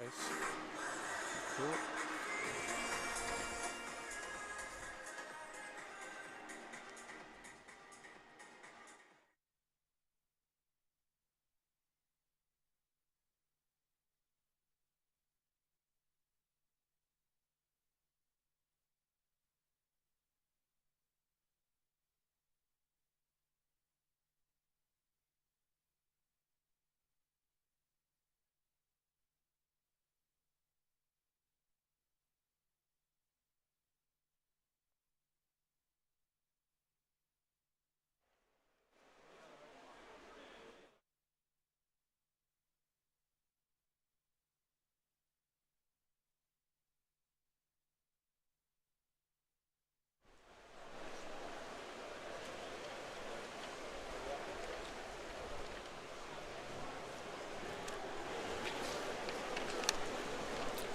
relays. Cool.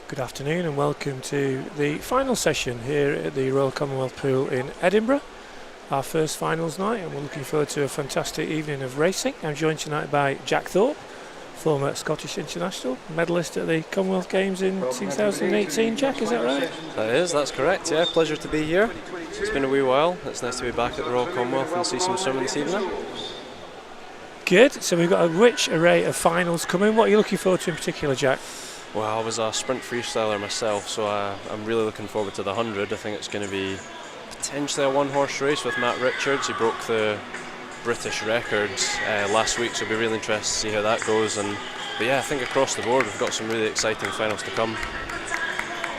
Good afternoon and welcome to the final session here at the Royal Commonwealth Pool in Edinburgh. Our first finals night, and we're looking forward to a fantastic evening of racing. I'm joined tonight by Jack Thorpe, former Scottish international, medalist at the Commonwealth Games in 2018. Jack, is that right? That's correct, yeah. Pleasure to be here. It's been a wee while. It's nice to be back at the Royal Commonwealth and see some swimming this evening. Good, so we've got a rich array of finals coming. What are you looking forward to in particular, Jack? Well, I was a sprint freestyler myself, so I'm really looking forward to the 100. I think it's going to be potentially a one-horse race with Matt Richards. He broke the British records last week, so it'll be really interesting to see how that goes. But yeah, I think across the board we've got some really exciting finals to come.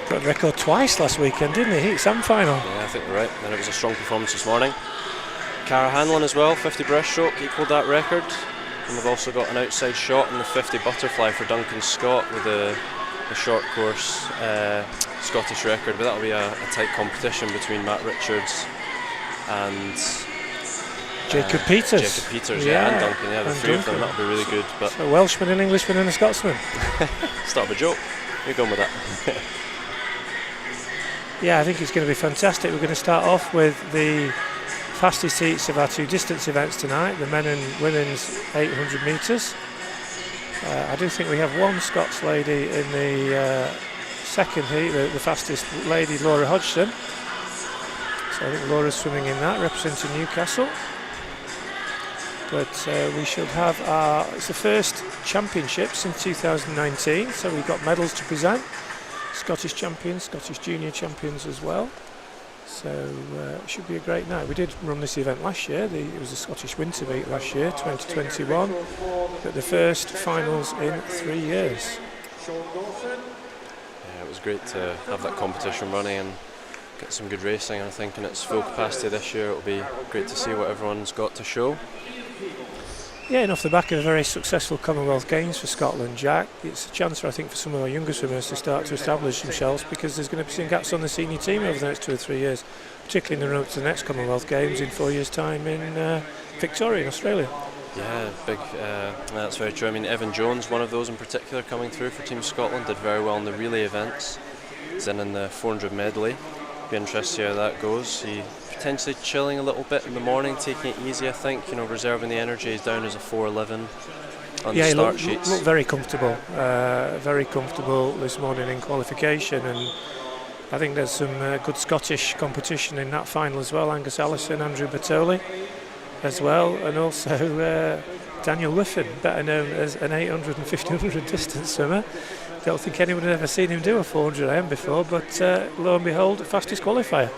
Got a record twice last weekend, didn't he? Heats and final. Yeah, I think you're right. And it was a strong performance this morning. Cara Hanlon as well, 50 breaststroke, equalled that record. And we've also got an outside shot in the 50 butterfly for Duncan Scott with the short course Scottish record, but that'll be a tight competition between Matt Richards and Jacob Peters. Jacob Peters, yeah, and Duncan, yeah, the three of them, that'll be really good. But so a Welshman, an Englishman and a Scotsman. Start of a joke. You're going with that. Yeah, I think it's going to be fantastic. We're going to start off with the fastest heats of our two distance events tonight, the men and women's 800 metres. I do think we have one Scots lady in the second heat, the fastest lady, Laura Hodgson. So I think Laura's swimming in that, representing Newcastle. But we should have it's the first championships in 2019, so we've got medals to present. Scottish champions, Scottish junior champions as well. So it should be a great night. We did run this event last year. It was a Scottish winter meet last year, 2021. But the first finals in 3 years. Yeah, it was great to have that competition running and get some good racing. I think in its full capacity this year, it'll be great to see what everyone's got to show. Yeah, and off the back of a very successful Commonwealth Games for Scotland, Jack, it's a chance, I think, for some of our younger swimmers to start to establish themselves, because there's going to be some gaps on the senior team over the next 2 or 3 years, particularly in the run up to the next Commonwealth Games in 4 years' time in Victoria, in Australia. Yeah, big. That's very true. I mean, Evan Jones, one of those in particular, coming through for Team Scotland, did very well in the relay events. He's in the 400 medley. Be interested to see how that goes. He potentially chilling a little bit in the morning, taking it easy, I think, reserving the energy. He's down as a 4:11 on the start sheets. Looked very comfortable this morning in qualification, and I think there's some good Scottish competition in that final as well. Angus Allison, Andrew Bertoli as well, and also Daniel Whiffen, better known as an 800 and 1500 distance swimmer. Don't think anyone had ever seen him do a 400 AM before, but lo and behold, fastest qualifier.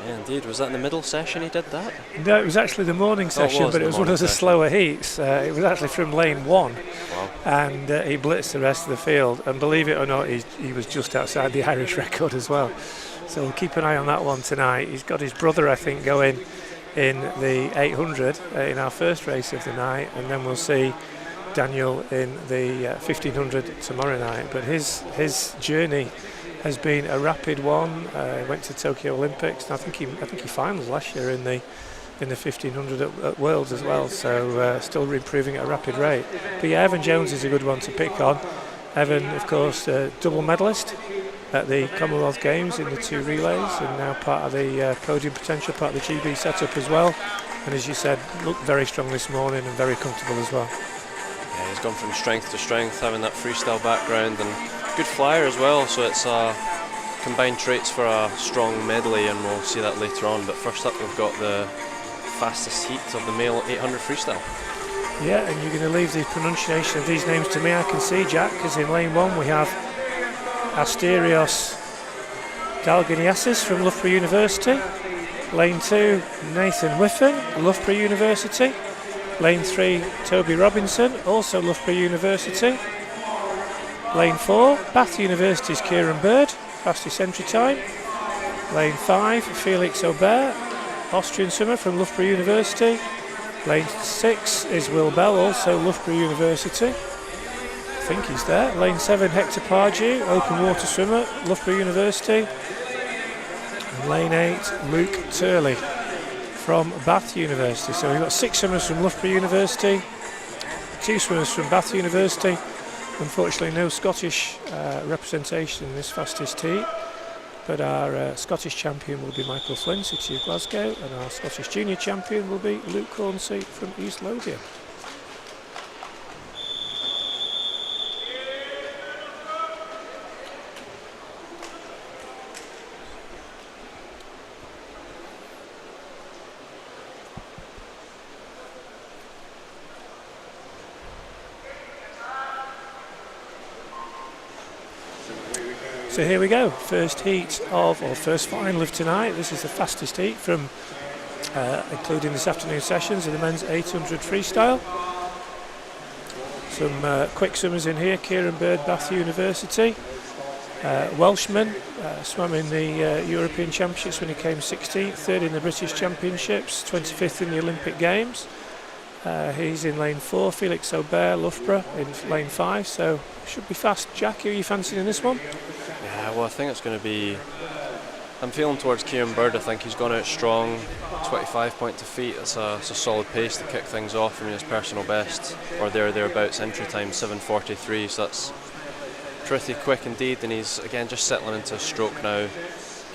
Yeah, indeed. Was that in the middle session he did that? No, it was actually the morning session, but it was one of the slower heats. It was actually from lane 1. Wow. And he blitzed the rest of the field. And believe it or not, he was just outside the Irish record as well. So we'll keep an eye on that one tonight. He's got his brother, I think, going in the 800 in our first race of the night, and then we'll see Daniel in the 1500 tomorrow night. But his journey has been a rapid one. Went to Tokyo Olympics, and I think he finals last year in the 1500 at Worlds as well. So still improving at a rapid rate. But yeah, Evan Jones is a good one to pick on. Evan, of course, double medalist at the Commonwealth Games in the 2 relays, and now part of the podium potential, part of the GB setup as well. And as you said, looked very strong this morning and very comfortable as well. Yeah, he's gone from strength to strength, having that freestyle background and good flyer as well, so it's combined traits for a strong medley, and we'll see that later on. But first up, we've got the fastest heat of the male 800 freestyle. Yeah, and you're going to leave the pronunciation of these names to me, I can see, Jack, because in lane 1 we have Asterios Dalganiasis from Loughborough University. Lane 2, Nathan Whiffen, Loughborough University. Lane 3, Toby Robinson, also Loughborough University. Lane 4, Bath University's Kieran Bird, fastest entry time. Lane 5, Felix Aubert, Austrian swimmer from Loughborough University. Lane 6 is Will Bell, also Loughborough University. I think he's there. Lane 7, Hector Pardew, open water swimmer, Loughborough University. And lane 8, Luke Turley from Bath University. So we've got 6 swimmers from Loughborough University, 2 swimmers from Bath University. Unfortunately, no Scottish representation in this fastest heat. But our Scottish champion will be Michael Flynn, City of Glasgow, and our Scottish junior champion will be Luke Hornsey from East Lothian. So here we go, first heat of, or first final of tonight. This is the fastest heat from, including this afternoon sessions, in the men's 800 freestyle. Some quick swimmers in here, Kieran Bird, Bath University. Welshman, swam in the European Championships when he came 16th, 3rd in the British Championships, 25th in the Olympic Games. He's in lane 4, Felix Aubert, Loughborough in lane 5, so should be fast. Jack, who are you fancying in this one? Yeah, well, I think it's going to be... I'm feeling towards Kieran Bird. I think he's gone out strong, 25 point defeat. It's a solid pace to kick things off. I mean, his personal best, or thereabouts, entry time 7:43, so that's pretty quick indeed. And he's, again, just settling into a stroke now.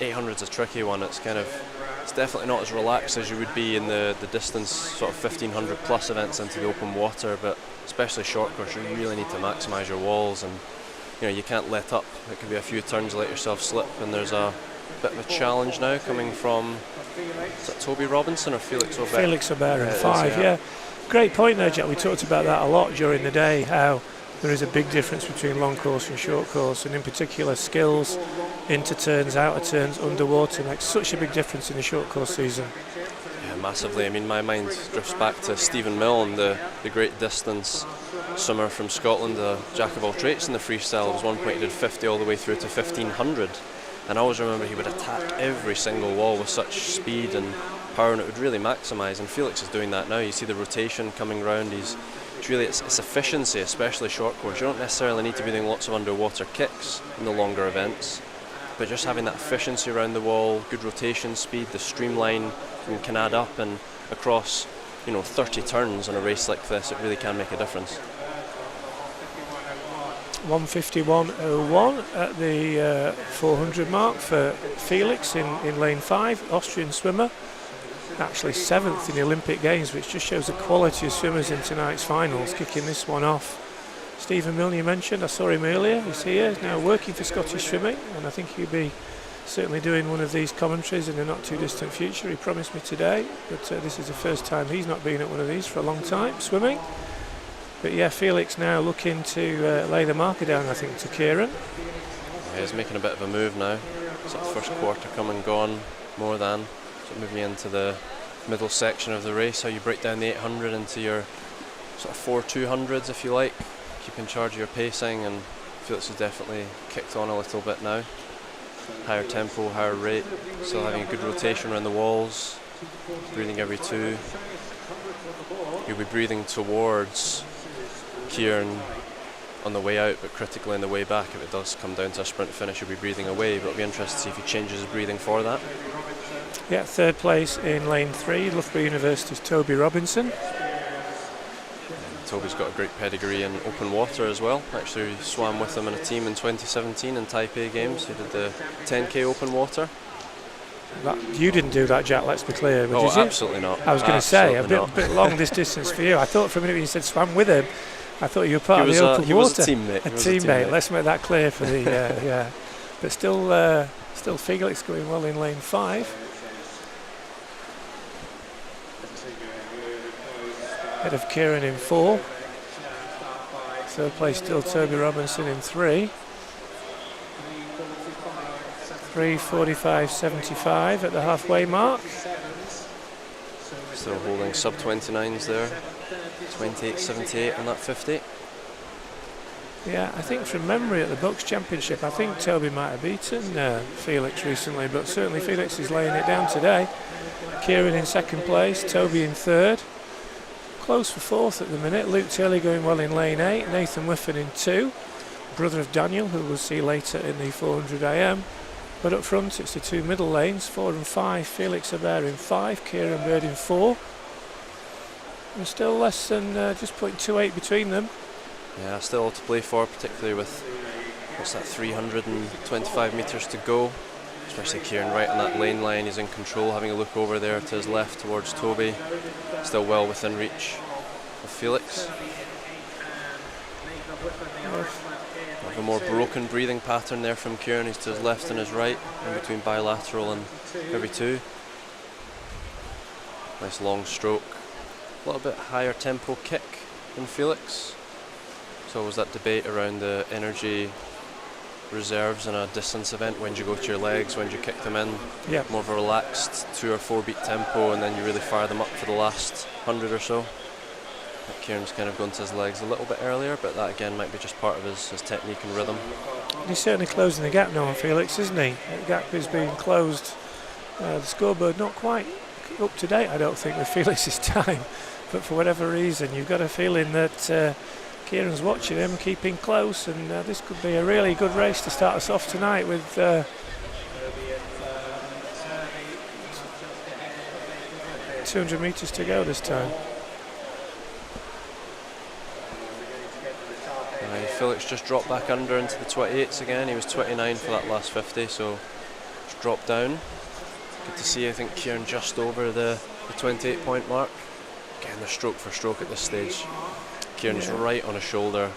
800's a tricky one. It's definitely not as relaxed as you would be in the distance, sort of 1500 plus events into the open water, but especially short course, you really need to maximise your walls, and you can't let up. It could be a few turns, let yourself slip, and there's a bit of a challenge now coming from, is that Toby Robinson or Felix Aubert? Felix Aubert in 5, yeah. Great point there, Jack. We talked about that a lot during the day, how there is a big difference between long course and short course, and in particular skills, into turns, out of turns, underwater makes such a big difference in the short course season. Yeah, massively. I mean, my mind drifts back to Stephen Milne, the great distance swimmer from Scotland, a jack of all trades in the freestyle. There was one point he did 50 all the way through to 1500, and I always remember he would attack every single wall with such speed and power, and it would really maximise, and Felix is doing that now. You see the rotation coming round. It's efficiency, especially short course. You don't necessarily need to be doing lots of underwater kicks in the longer events, but just having that efficiency around the wall, good rotation speed, the streamline can add up, and across 30 turns on a race like this, it really can make a difference. 1:51.01 at the 400 mark for Felix in lane 5, Austrian swimmer. Actually 7th in the Olympic Games, which just shows the quality of swimmers in tonight's finals, kicking this one off. Stephen Milne, you mentioned, I saw him earlier. He's here, he's now working for Scottish Swimming, and I think he'll be certainly doing one of these commentaries in the not too distant future. He promised me today, but this is the first time he's not been at one of these for a long time, swimming. But yeah, Felix now looking to lay the marker down, I think, to Kieran. Yeah, he's making a bit of a move now. So the first quarter come and gone, more than. So moving into the middle section of the race, how you break down the 800 into your sort of 4 200s, if you like. Keep in charge of your pacing, and Felix has definitely kicked on a little bit now. Higher tempo, higher rate, still having a good rotation around the walls, breathing every 2. You'll be breathing towards Kieran on the way out, but critically on the way back. If it does come down to a sprint finish, you'll be breathing away, but it'll be interesting to see if he changes his breathing for that. Yeah, 3rd place in lane 3, Loughborough University's Toby Robinson. Toby's got a great pedigree in open water as well. Actually swam with him in a team in 2017 in Taipei Games. He did the 10k open water. You didn't do that, Jack, let's be clear. Oh, absolutely not. I was going to say, a bit long this distance for you. I thought for a minute when you said swam with him, I thought you were part of the open he water. Was a teammate. A teammate. Let's make that clear for the yeah. But still Felix going well in lane 5. Head of Kieran in 4. Third place still Toby Robinson in 3. 3:45.75 at the halfway mark. Still holding sub 29s there. 28.78 on that 50. Yeah, I think from memory at the Bucks Championship, I think Toby might have beaten Felix recently, but certainly Felix is laying it down today. Kieran in 2nd place, Toby in 3rd. Close for 4th at the minute. Luke Turley going well in lane 8, Nathan Whiffen in 2. Brother of Daniel, who we'll see later in the 400 AM. But up front, it's the 2 middle lanes, 4 and 5. Felix Aubert in 5, Kieran Bird in 4. And still less than just 0.28 between them. Yeah, still to play for, particularly with, what's that, 325 metres to go. Especially Kieran right on that lane line, he's in control, having a look over there to his left towards Toby. Still well within reach of Felix. A more broken breathing pattern there from Kieran. He's to his left and his right, in between bilateral and every 2. Nice long stroke. A little bit higher tempo kick than Felix. So was that debate around the energy reserves in a distance event. When do you go to your legs? When do you kick them in? Yeah. More of a relaxed 2 or 4 beat tempo, and then you really fire them up for the last 100 or so. Kieran's kind of gone to his legs a little bit earlier, but that again might be just part of his technique and rhythm. He's certainly closing the gap now on Felix, isn't he? The gap is being closed. The scoreboard not quite up to date, I don't think, with Felix's time, but for whatever reason you've got a feeling that Kieran's watching him, keeping close, and this could be a really good race to start us off tonight with 200 metres to go this time. Felix just dropped back under into the 28s again. He was 29 for that last 50, so just dropped down. Good to see, I think, Kieran just over the 28 point mark. Again, they're stroke for stroke at this stage. Kieran's right on his shoulder.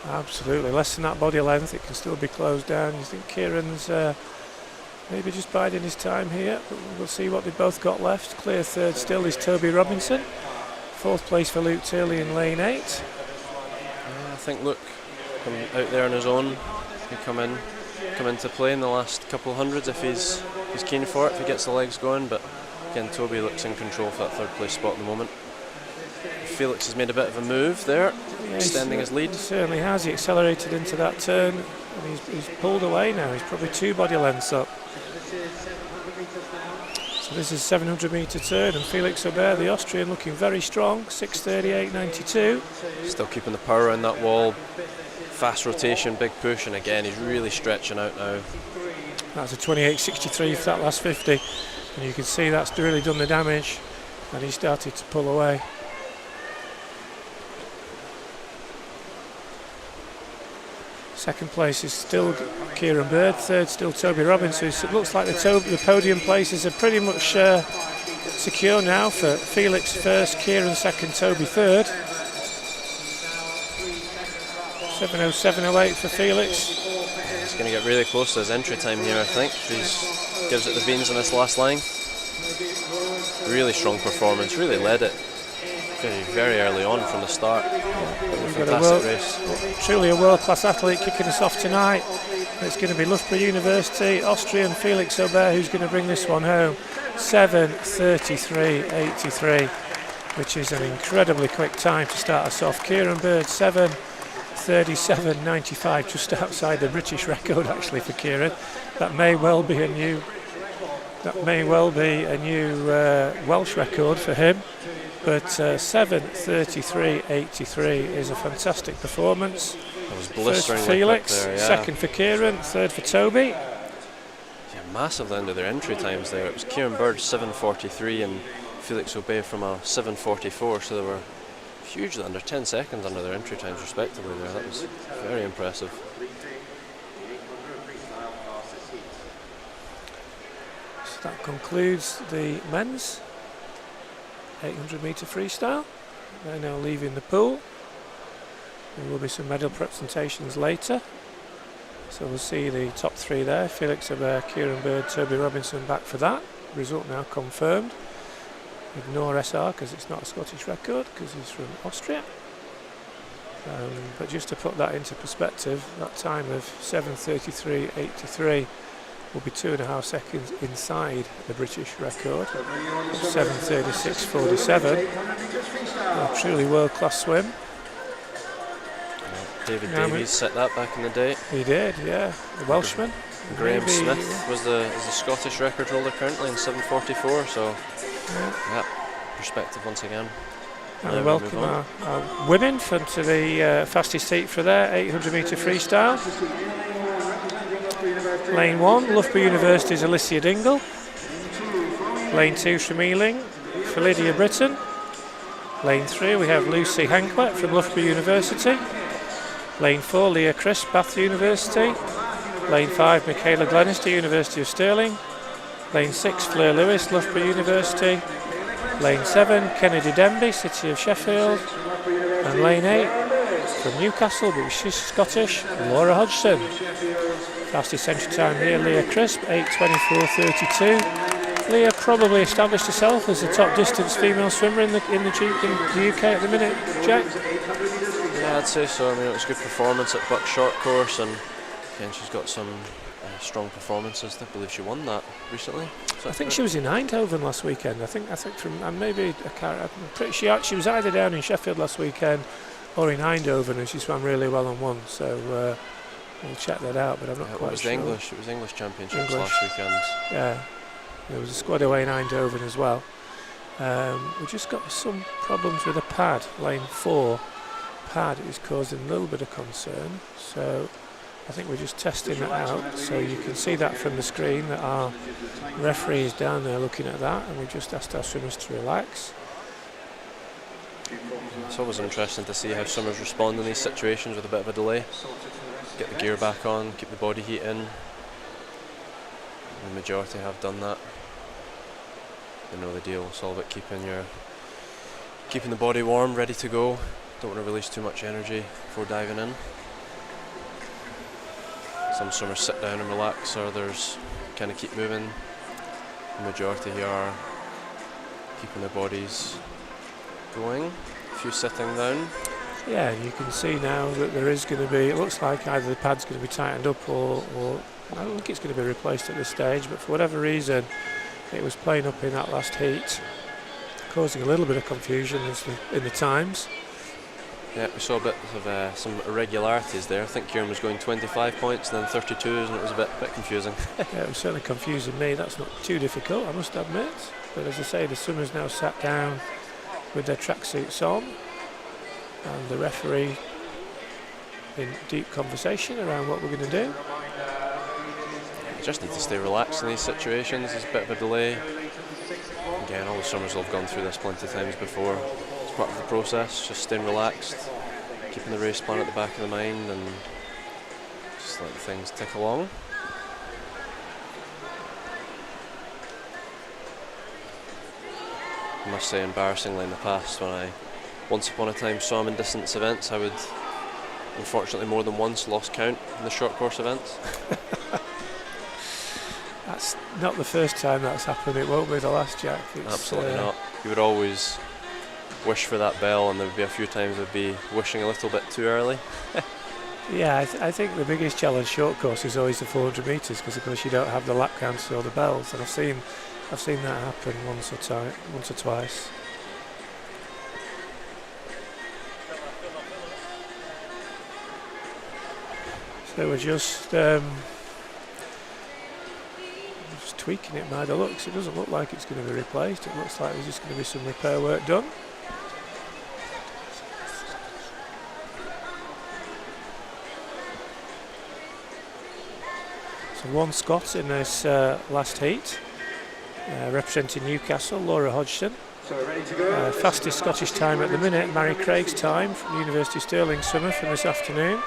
Absolutely, less than that body length, it can still be closed down. You think Kieran's maybe just biding his time here, but we'll see what they've both got left. Clear third still is Toby Robinson. 4th place for Luke Turley in lane 8. I think Luke come out there on his own. He come into play in the last couple of hundreds if he's keen for it, if he gets the legs going. But again, Toby looks in control for that 3rd place spot at the moment. Felix has made a bit of a move there, extending his lead. He certainly has. He accelerated into that turn, and he's pulled away now. He's probably 2 body lengths up. So this is 700 metre turn, and Felix Aubert, the Austrian, looking very strong. 6:38.92. Still keeping the power on that wall. Fast rotation, big push, and again he's really stretching out now. That's a 28.63 for that last 50, and you can see that's really done the damage, and he started to pull away. Second place is still Kieran Bird, 3rd still Toby Robinson. So it looks like the podium places are pretty much secure now for Felix 1st, Kieran 2nd, Toby 3rd. 7:07.08 for Felix. He's going to get really close to his entry time here, I think. He gives it the beans on this last line. Really strong performance, really led it very early on from the start. Fantastic race. Truly a world-class athlete kicking us off tonight. It's going to be Loughborough University, Austrian Felix Aubert, who's going to bring this one home. 7:33.83, which is an incredibly quick time to start us off. Kieran Bird 7:37.95, just outside the British record actually for Kieran. That may well be a new Welsh record for him. But 7:33.83 is a fantastic performance. That was blisteringly First for Felix, there, yeah. 2nd for Kieran, 3rd for Toby. Yeah, massively under their entry times there. It was Kieran Bird 7:43 and Felix Aubert from a 7:44, so they were hugely under 10 seconds under their entry times respectively there. That was very impressive. So that concludes the men's 800 metre freestyle. They're now leaving the pool. There will be some medal presentations later. So we'll see the top 3 there. Felix Aubert, Kieran Bird, Toby Robinson back for that. Result now confirmed. Ignore SR because it's not a Scottish record because he's from Austria. But just to put that into perspective, that time of 7:33.83 will be 2.5 seconds inside the British record, 7:36.47. A truly world-class swim. David Davies set that back in the day. He did, yeah. The Welshman. Graham Smith was the Scottish record holder currently in 7:44. So, yeah, perspective once again. And we welcome our women to the fastest heat for their 800 metre freestyle. Lane 1, Loughborough University's Alicia Dingle. Lane 2 from Ealing, Philidia Britton. Lane 3 we have Lucy Hankwet from Loughborough University. Lane 4, Leah Crisp, Bath University. Lane 5, Michaela Glenister, University of Stirling. Lane 6, Fleur Lewis, Loughborough University. Lane 7, Kennedy Denby, City of Sheffield. And lane 8, from Newcastle, but she's Scottish, Laura Hodgson. Fastest entry time here, Leah Crisp, 8:24.32. Leah probably established herself as the top distance female swimmer in the UK at the minute, Jack? Yeah, I'd say so. I mean, it was a good performance at Buck Short Course, and again, she's got some strong performances. I believe she won that recently. I think she was in Eindhoven last weekend. I think from I'm pretty sure she was either down in Sheffield last weekend or in Eindhoven, and she swam really well and won. So we'll check that out, but I'm not quite sure. It was English Championships last weekend. Yeah, there was a squad away in Eindhoven as well. We just got some problems with a pad. Lane 4 pad is causing a little bit of concern. So I think we're just testing that out. So you can see that from the screen that our referee is down there looking at that, and we've just asked our swimmers to relax. It's always interesting to see how swimmers respond in these situations with a bit of a delay. Get the gear back on, keep the body heat in. The majority have done that. They know the deal. It's all about keeping the body warm, ready to go. Don't want to release too much energy before diving in. Some swimmers sit down and relax, others kind of keep moving. The majority here are keeping their bodies going. A few sitting down. Yeah, you can see now that there is going to be, it looks like either the pad's going to be tightened up or I don't think it's going to be replaced at this stage, but for whatever reason it was playing up in that last heat, causing a little bit of confusion in the times. Yeah, we saw a bit of some irregularities there. I think Kieran was going 25 points and then 32s, and it was a bit confusing. Yeah, it was certainly confusing me. That's not too difficult, I must admit. But as I say, the swimmers now sat down with their tracksuits on, and the referee in deep conversation around what we're going to do. You just need to stay relaxed in these situations. There's a bit of a delay. Again, all the swimmers will have gone through this plenty of times before. It's part of the process, just staying relaxed, keeping the race plan at the back of the mind, and just letting things tick along. I must say, embarrassingly in the past, when I once upon a time swam in distance events, I would unfortunately more than once lost count in the short course events. That's not the first time that's happened. It won't be the last, Jack. Absolutely not. You would always wish for that bell, and there would be a few times I'd be wishing a little bit too early. Yeah, I think the biggest challenge short course is always the 400 metres, because of course you don't have the lap counts or the bells, and I've seen that happen once or twice. So we're just tweaking it by the looks. It doesn't look like it's going to be replaced. It looks like there's just going to be some repair work done. So one Scot in this last heat, representing Newcastle, Laura Hodgson. Fastest Scottish time at the minute, Mary Craig's time from the University of Stirling swimmer from this afternoon,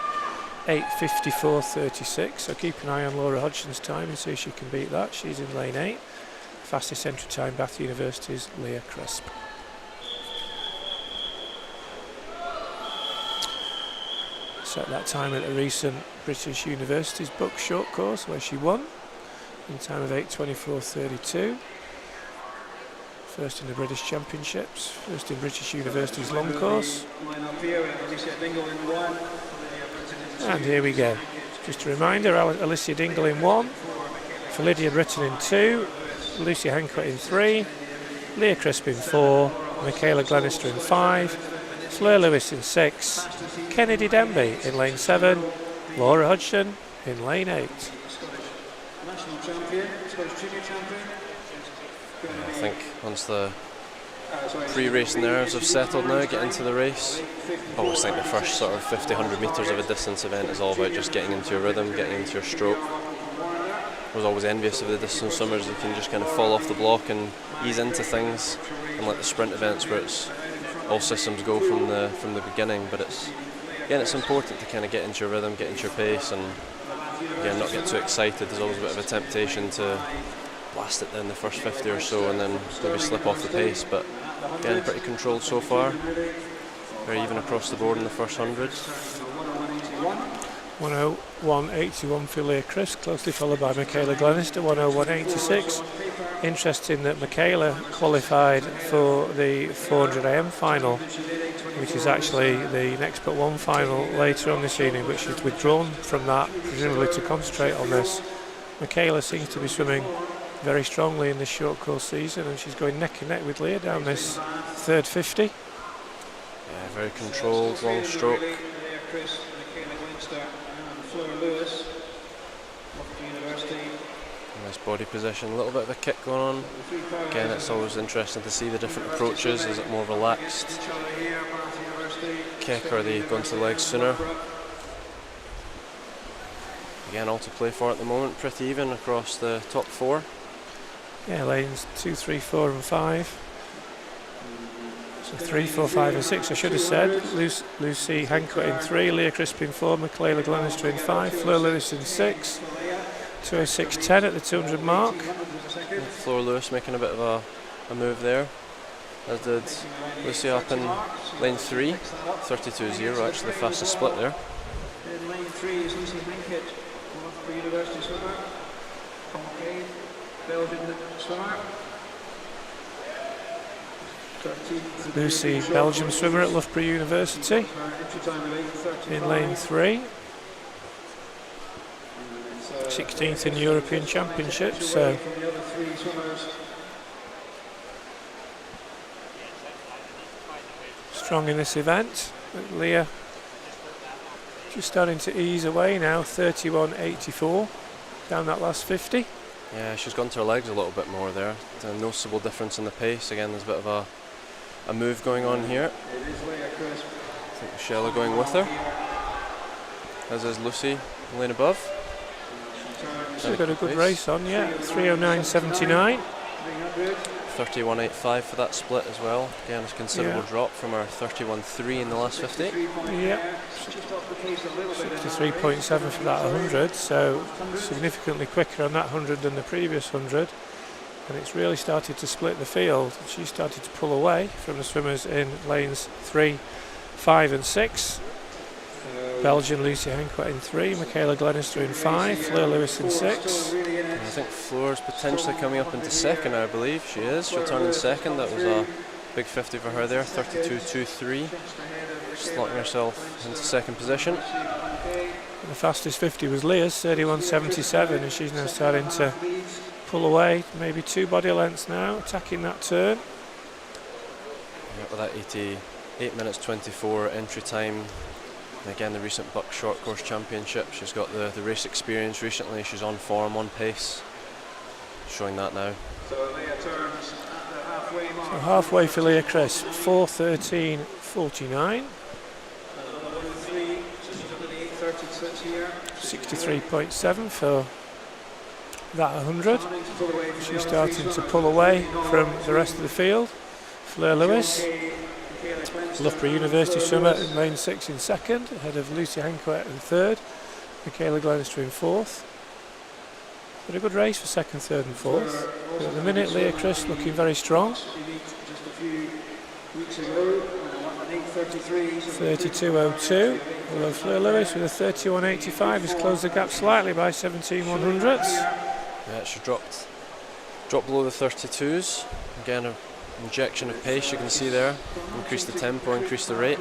8:54.36. So keep an eye on Laura Hodgson's time and see if she can beat that. She's in lane 8. Fastest entry time, Bath University's Leah Crisp. set that time at the recent British Universities book short course where she won in time of 8:24.32. First in the British Championships, first in British Universities long course. And here we go. Just a reminder, Alicia Dingle in 1, Lydia Britton in 2, Lucy Hancock in 3, Leah Crisp in 4, Michaela Glenister in 5, Fleur Lewis in 6, Kennedy Denby in lane 7, Laura Hodgson in lane 8. National champion, Scottish junior champion. I think once the pre-race nerves have settled now, get into the race. I always think the first sort of 50-100 metres of a distance event is all about just getting into your rhythm, getting into your stroke. I was always envious of the distance swimmers who can just kind of fall off the block and ease into things, unlike the sprint events where it's all systems go from the beginning. But it's important to kind of get into your rhythm, get into your pace, and again, not get too excited. There's always a bit of a temptation to blast it down the first 50 or so and then maybe slip off the pace, but again, pretty controlled so far. Very even across the board in the first 100. 101.81 for Leah Crisp, closely followed by Michaela Glenister, 101.86. Interesting that Michaela qualified for the 400 AM final, which is actually the next but one final later on this evening, but she's withdrawn from that, presumably to concentrate on this. Michaela seems to be swimming very strongly in this short course season, and she's going neck and neck with Leah down this third 50. Yeah, very controlled, long stroke. Nice body position, a little bit of a kick going on. Again, it's always interesting to see the different approaches. Is it more relaxed kick, or are they going to the legs sooner? Again, all to play for at the moment, pretty even across the top 4. Yeah, lanes 2, 3, 4 and 5. So 3, 4, 5 and 6 I should have said. Lucy Hancock in 3, Leah Crisp in 4, Michaela Glenister in 5, Fleur Lewis in 6. 206.10 at the 200 mark. Fleur Lewis making a bit of a move there, as did Lucy up in lane 3. 32.0, actually the fastest split there. In lane 3 is Lucy Hancock, for University swimmer. Belgian swimmer. Lucy, Belgium swimmer at Loughborough University in lane 3. 16th in European Championships, so strong in this event. Leah just starting to ease away now, 31.84 down that last 50. Yeah, she's gone to her legs a little bit more there. A noticeable difference in the pace. Again, there's a bit of a move going on here. I think Michelle are going with her, as is Lucy in lane above. She's got a good race on, yeah. 3:09.79. 31.85 for that split as well. Again, a considerable drop from her 31.3 in the last 50. Yeah, 63.7 for that 100, so significantly quicker on that 100 than the previous 100. And it's really started to split the field. She started to pull away from the swimmers in lanes 3, 5 and 6. Belgian Lucy Hancock in 3, Michaela Glenister in 5, Fleur Lewis in 6. I think Fleur's potentially coming up into second, I believe. She is. She'll turn in second. That was a big 50 for her there, 32.23. Slotting herself into second position. The fastest 50 was Leah's, 31.77, and she's now starting to pull away, maybe 2 body lengths now, attacking that turn. Yeah, with that 88 minutes 24 entry time. And again, the recent Buck Short Course Championship, she's got the race experience recently, she's on form, on pace, showing that now. So Leah turns at the halfway mark. So halfway for Leah Crisp, 4:13.49. 63.7 for that 100. She's starting to pull away from the rest of the field. Fleur Lewis, Loughborough University swimmer in lane 6 in second, ahead of Lucy Hancock in third, Michaela Glenister in fourth. But a good race for second, third and fourth. But at the minute, Leah Crisp looking very strong. Just a few weeks ago, 8:33. 32.02. Although Fleur Lewis with a 31.85 has closed the gap slightly by 17/100ths. Yeah, she dropped below the 32s. Again, an injection of pace you can see there. Increase the tempo, increase the rate.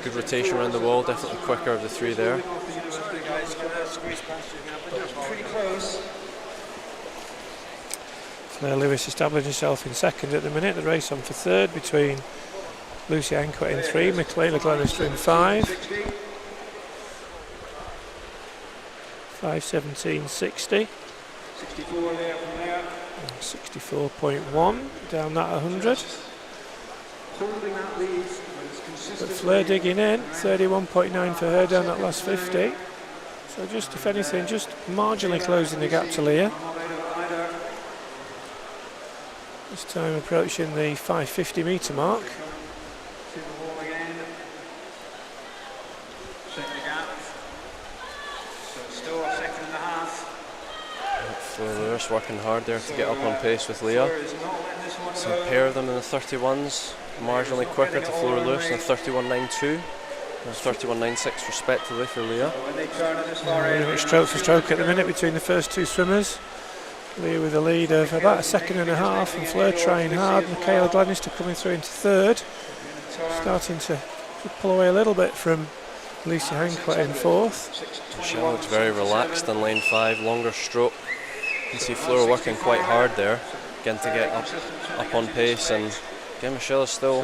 Good rotation around the wall, definitely quicker of the three there. Pretty close. Fleur Lewis established herself in second at the minute. The race on for third between Lucy Anquet in 3, Michaela Glenister in 5. 5:17.60. 64 there from there. 64.1 down that 100. Holding that lead as But consistently. Fleur digging in, 31.9 for her down that last 50. So just, if anything, just marginally closing the gap to Leah. Not out of it either. This time approaching the 550 metre mark. To the wall again. Check the gap. So it's still a second and a half. Fleur Lewis working hard there to get up on pace with Leah. Fleur is not letting this one Some go. pair of them in the 31s, marginally quicker to Fleur Lewis in 31.92 and 31.96 respectively for Leah. When they turn it this far Pretty in, much stroke for stroke at the minute between the first two swimmers. Leah with a lead of about a second and a half, and Fleur trying hard. Michaela Glenister coming through into third, starting to pull away a little bit from Lucy Anquet in fourth. Michelle looks very relaxed in lane 5, longer stroke. You can see Fleur working quite hard there, again to get up on pace, and again Michelle is still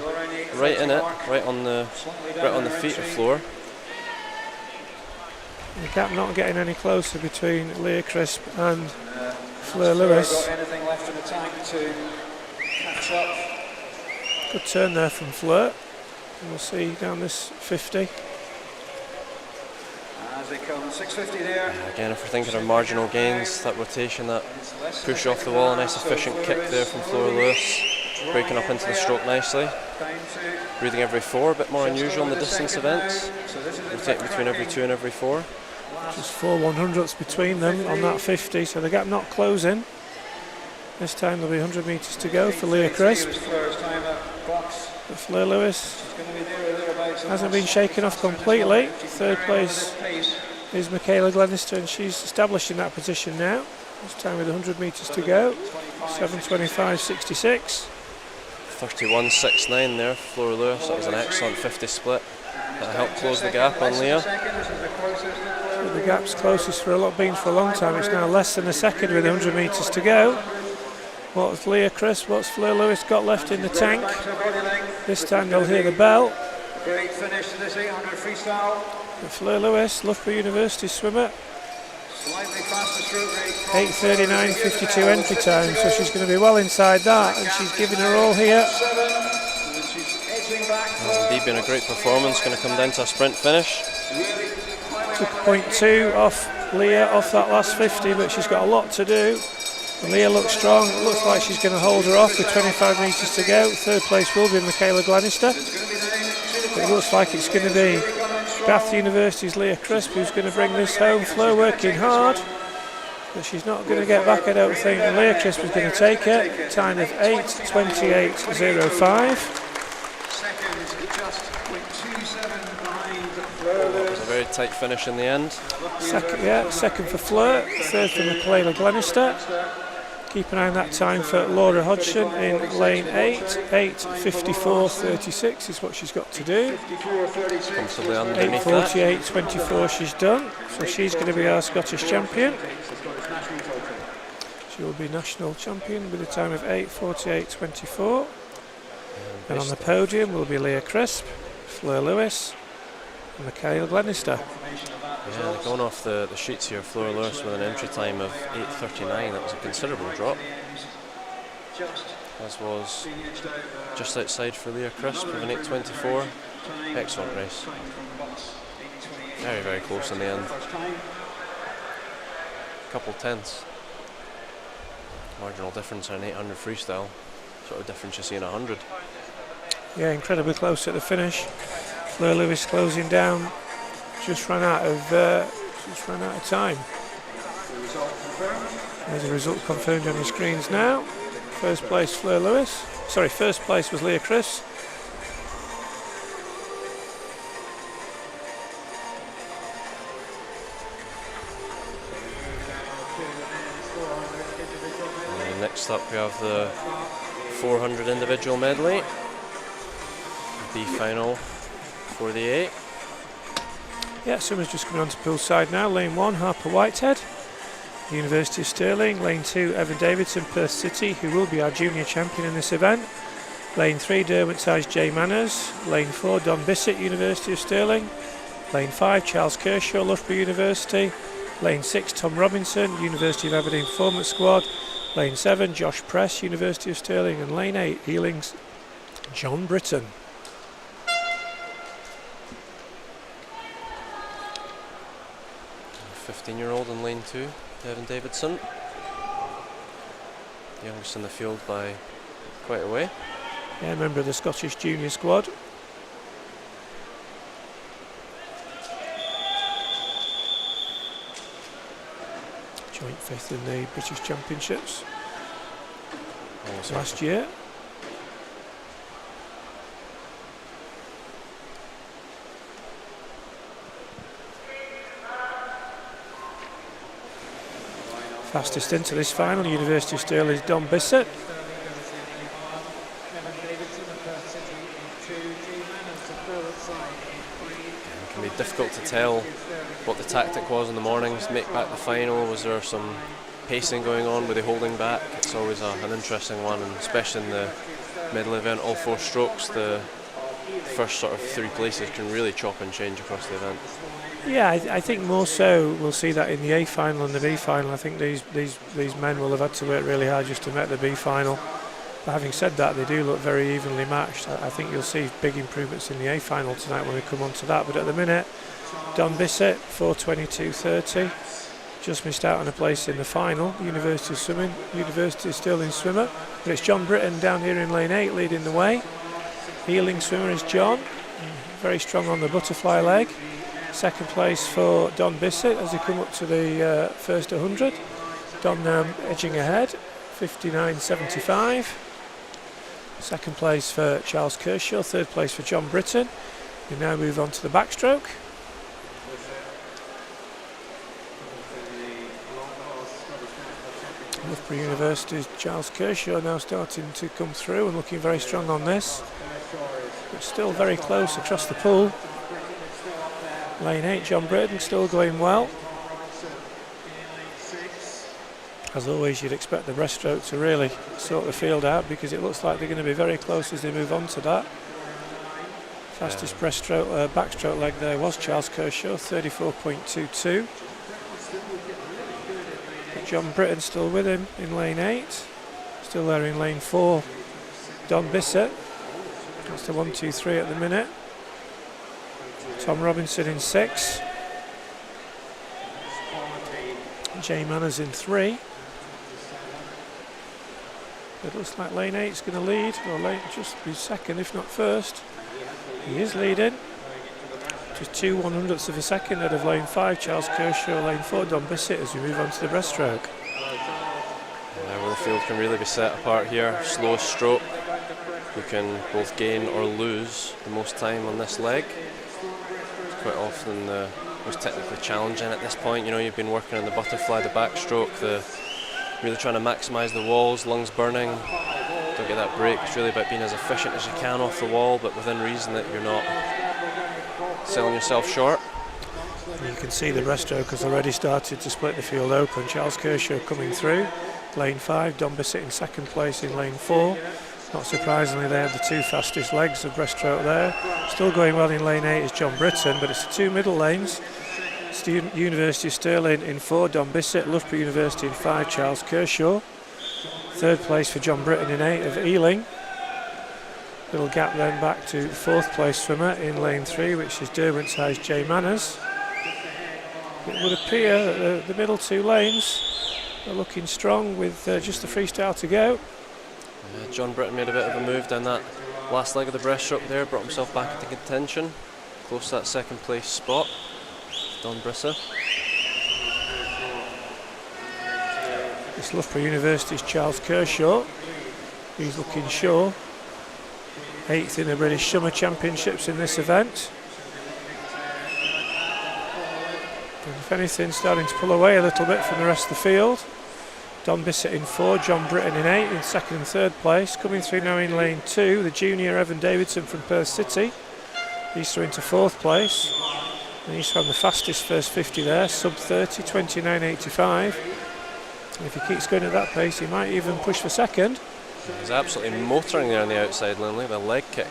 right in it, right on the feet of Fleur. The gap not getting any closer between Leah Crisp and Fleur Lewis. got anything left in the tank to catch up. Good turn there from Fleur. We'll see down this 50. As they come, 6:50 there. Again, if we're thinking of marginal gains, that rotation, that It's less push than a off the second wall, a and a nice half. efficient So kick Fleur there is from Fleur Lewis, breaking up into the stroke nicely. Down to Breathing every 4, a bit more unusual in the just distance over the events. second now. So this is Rotating between every 2 and every 4. Just 4/100ths between them on that 50, so the gap not closing. This time there'll be 100 metres to go for Leah Crisp. Fleur's time at box. But Fleur Lewis It's going to be there or thereabouts. hasn't been shaken off completely. Third place is Michaela Glenister, and she's establishing that position now. This time with 100 metres to go. 7:25.66. 31.69 there for Fleur Lewis. That was an excellent 50 split. That helped close the gap on Leah. The gap's closest been for a long time. It's now less than a second with 100 metres to go. What's Leah Crisp, what's Fleur Lewis got left in the tank? This time they'll hear the bell. Great finish to this 800 freestyle. But Fleur Lewis, Loughborough University swimmer, Slightly faster stroke rate. 8:39.52 entry time, so she's going to be well inside that, and she's giving her all here. And she's edging back. Indeed, been a great performance. Going to come down to a sprint finish. Took 0.2 off Leah off that last 50, but she's got a lot to do. And Leah looks strong. It looks like she's going to hold her off with 25 metres to go. Third place will be Michaela Glenister. But it looks like it's going to be Bath University's Leah Crisp who's going to bring this home. Fleur working hard, but she's not going to get back, I don't think. And Leah Crisp is going to take it. Time of 8:28.05. Second, just 0.27 behind Fleur It was Lewis. a very tight finish in the end. Second for Fleur, third for Michaela Glenister. Keep an eye on that time for Laura Hodgson in lane 8. 8:54.36 is what she's got to do. 54.36. Comfortably underneath that. 8:48.24 she's done. So she's going to be our Scottish champion. She will be national champion with a time of 8:48.24. And on the podium will be Leah Crisp, Fleur Lewis and Michaela Glenister. Yeah, going off the sheets here, Fleur Lewis with an entry time of 8:39. That was a considerable drop. As was just outside for Leah Crisp with an 8:24. Excellent race. Very, very close in the end. Couple tenths. Marginal difference in an 800 freestyle. Sort of difference you see in 100. Yeah, incredibly close at the finish. Fleur Lewis closing down. Just ran out of time. There's a result confirmed on the screens now. First place Fleur Lewis. Sorry, first place was Leah Crisp. Next up we have the 400 individual medley, B final for the 8. Yeah, swimmers just coming onto poolside now. Lane 1, Harper Whitehead, University of Stirling. Lane 2, Evan Davidson, Perth City, who will be our junior champion in this event. Lane 3, Derwent-size Jay Manners. Lane 4, Don Bissett, University of Stirling. Lane 5, Charles Kershaw, Loughborough University. Lane 6, Tom Robinson, University of Aberdeen Performance Squad. Lane 7, Josh Press, University of Stirling. And Lane 8, Ealing's John Britton. A 15-year-old in lane 2, Evan Davidson. Youngest in the field by quite a way. Yeah, member of the Scottish junior squad. Joint 5th in the British Championships last year. Fastest into this final, University of Stirling's Don Bissett. It can be difficult to tell what the tactic was in the mornings, make back the final. Was there some pacing going on? Were they holding back? It's always an interesting one, and especially in the medley event, all 4 strokes, the first sort of 3 places can really chop and change across the event. Yeah, I think more so we'll see that in the A final and the B final. I think these men will have had to work really hard just to make the B final. But having said that, they do look very evenly matched. I think you'll see big improvements in the A final tonight when we come on to that. But at the minute, Don Bissett, 4:22.30, just missed out on a place in the final. University of Stirling swimmer. But it's John Britton down here in lane 8 leading the way. Ealing swimmer is John, very strong on the butterfly leg. Second place for Don Bissett as they come up to the first 100. Don now edging ahead, 59.75. Second place for Charles Kershaw, third place for John Britton. We now move on to the backstroke. Loughborough University's Charles Kershaw now starting to come through and looking very strong on this. But still very close across the pool. Lane 8, John Britton still going well. As always, you'd expect the breaststroke to really sort the field out, because it looks like they're going to be very close as they move on to that. Fastest breaststroke, backstroke leg there was Charles Kershaw, 34.22. John Britton still with him in lane 8. Still there in lane 4, Don Bissett. That's the 1, 2, 3 at the minute. Tom Robinson in 6. Jay Manners in 3. It looks like lane 8 is going to lead, or lane just be second, if not first. He is leading. Just 2/100ths of a second ahead of lane 5, Charles Kershaw, lane 4, Don Bissett, as we move on to the breaststroke. Well, the field can really be set apart here. Slowest stroke, who can both gain or lose the most time on this leg. It's quite often the most technically challenging at this point. You know, you've been working on the butterfly, the backstroke, really trying to maximise the walls, lungs burning, don't get that break. It's really about being as efficient as you can off the wall, but within reason that you're not selling yourself short. You can see the breaststroke has already started to split the field open. Charles Kershaw coming through, lane 5, Don Bissett in second place in lane 4. Not surprisingly, they had the 2 fastest legs of breaststroke there. Still going well in lane 8 is John Britton, but it's the 2 middle lanes. University of Stirling in 4, Don Bissett. Loughborough University in 5, Charles Kershaw. Third place for John Britton in 8 of Ealing. Little gap then back to 4th place swimmer in lane 3, which is Derwent-size Jay Manners. It would appear that the middle 2 lanes are looking strong with just the freestyle to go. John Britton made a bit of a move down that last leg of the breaststroke there, brought himself back into contention, close to that second place spot. Don Bissett. It's Loughborough University's Charles Kershaw. He's looking sure. 8th in the British Summer Championships in this event. And if anything, starting to pull away a little bit from the rest of the field. Don Bissett in 4, John Britton in 8 in second and third place. Coming through now in lane 2, the junior Evan Davidson from Perth City. He's through into 4th place. And he's found the fastest first 50 there, sub 30, 29.85. And if he keeps going at that pace, he might even push for second. He's absolutely motoring there on the outside, Lindley, with a leg kick.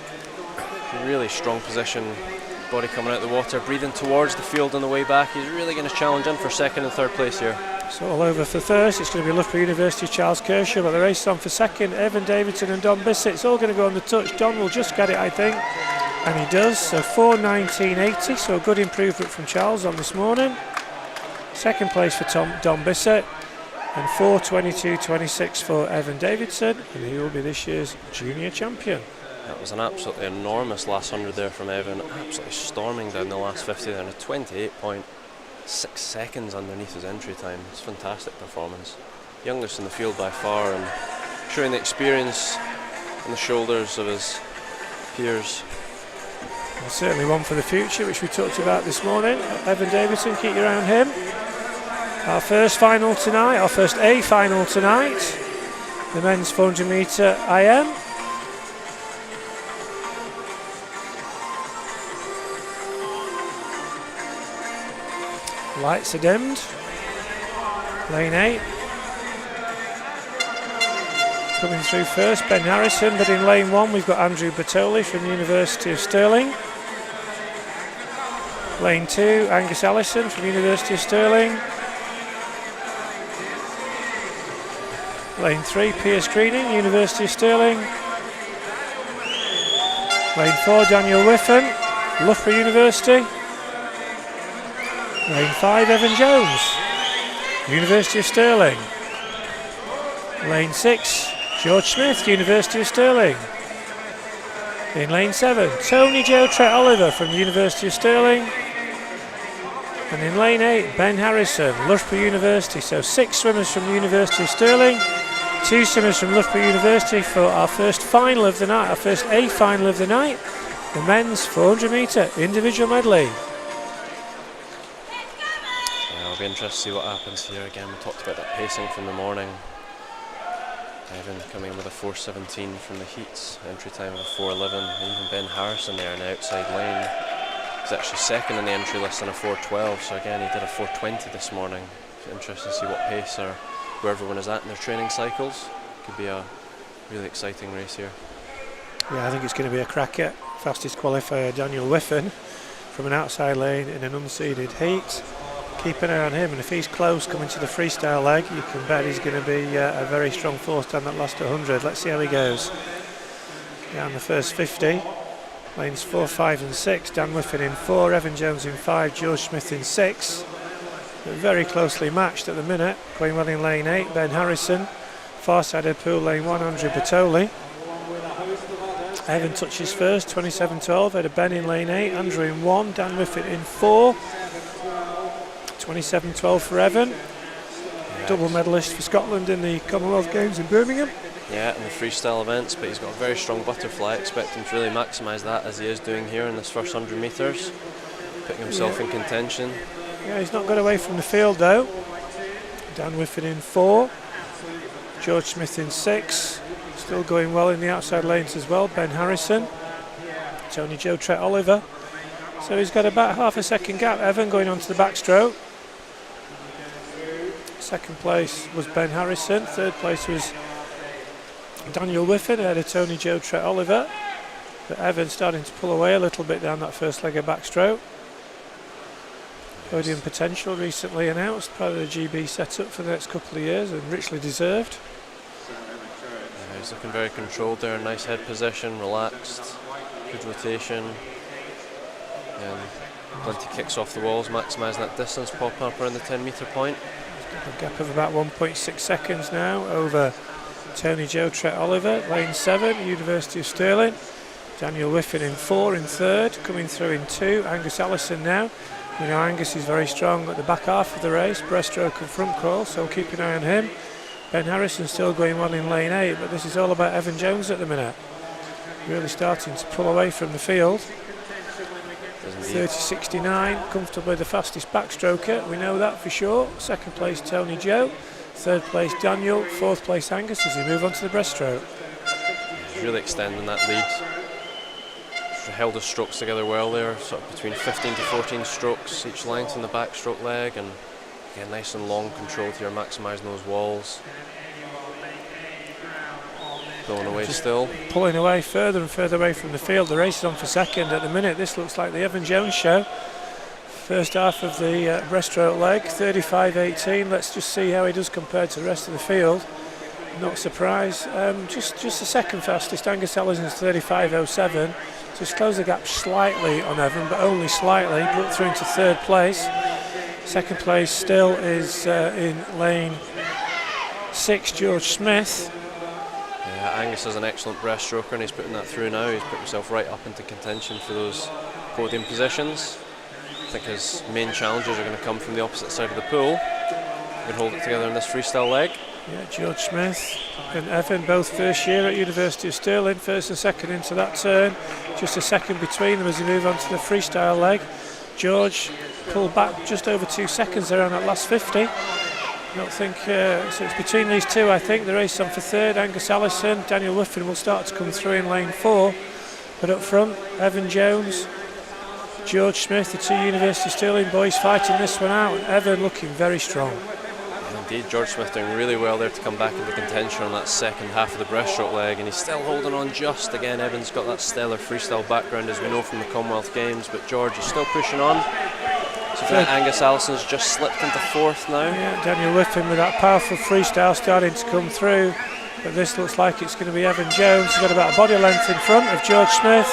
Really strong position, body coming out of the water, breathing towards the field on the way back. He's really going to challenge in for second and third place here. So all over for first, it's going to be Loughborough University, Charles Kershaw, but the race is on for second. Evan Davidson and Don Bissett, it's all going to go on the touch. Don will just get it, I think, and he does. So 4:19.80, so a good improvement from Charles on this morning. Second place for Don Bissett, and 4:22.26 for Evan Davidson, and he will be this year's junior champion. That was an absolutely enormous last 100 there from Evan, absolutely storming down the last 50 there, and a 28.6 seconds underneath his entry time. It's a fantastic performance. Youngest in the field by far, and showing the experience on the shoulders of his peers. And certainly one for the future, which we talked about this morning. Evan Davidson, keep your eye on him. Our first final tonight, our first A final tonight, the men's 400 metre IM. Lights are dimmed. Lane 8. Coming through first, Ben Harrison, but in lane 1 we've got Andrew Bertoli from the University of Stirling. Lane 2, Angus Allison from the University of Stirling. Lane 3, Piers Greening, University of Stirling. Lane 4, Daniel Whiffen, Loughborough University. Lane 5, Evan Jones, University of Stirling. Lane 6, George Smith, University of Stirling. In lane 7, Tony Joe Trett Oliver from the University of Stirling. And in lane 8, Ben Harrison, Loughborough University. So 6 swimmers from the University of Stirling, 2 swimmers from Loughborough University for our first final of the night, our first A final of the night, the men's 400 metre individual medley. It'll be interesting to see what happens here. Again, we talked about that pacing from the morning. Evan coming in with a 4:17 from the heats, entry time of a 4:11, and even Ben Harrison there in the outside lane. He's actually second in the entry list on a 4:12, so again he did a 4:20 this morning. Interesting to see what pace or where everyone is at in their training cycles. Could be a really exciting race here. Yeah, I think it's going to be a cracker. Fastest qualifier, Daniel Whiffen, from an outside lane in an unseeded heat. Keep an eye on him, and if he's close coming to the freestyle leg, you can bet he's going to be a very strong force down that last 100. Let's see how he goes. Down the first 50, lanes 4, 5 and 6, Dan Whiffen in 4, Evan Jones in 5, George Smith in 6. They're very closely matched at the minute. Going well in lane 8, Ben Harrison. Far side of the pool, lane 1, Andrew Bertoli. Evan touches first, 27.12, had a Ben in lane 8, Andrew in 1, Dan Whiffen in 4. 27.12 for Evan, yeah. Double medalist for Scotland in the Commonwealth Games in Birmingham. Yeah, in the freestyle events, but he's got a very strong butterfly. Expect him to really maximise that as he is doing here in this first 100 metres. Putting himself in contention. Yeah, he's not got away from the field though. Dan Whiffen in 4, George Smith in 6. Still going well in the outside lanes as well, Ben Harrison. Tony Joe Trett Oliver. So he's got about half a second gap, Evan, going on to the backstroke. Second place was Ben Harrison, third place was Daniel Whiffen ahead of Tony Joe Trett Oliver. But Evan starting to pull away a little bit down that first leg of backstroke. Podium potential recently announced, part of the GB setup for the next couple of years, and richly deserved. Yeah, he's looking very controlled there, nice head position, relaxed, good rotation. And plenty kicks off the walls, maximising that distance, popping up around the 10 metre point. A gap of about 1.6 seconds now over Tony Joe Trett Oliver, lane 7, University of Stirling. Daniel Whiffen in 4 in third, coming through in 2, Angus Allison now. We know Angus is very strong at the back half of the race, breaststroke and front crawl, so keep an eye on him. Ben Harrison still going well in lane 8, but this is all about Evan Jones at the minute. Really starting to pull away from the field. 30.69, comfortably the fastest backstroker, we know that for sure. Second place Tony Joe, third place Daniel, fourth place Angus as we move on to the breaststroke. He's really extending that lead. Held his strokes together well there, sort of between 15 to 14 strokes each length in the backstroke leg, and again nice and long control here, maximising those walls. Pulling away still. Pulling away further and further away from the field. The race is on for second at the minute. This looks like the Evan Jones show. First half of the breaststroke leg, 35.18. Let's just see how he does compared to the rest of the field. Not surprised. Just the second fastest. Angus Allison's 35.07. Just closed the gap slightly on Evan, but only slightly. Broke through into third place. Second place still is in lane 6, George Smith. Yeah, Angus is an excellent breaststroker and he's putting that through now. He's put himself right up into contention for those podium positions. I think his main challenges are going to come from the opposite side of the pool. He can hold it together in this freestyle leg. Yeah, George Smith and Evan both first year at University of Stirling, first and second into that turn. Just a second between them as they move on to the freestyle leg. George pulled back just over 2 seconds there on that last 50. I don't think, so it's between these two I think. The race on for third, Angus Allison, Daniel Whiffen will start to come through in lane 4. But up front, Evan Jones, George Smith, the two University of Stirling boys fighting this one out. And Evan looking very strong. Indeed, George Smith doing really well there to come back into contention on that second half of the breaststroke leg, and he's still holding on just. Again, Evan's got that stellar freestyle background as we know from the Commonwealth Games, but George is still pushing on. So Angus Allison's just slipped into fourth now. Yeah, Daniel Whiffen with that powerful freestyle starting to come through, but this looks like it's going to be Evan Jones. He's got about a body length in front of George Smith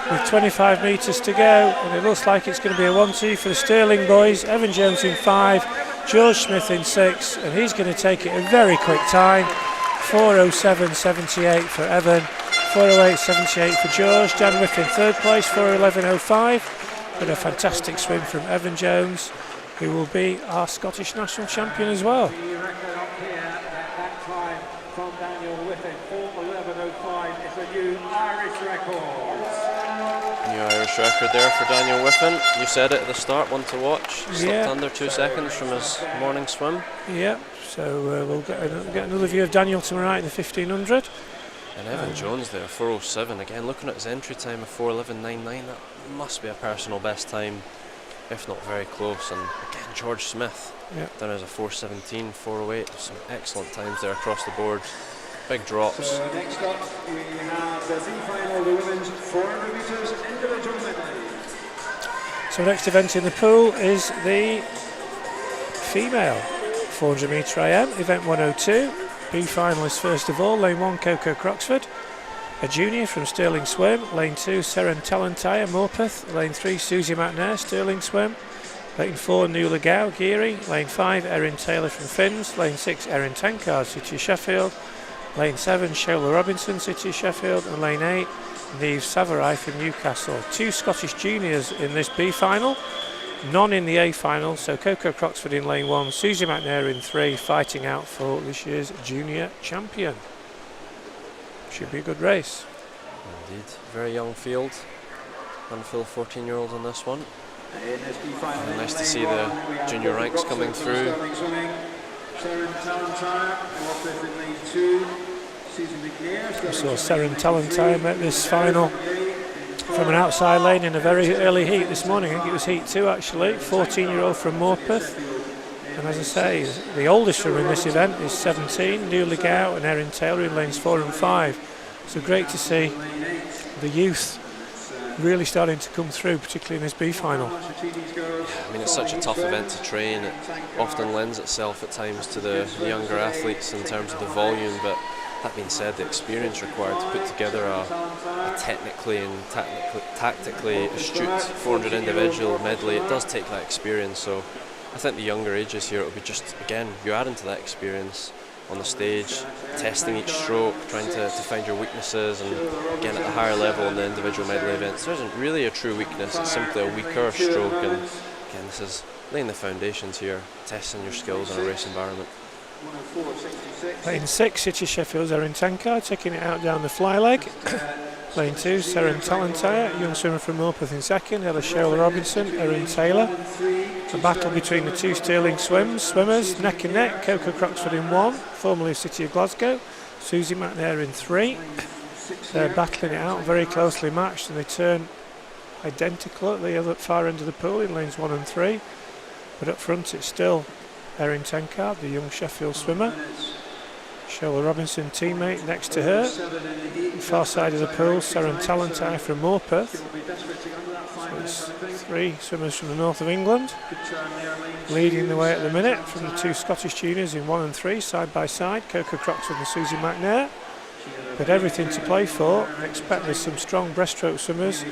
with 25 metres to go, and it looks like it's going to be a 1-2 for the Stirling boys. Evan Jones in 5, George Smith in 6, and he's going to take it a very quick time. 4:07.78 for Evan, 4:08.78 for George. Dan Whiffen third place, 4:11.05. But a fantastic swim from Evan Jones, who will be our Scottish national champion as well. The record up here, that time from Daniel Whiffen, 4:11.05 is a new Irish record. New Irish record there for Daniel Whiffen. You said it at the start, one to watch. Slipped under 2 seconds from his morning swim. Yeah, so we'll get another view of Daniel tomorrow night in the 1500. And Evan Jones there, 4:07. Again, looking at his entry time of 4:11.99, that must be a personal best time, if not very close. And again, George Smith down as a 4:17, 4:08. Some excellent times there across the board. Big drops. So next up we have the semi-final, the women's 400 metres individual medley. So next event in the pool is the female 400 metre IM, event 102. B finalists first of all, lane 1 Coco Croxford, a junior from Stirling Swim, lane 2 Seren Talentire Morpeth, lane 3 Susie McNair Stirling Swim, lane 4 Nuala Gow Geary, lane 5 Erin Taylor from Finns, lane 6 Erin Tankard City of Sheffield, lane 7 Shola Robinson City of Sheffield, and lane 8 Niamh Savarai from Newcastle. 2 Scottish juniors in this B final, none in the A final, so Coco Croxford in lane 1, Susie McNair in 3, fighting out for this year's junior champion. Should be a good race. Indeed, very young field, unfull 14-year-olds on this one. Nice to see the junior ranks coming through. We saw Seren Talentire met this final from an outside lane in a very early heat this morning. I think it was heat 2 actually. 14-year-old from Morpeth, and as I say, the oldest swimmer in this event is 17, Nuala Gow and Erin Taylor in lanes 4 and 5. So great to see the youth really starting to come through, particularly in this B final. I mean, it's such a tough event to train. It often lends itself at times to the younger athletes in terms of the volume, but that being said, the experience required to put together a technically and tactically astute 400 individual medley, it does take that experience. So I think the younger ages here, it'll be just, again, you add into that experience on the stage, testing each stroke, trying to find your weaknesses, and again at the higher level in the individual medley events, there isn't really a true weakness, it's simply a weaker stroke, and again this is laying the foundations here, testing your skills in a race environment. Lane 6, City Sheffield's Erin Tankard taking it out down the fly leg. Lane 2, Seren Talentire, young swimmer from Morpeth in second, Ella Shola Robinson, Erin Taylor. A battle between the two Stirling swimmers, neck and neck, Coco Croxford in 1, formerly of City of Glasgow, Susie McNair in 3. They're battling it out, very closely matched, and they turn identical at the other far end of the pool in lanes 1 and 3. But up front it's still Erin Tenkard, the young Sheffield swimmer. Shola Robinson, teammate, next to her. Far side of the pool, Seren Talentire from Morpeth. So it's 3 swimmers from the north of England, leading the way at the minute from the 2 Scottish juniors in 1 and 3, side by side, Coco Croxford and Susie McNair. But everything to play for. Expect there's some strong breaststroke swimmers,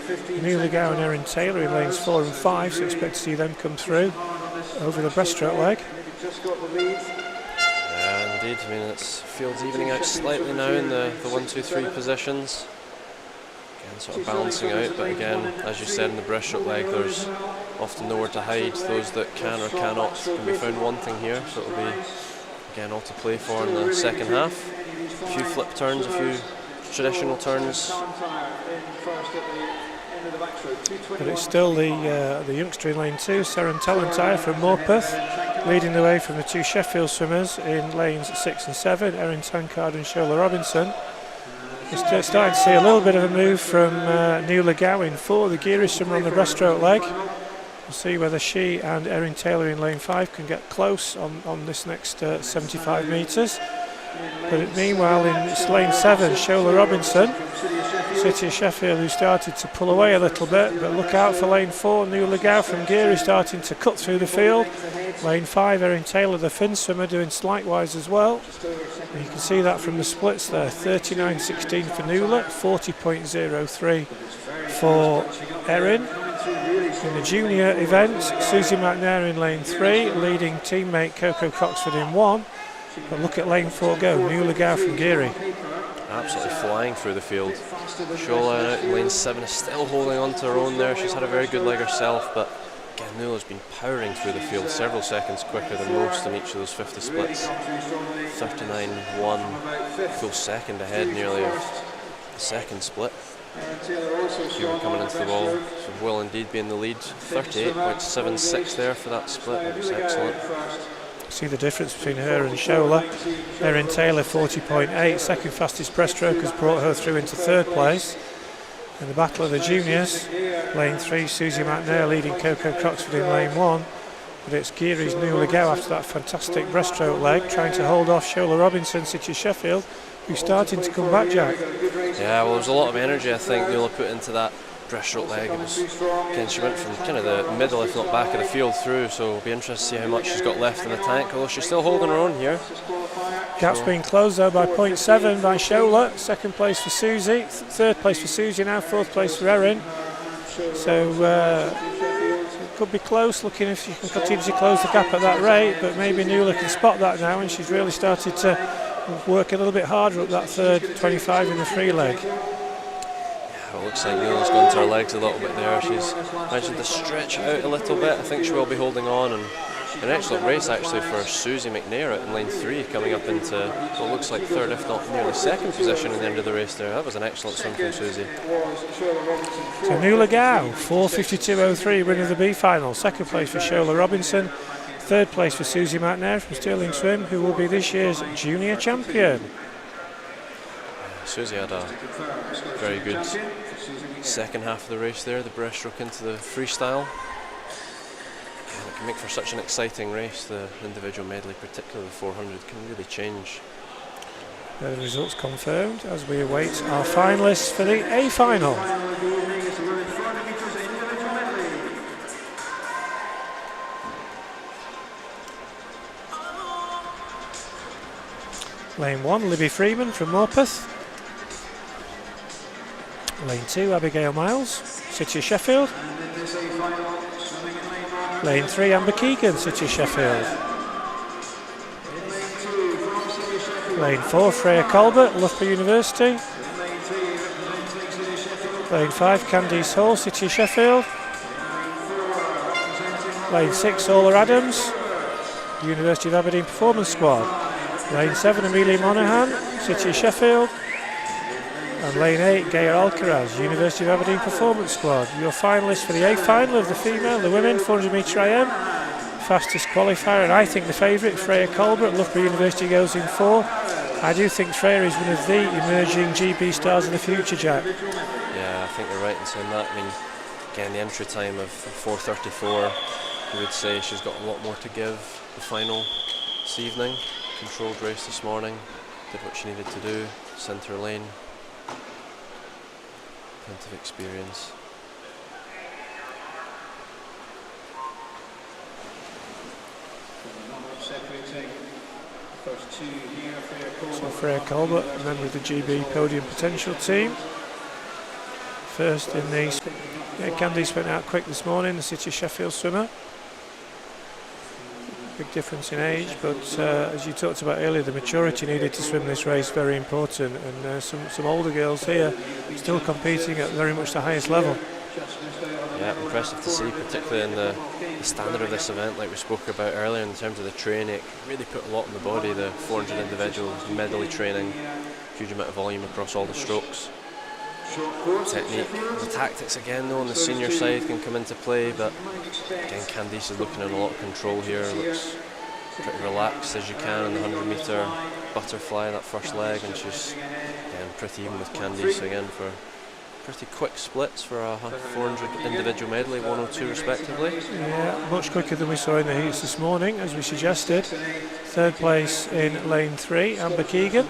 Neil Legow and Erin Taylor in lanes 4 and 5, so expect to see them come through over the breaststroke leg. Yeah, indeed. I mean, it's field's evening out slightly now in the 1, 2, 3 positions. Again, sort of balancing out, but again, as you said, in the breaststroke leg, there's often nowhere to hide. Those that can or cannot can be found wanting here, so it'll be, again, all to play for in the second half. A few flip turns, a few traditional turns. But it's still the youngster in lane 2, Seren Talentire from Morpeth, leading the way from the 2 Sheffield swimmers in lanes 6 and 7, Erin Tenkard and Shola Robinson. We're starting to see a little bit of a move from Neil Legow in 4, the Geary swimmer on the breaststroke leg. We'll see whether she and Erin Taylor in lane 5 can get close on this next 75 metres. But meanwhile in lane 7, Shola Robinson, City of Sheffield, who started to pull away a little bit, but look out for lane 4, Neil Legow from Geary starting to cut through the field. Lane 5, Erin Taylor, the Finn swimmer, doing slightwise as well. And you can see that from the splits there, 39.16 for Nuala, 40.03 for Erin. In the junior event, Susie McNair in lane 3, leading teammate Coco Croxford in 1. But look at lane 4 go, Neil Legow from Geary. Absolutely flying through the field. Shola out in lane 7 is still holding on to her own there. She's had a very good leg herself, but again, Nuala's been powering through the field several seconds quicker than most in each of those 50 splits. 39.1, full second ahead nearly of the second split. Here coming into the wall, so will indeed be in the lead. 38.76 there for that split, that was excellent. See the difference between her and Shola. Erin Taylor 40.8, second fastest breaststroke has brought her through into 3rd place. In the battle of the juniors, lane 3, Susie McNair leading Coco Croxford in lane 1. But it's Geary's Neil Legow after that fantastic breaststroke leg, trying to hold off Shola Robinson, City of Sheffield, who's starting to come back, Jack. Yeah, well, there's a lot of energy I think Nuala put into that breaststroke leg. It was, again, she went from kind of the middle, if not back of the field through, so it'll be interesting to see how much she's got left in the tank, although she's still holding her own here. Gap's being closed though by 0.7 by Shola. 2nd place for Susie, 3rd place for Susie now, 4th place for Erin. So it could be close, looking if she can continue to close the gap at that rate, but maybe Nuala can spot that now, and she's really started to work a little bit harder up that 3rd 25 in the free leg. Well, it looks like Nuala's gone to her legs a little bit there. She's managed to stretch out a little bit. I think she will be holding on, and an excellent race actually for Susie McNair out in lane 3, coming up into what looks like 3rd, if not nearly 2nd position in the end of the race there. That was an excellent swim from Susie. So Neil Legow, 4:52.03, winner of the B final. 2nd place for Shola Robinson. 3rd place for Susie McNair from Stirling Swim, who will be this year's junior champion. Susie had a very good second half of the race there, the breaststroke into the freestyle. And it can make for such an exciting race. The individual medley, particularly the 400, can really change. The results confirmed as we await our finalists for the A final. Lane 1, Libby Freeman from Morpeth. Lane 2, Abigail Miles, City of Sheffield. Lane 3, Amber Keegan, City of Sheffield. Lane 4, Freya Colbert, Loughborough University. Lane 5, Candice Hall, City of Sheffield. Lane 6, Ola Adams, University of Aberdeen Performance Squad. Lane 7, Amelia Monaghan, City of Sheffield. And lane 8, Gaia Alcaraz, University of Aberdeen Performance Squad. Your finalists for the A final of the female, the women, 400 metre IM. Fastest qualifier, and I think the favourite, Freya Colbert, Loughborough University, goes in 4. I do think Freya is one of the emerging GB stars of the future, Jack. Yeah, I think you're right in saying that. I mean, again, the entry time of 4:34, you would say she's got a lot more to give the final this evening. Controlled race this morning, did what she needed to do, centre lane, plenty of experience. So Freya Colbert, a member of the GB Podium Potential team. First in the... Yeah, Candice went out quick this morning, the City of Sheffield swimmer. Big difference in age, but as you talked about earlier, the maturity needed to swim this race, very important. And some older girls here still competing at very much the highest level. Yeah, impressive to see, particularly in the standard of this event, like we spoke about earlier, in terms of the training. It really put a lot on the body, the 400 individuals, medley training, huge amount of volume across all the strokes. Technique, the tactics again though on the senior side can come into play, but again Candice is looking in a lot of control here, looks pretty relaxed as you can in the 100 metre butterfly, that first leg, and she's again pretty even with Candice again for pretty quick splits for a 400 individual medley, 102 respectively. Yeah, much quicker than we saw in the heats this morning, as we suggested. Third place in lane 3, Amber Keegan,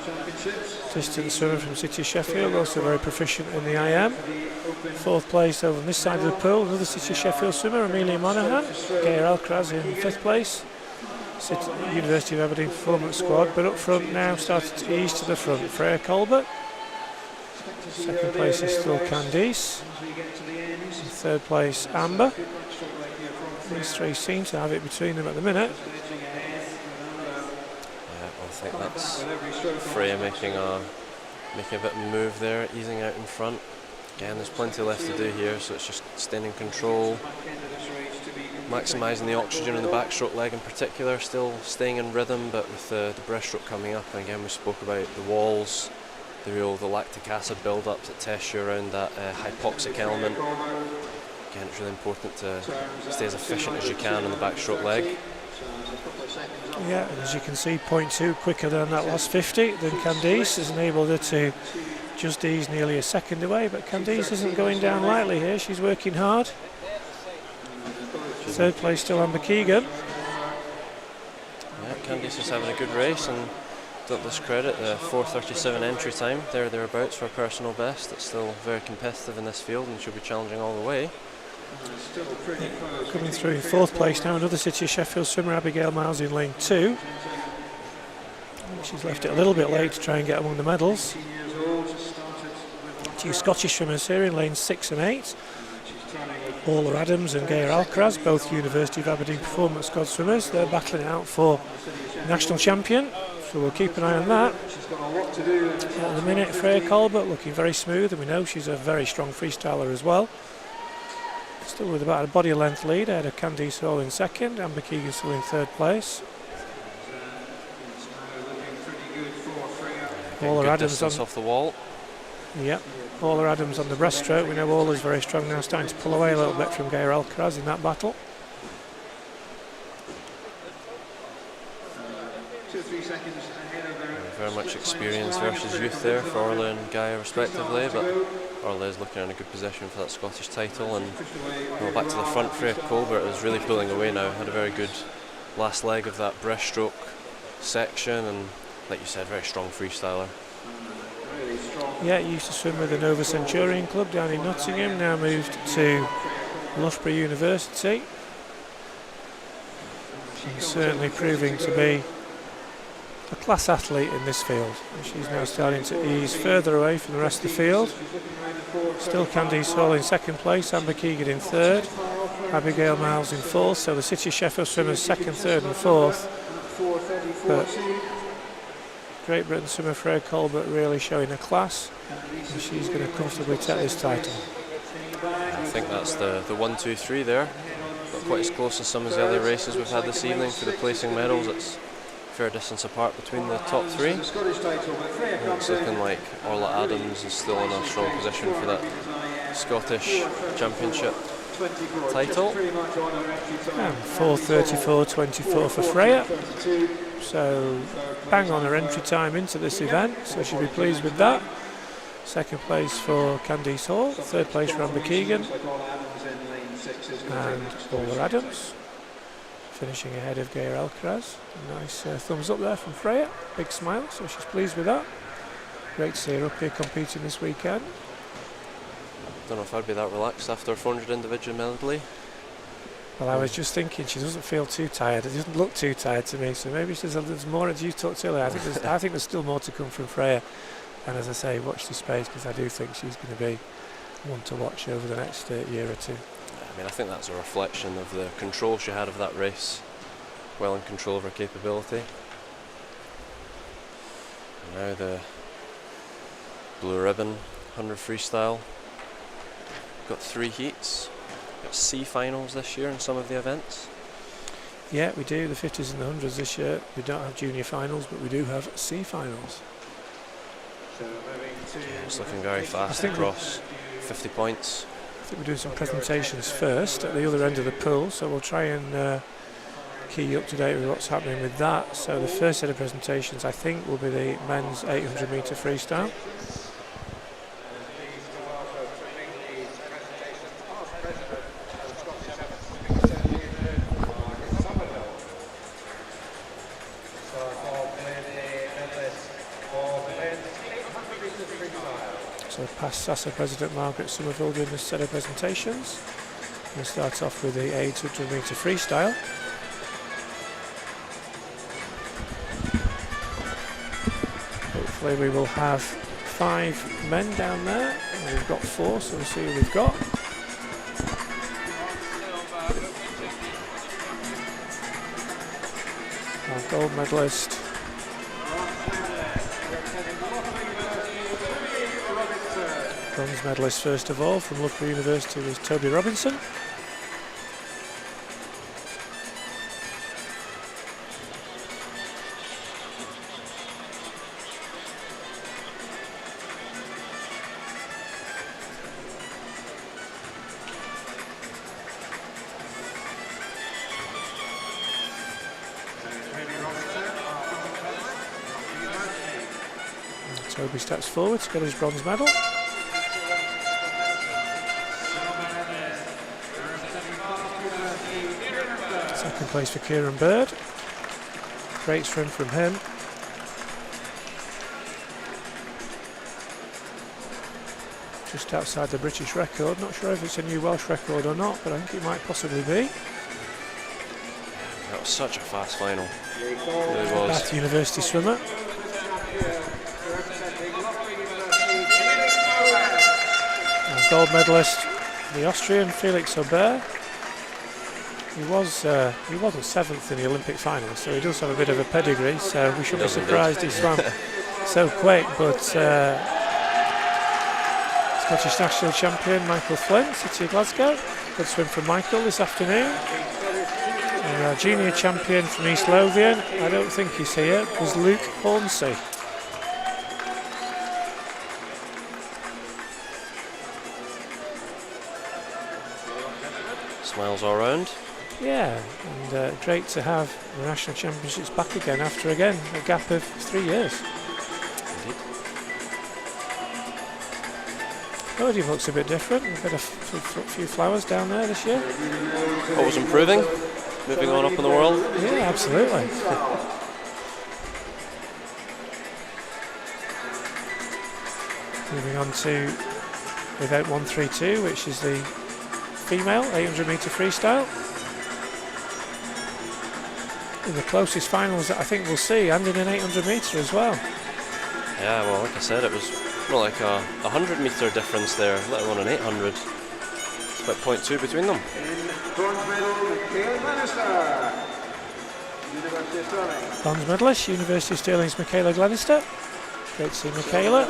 distance swimmer from City of Sheffield, also very proficient in the IM. Fourth place over on this side of the pool, another City of Sheffield swimmer, Amelia Monaghan. Gaia Alcaraz in 5th place, University of Aberdeen Performance Squad. But up front now, started to ease to the front, Freya Colbert. Second place is still Candice. Third place, Amber. These three seem to have it between them at the minute. Yeah, I think that's Freya making a bit of a move there, easing out in front. Again, there's plenty left to do here, so it's just staying in control, maximising the oxygen in the backstroke leg in particular, still staying in rhythm, but with the breaststroke coming up. And again, we spoke about the walls, the lactic acid build-up that tests you around that hypoxic element. Again, it's really important to stay as efficient as you can on the backstroke leg. Yeah, and as you can see, 0.2 quicker than that last 50 than Candice has enabled her to just ease nearly a second away, but Candice isn't going down lightly here, she's working hard. Third place still Amber Keegan. Yeah, Candice is having a good race, and don't discredit the 4:37 entry time, thereabouts for a personal best. It's still very competitive in this field and should be challenging all the way. Coming through in 4th place now, another City of Sheffield swimmer, Abigail Miles in lane 2. She's left it a little bit late to try and get among the medals. 2 Scottish swimmers here in lanes 6 and 8. Paula Adams and Gaia Alcaraz, both University of Aberdeen Performance Squad swimmers. They're battling it out for national champion, so we'll keep an eye on that. At the minute, Freya Colbert looking very smooth, and we know she's a very strong freestyler as well. Still with about a body length lead ahead of Candice Hall in 2nd, Amber Keegan still in 3rd place. Paula Adams off the wall. Yep, Paula Adams on the breaststroke. We know Paula's very strong now, starting to pull away a little bit from Gaia Alcaraz in that battle. 2-3 seconds ahead of her. Very much experience versus youth there for Orla and Gaia respectively, but Orla is looking in a good position for that Scottish title. And back to the front, Freya Colbert is really pulling away now. Had a very good last leg of that breaststroke section, and like you said, very strong freestyler. Yeah, used to swim with the Nova Centurion Club down in Nottingham, now moved to Loughborough University. She's certainly proving to be a class athlete in this field. She's now starting to ease further away from the rest of the field. Still Candice Hall in 2nd place, Amber Keegan in 3rd, Abigail Miles in 4th, so the City of Sheffield swimmers 2nd, 3rd and 4th. But Great Britain swimmer Freya Colbert really showing a class, and she's going to comfortably take this title. I think that's the 1, 2, 3 there. Not quite as close as some of the other races we've had this evening for the placing medals. It's fair distance apart between the top three. And it's looking like Orla Adams is still in a strong position for that Scottish Championship title. And 4:34.24 for Freya. So bang on her entry time into this event, so she'll be pleased with that. Second place for Candice Hall, third place for Amber Keegan and Orla Adams, finishing ahead of Gaia Alcaraz. A nice thumbs up there from Freya, big smile, so she's pleased with that. Great to see her up here competing this weekend. Don't know if I'd be that relaxed after a 400 individual medley. Well, I was just thinking she doesn't feel too tired. It doesn't look too tired to me, so maybe there's more, as you talked earlier. I think there's still more to come from Freya. And as I say, watch this space, because I do think she's going to be one to watch over the next year or two. I mean, I think that's a reflection of the control she had of that race. Well in control of her capability. And now the blue ribbon 100 freestyle. Got 3 heats. Got C finals this year in some of the events. Yeah, we do. The 50s and the 100s this year. We don't have junior finals, but we do have C finals. Yeah, it's looking very fast across 50 points. I think we're doing some presentations first at the other end of the pool, so we'll try and key you up to date with what's happening with that. So the first set of presentations, I think, will be the men's 800 metre freestyle. So past SASA President Margaret Somerville doing this set of presentations. We'll start off with the 800 metre freestyle. Hopefully we will have 5 men down there. And we've got 4, so we'll see who we've got. Our gold medalist. Bronze medalist first of all from Loughborough University was Toby Robinson. And Toby steps forward to get his bronze medal. Second place for Kieran Bird. Great swim from him. Just outside the British record. Not sure if it's a new Welsh record or not, but I think it might possibly be. That was such a fast final. It really was. Bath University swimmer. Our gold medalist, the Austrian Felix Aubert. He wasn't 7th in the Olympic final, so he does have a bit of a pedigree, so we shouldn't be surprised he swam so quick. But Scottish national champion Michael Flynn, City of Glasgow. Good swim from Michael this afternoon. And our junior champion from East Lothian, I don't think he's here, was Luke Hornsey. Smiles all round. Yeah, and great to have the National Championships back again after, again, a gap of 3 years. Indeed. Podium looks a bit different. We've got a few flowers down there this year. Always improving, moving on up in the world. Yeah, absolutely. Moving on to event 132, which is the female 800 metre freestyle. In the closest finals that I think we'll see, and in an 800 metre as well. Yeah, well, like I said, it was more like a 100 metre difference there, let alone an 800. It's about 0.2 between them. Bronze medalist, University of Stirling's Michaela Glenister. Great to see Michaela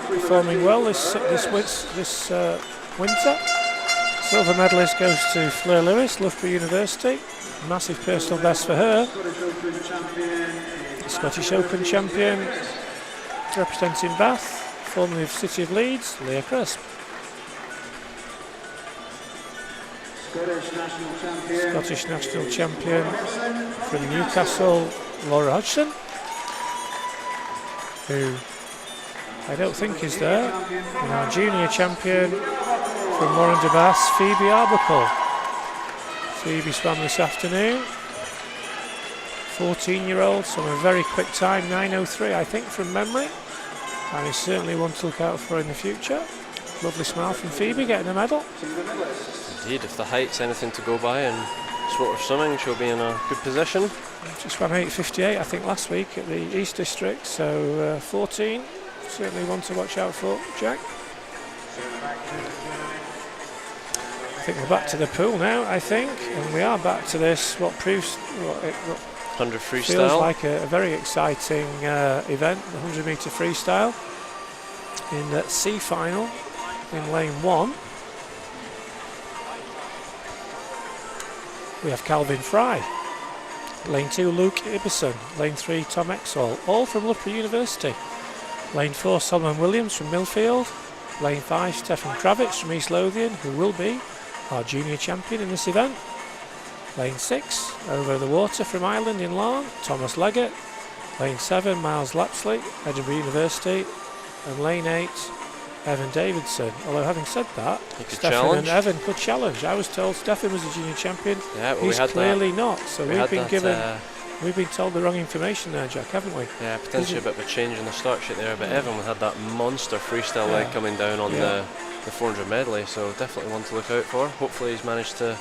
performing well this winter. Silver medalist goes to Fleur Lewis, Loughborough University. Massive personal best for her. Scottish Open champion, representing Bath, formerly of City of Leeds, Leah Crisp. Scottish national champion from Newcastle, Laura Hodgson, who I don't think is there. And our junior champion from Warren de Bass, Phoebe Arbuckle. Phoebe swam this afternoon. 14-year-old, so a very quick time, 9:03 I think from memory. And is certainly one to look out for in the future. Lovely smile from Phoebe getting a medal. Indeed, if the height's anything to go by and sport of swimming, she'll be in a good position. Just swam 8:58 I think last week at the East District, so 14, certainly one to watch out for, Jack. I think we're back to the pool now, I think, and we are back to this, what proves, what 100 freestyle. Feels like a very exciting event, the 100 metre freestyle in the C final in lane 1. We have Calvin Fry, lane 2 Luke Ibbison, lane 3 Tom Exall, all from Loughborough University. Lane 4 Solomon Williams from Millfield, lane 5 Stefan Kravitz from East Lothian, who will be our junior champion in this event. Lane 6, over the water from Ireland in Larne, Thomas Leggett. Lane 7, Miles Lapsley, Edinburgh University. And lane 8, Evan Davidson. Although having said that, Stefan and Evan could challenge. I was told Stefan was a junior champion. Yeah, well, he's clearly not. So we've been told the wrong information there, Jack, haven't we? Yeah, potentially a bit of a change in the start sheet there, but Evan had that monster freestyle leg coming down on the 400 medley, so definitely one to look out for. Hopefully he's managed to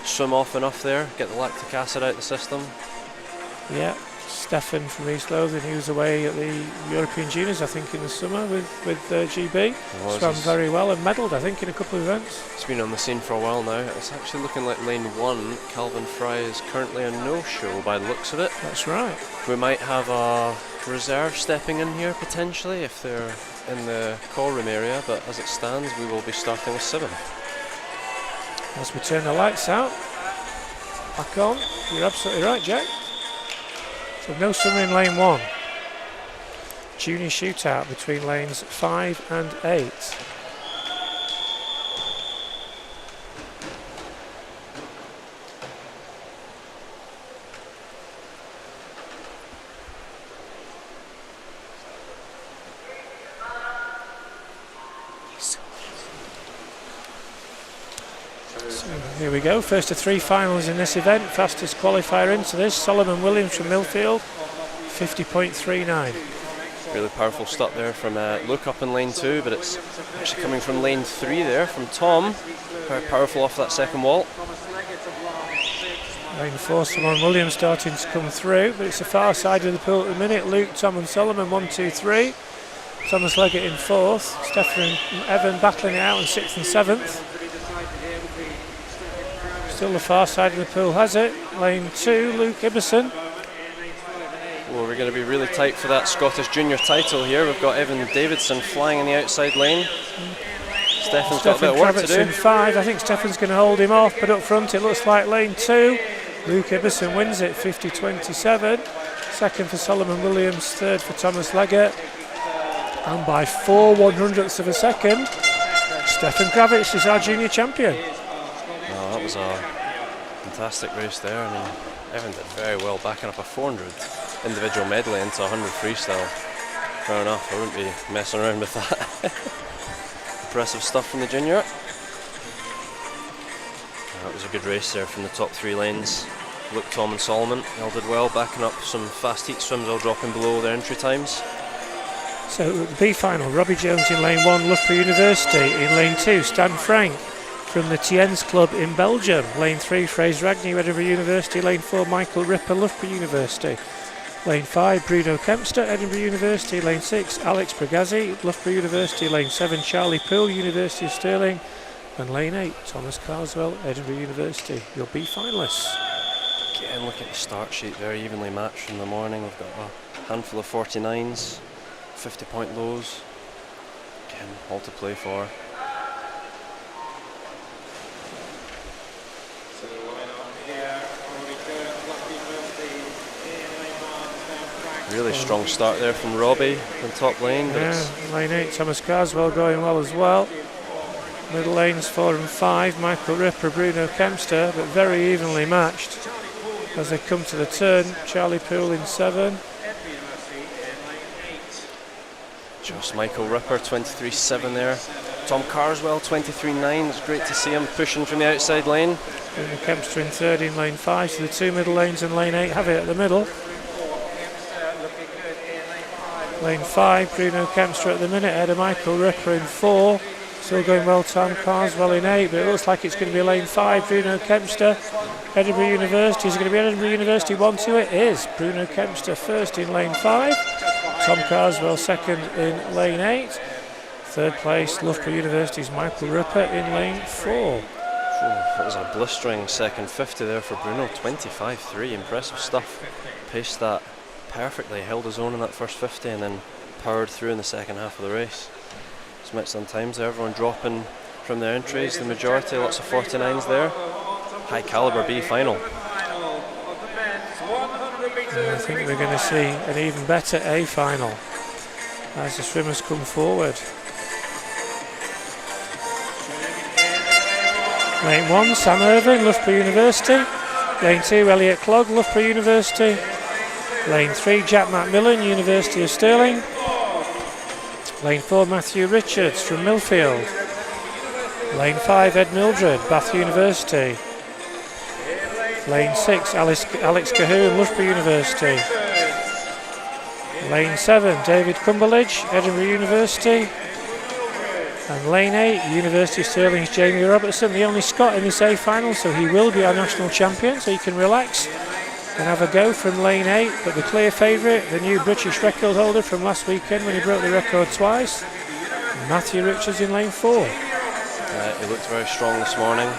swim off enough there, get the lactic acid out the system. Yeah, Stefan from East Lothian, he was away at the European Juniors, I think, in the summer with GB. Swam very well and medalled, I think, in a couple of events. He's been on the scene for a while now. It's actually looking like lane 1, Calvin Fry, is currently a no-show by the looks of it. That's right. We might have a reserve stepping in here potentially if they're in the call room area, but as it stands we will be starting with 7. As we turn the lights out, back on, you're absolutely right, Jack. So no summer in lane 1. Junior shootout between lanes 5 and 8. Here we go, first of 3 finals in this event, fastest qualifier into this, Solomon Williams from Millfield, 50.39. Really powerful start there from Luke up in lane 2, but it's actually coming from lane 3 there from Tom, very powerful off that second wall. Lane 4, Solomon Williams starting to come through, but it's the far side of the pool at the minute, Luke, Tom and Solomon, 1, 2, 3. Thomas Leggett in 4th, Stefan and Evan battling it out in 6th and 7th. Still the far side of the pool has it. Lane 2, Luke Ibbison. Well, we're going to be really tight for that Scottish junior title here. We've got Evan Davidson flying in the outside lane. Stefan's got a bit of work to do. In 5. I think Stefan's going to hold him off, but up front it looks like lane 2. Luke Ibbison wins it, 50.27. Second for Solomon Williams, third for Thomas Leggett. And by 4/100ths of a second, Stefan Kravitz is our junior champion. Oh, that was a fantastic race there. I mean, Evan did very well backing up a 400 individual medley into 100 freestyle. Fair enough, I wouldn't be messing around with that. Impressive stuff from the junior. That was a good race there from the top 3 lanes. Luke, Tom and Solomon all did well, backing up some fast heat swims, all dropping below their entry times. So the B final, Robbie Jones in lane 1, Loughborough University. In lane 2, Stan Frank from the Tiennes Club in Belgium. Lane 3, Fraser Agnew, Edinburgh University. Lane 4, Michael Ripper, Loughborough University. Lane 5, Bruno Kempster, Edinburgh University. Lane 6, Alex Bragazzi, Loughborough University. Lane 7, Charlie Poole, University of Stirling. And lane 8, Thomas Carswell, Edinburgh University. Your B finalists. Again, look at the start sheet, very evenly matched in the morning. We've got a handful of 49s, 50-point lows. Again, all to play for. Really strong start there from Robbie in top lane. Yeah, lane 8, Thomas Carswell going well as well. Middle lanes 4 and 5, Michael Ripper, Bruno Kempster, but very evenly matched as they come to the turn. Charlie Poole in 7. Just Michael Ripper, 23.7 there. Tom Carswell, 23.9. It's great to see him pushing from the outside lane. Bruno Kempster in 3rd in lane 5, so the 2 middle lanes and lane 8 have it at the middle. Lane 5, Bruno Kempster at the minute, ahead of Michael Ripper in 4. Still going well, Tom Carswell in 8, but it looks like it's going to be lane 5, Bruno Kempster. Edinburgh University, is it going to be Edinburgh University 1-2? It is. Bruno Kempster first in lane 5. Tom Carswell second in lane 8. 3rd place, Loughborough University's Michael Ripper in lane 4. That was a blistering second 50 there for Bruno, 25.3, impressive stuff. Paced that perfectly, held his own in that first 50 and then powered through in the second half of the race. Some excellent times there, everyone dropping from their entries, the majority, lots of 49s there. High calibre B final. And I think we're going to see an even better A final as the swimmers come forward. Lane 1, Sam Irving, Loughborough University. Lane 2, Elliot Clogg, Loughborough University. Lane 3, Jack Macmillan, University of Stirling. Lane 4, Matthew Richards from Millfield. Lane 5, Ed Mildred, Bath University. Lane 6, Alex Cahoon, Loughborough University. Lane 7, David Cumberledge, Edinburgh University. And lane 8, University of Stirling's Jamie Robertson, the only Scot in this A final, so he will be our national champion, so he can relax and have a go from lane 8. But the clear favourite, the new British record holder from last weekend when he broke the record twice, Matthew Richards in lane 4. He looked very strong this morning,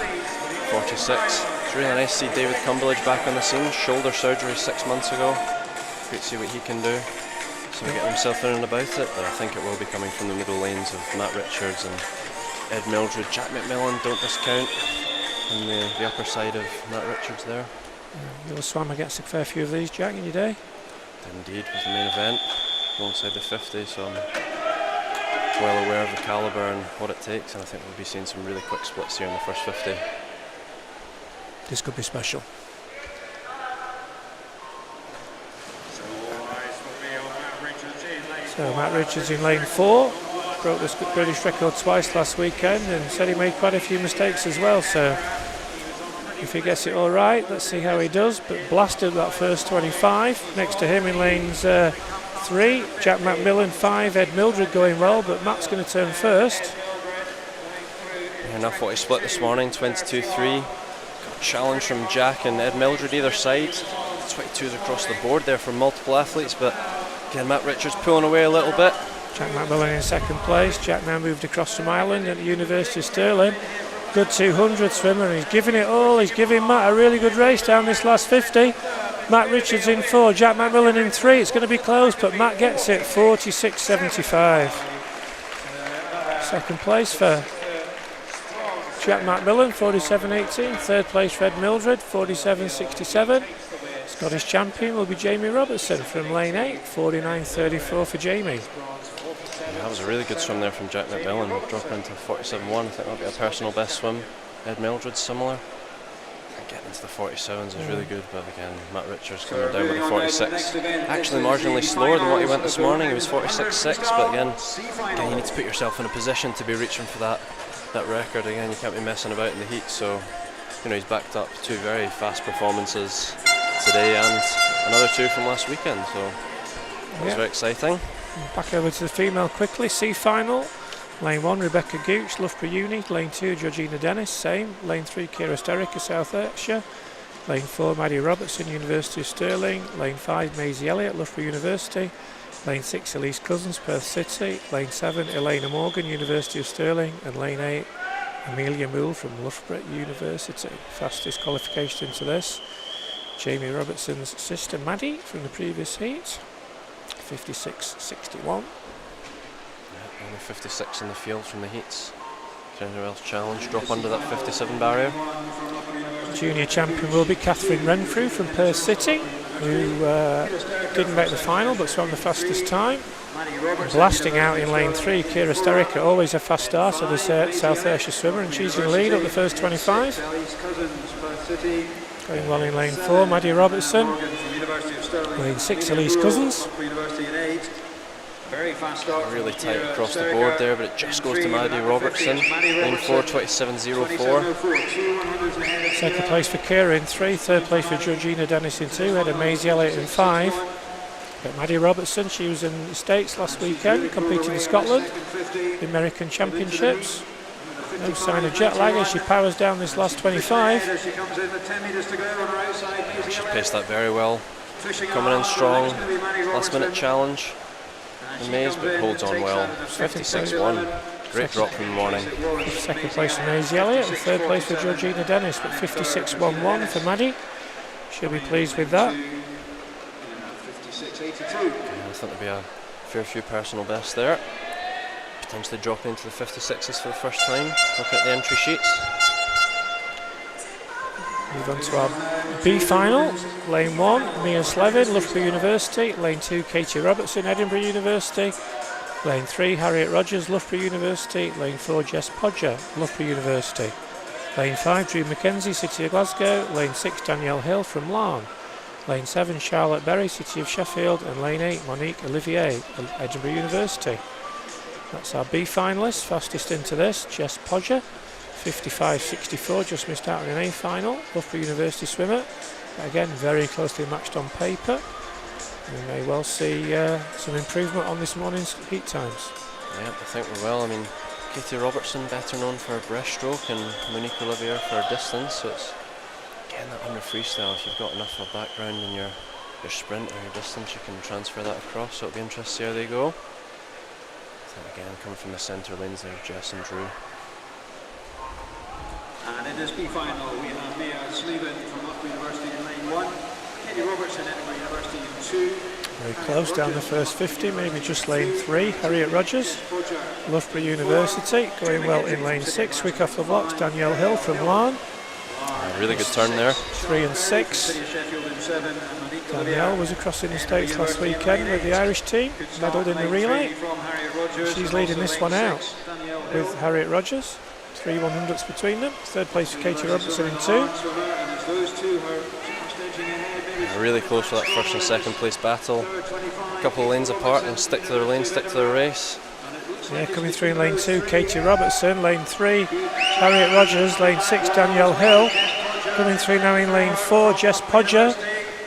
46. It's really nice to see David Cumberledge back on the scene. Shoulder surgery 6 months ago. Great to see what he can do. So getting himself in and about it, but I think it will be coming from the middle lanes of Matt Richards and Ed Mildred. Jack Macmillan, don't discount, on the upper side of Matt Richards there. You'll swam against a fair few of these, Jack, in your day? Indeed, was the main event, alongside the 50, so I'm well aware of the calibre and what it takes, and I think we'll be seeing some really quick splits here in the first 50. This could be special. So Matt Richards in lane 4, broke the British record twice last weekend and said he made quite a few mistakes as well, so if he gets it all right, let's see how he does. But blasted that first 25. Next to him in lanes 3, Jack Macmillan, 5, Ed Mildred going well, but Matt's going to turn first. Enough what he split this morning, 22.3. Got a challenge from Jack and Ed Mildred either side. 22s across the board there from multiple athletes, but again, Matt Richards pulling away a little bit. Jack Macmillan in second place. Jack now moved across from Ireland at the University of Stirling. Good 200 swimmer, and he's giving it all. He's giving Matt a really good race down this last 50. Matt Richards in 4, Jack Macmillan in 3. It's going to be close, but Matt gets it, 46.75. Second place for Jack Macmillan, 47.18. Third place for Ed Mildred, 47.67. Scottish champion will be Jamie Robertson from lane 8, 49.34 for Jamie. Yeah, that was a really good swim there from Jack Macmillan, dropping into 47.1. I think that'll be a personal best swim. Ed Mildred's similar. Getting into the 47s is really good, but again, Matt Richards coming down with a 46. Actually marginally slower than what he went this morning. He was 46.6, but again, you need to put yourself in a position to be reaching for that record. Again, you can't be messing about in the heat, so he's backed up 2 very fast performances today and another 2 from last weekend, so it's very exciting. Back over to the female quickly, C final. Lane 1, Rebecca Gooch, Loughborough Uni. Lane 2, Georgina Dennis, same. Lane 3, Ciara Sterica, South Ayrshire. Lane 4, Maddie Robertson, University of Stirling. Lane 5, Maisie Elliott, Loughborough University. Lane 6, Elise Cousins, Perth City. Lane 7, Elena Morgan, University of Stirling. And lane 8, Amelia Moole from Loughborough University. Fastest qualification into this. Jamie Robertson's sister Maddie from the previous heat, 56.61. Yeah, only 56 in the field from the heats. Is anyone else challenge? Drop under that 57 barrier. Junior champion will be Catherine Renfrew from Perth City. who didn't make the final but swam the fastest time. Blasting out in lane 3, Kira Sterica, always a fast starter, the South Ayrshire swimmer, and she's in lead up the first 25. Going well in lane 4, Maddie Robertson. Lane 6, Elise Cousins. Really tight across the board there, but it just goes to Maddie Robertson. Lane 4, 27.04. Second place for Kira in 3, third place for Georgina Dennis in 2, Head of Maisie Elliott in 5. But Maddie Robertson, she was in the States last weekend, competing in Scotland, the American Championships. No sign of jet lag as she powers down this last 25. She paced that very well. Coming in strong, last minute challenge. Maze, but holds on well. 56.1. Great drop from the morning. Second place for Maisie Elliott, and third place for Georgina Dennis, but 56.11 for Maddie. She'll be pleased with that. Yeah, I think there'll be a fair few personal bests there. Potentially drop into the 56s for the first time. Looking at the entry sheets. Move on to our B final. Lane 1, Mia Slevin, Loughborough University. Lane 2, Katie Robertson, Edinburgh University. Lane 3, Harriet Rogers, Loughborough University. Lane 4, Jess Podger, Loughborough University. Lane 5, Drew Mackenzie, City of Glasgow. Lane 6, Danielle Hill from Larne. Lane 7, Charlotte Berry, City of Sheffield. And Lane 8, Monique Olivier, Edinburgh University. That's our B finalists. Fastest into this, Jess Podger, 55.64, just missed out on an A final. Loughborough University swimmer. Again, very closely matched on paper. We may well see some improvement on this morning's heat times. Yeah, I think we will. I mean, Katie Robertson, better known for her breaststroke, and Monique Olivier for her distance. So it's, again, that under freestyle, if you've got enough of a background in your sprint or your distance, you can transfer that across. So it'll be interesting to see how they go. And again, coming from the centre lanes there, Jess and Drew. And in this B final, we have Mia Slevin from Loughborough University in lane 1, Katie Robertson, Edinburgh University in 2. Very close down the first 50, maybe just lane 3, Harriet Rogers, Loughborough University. Going well in lane 6, quick off the blocks, Danielle Hill from Larne. Really good turn there. 3 and 6. Danielle was across in the States last weekend with the Irish team, medalled in the relay. She's leading this one out with Harriet Rogers. 3 100ths between them. Third place for Katie Robertson in 2. Yeah, really close for that first and second place battle. A couple of lanes apart and stick to their lane, stick to their race. Yeah, coming through in lane 2, Katie Robertson. Lane 3, Harriet Rogers. Lane 6, Danielle Hill. Coming through now in lane 4, Jess Podger.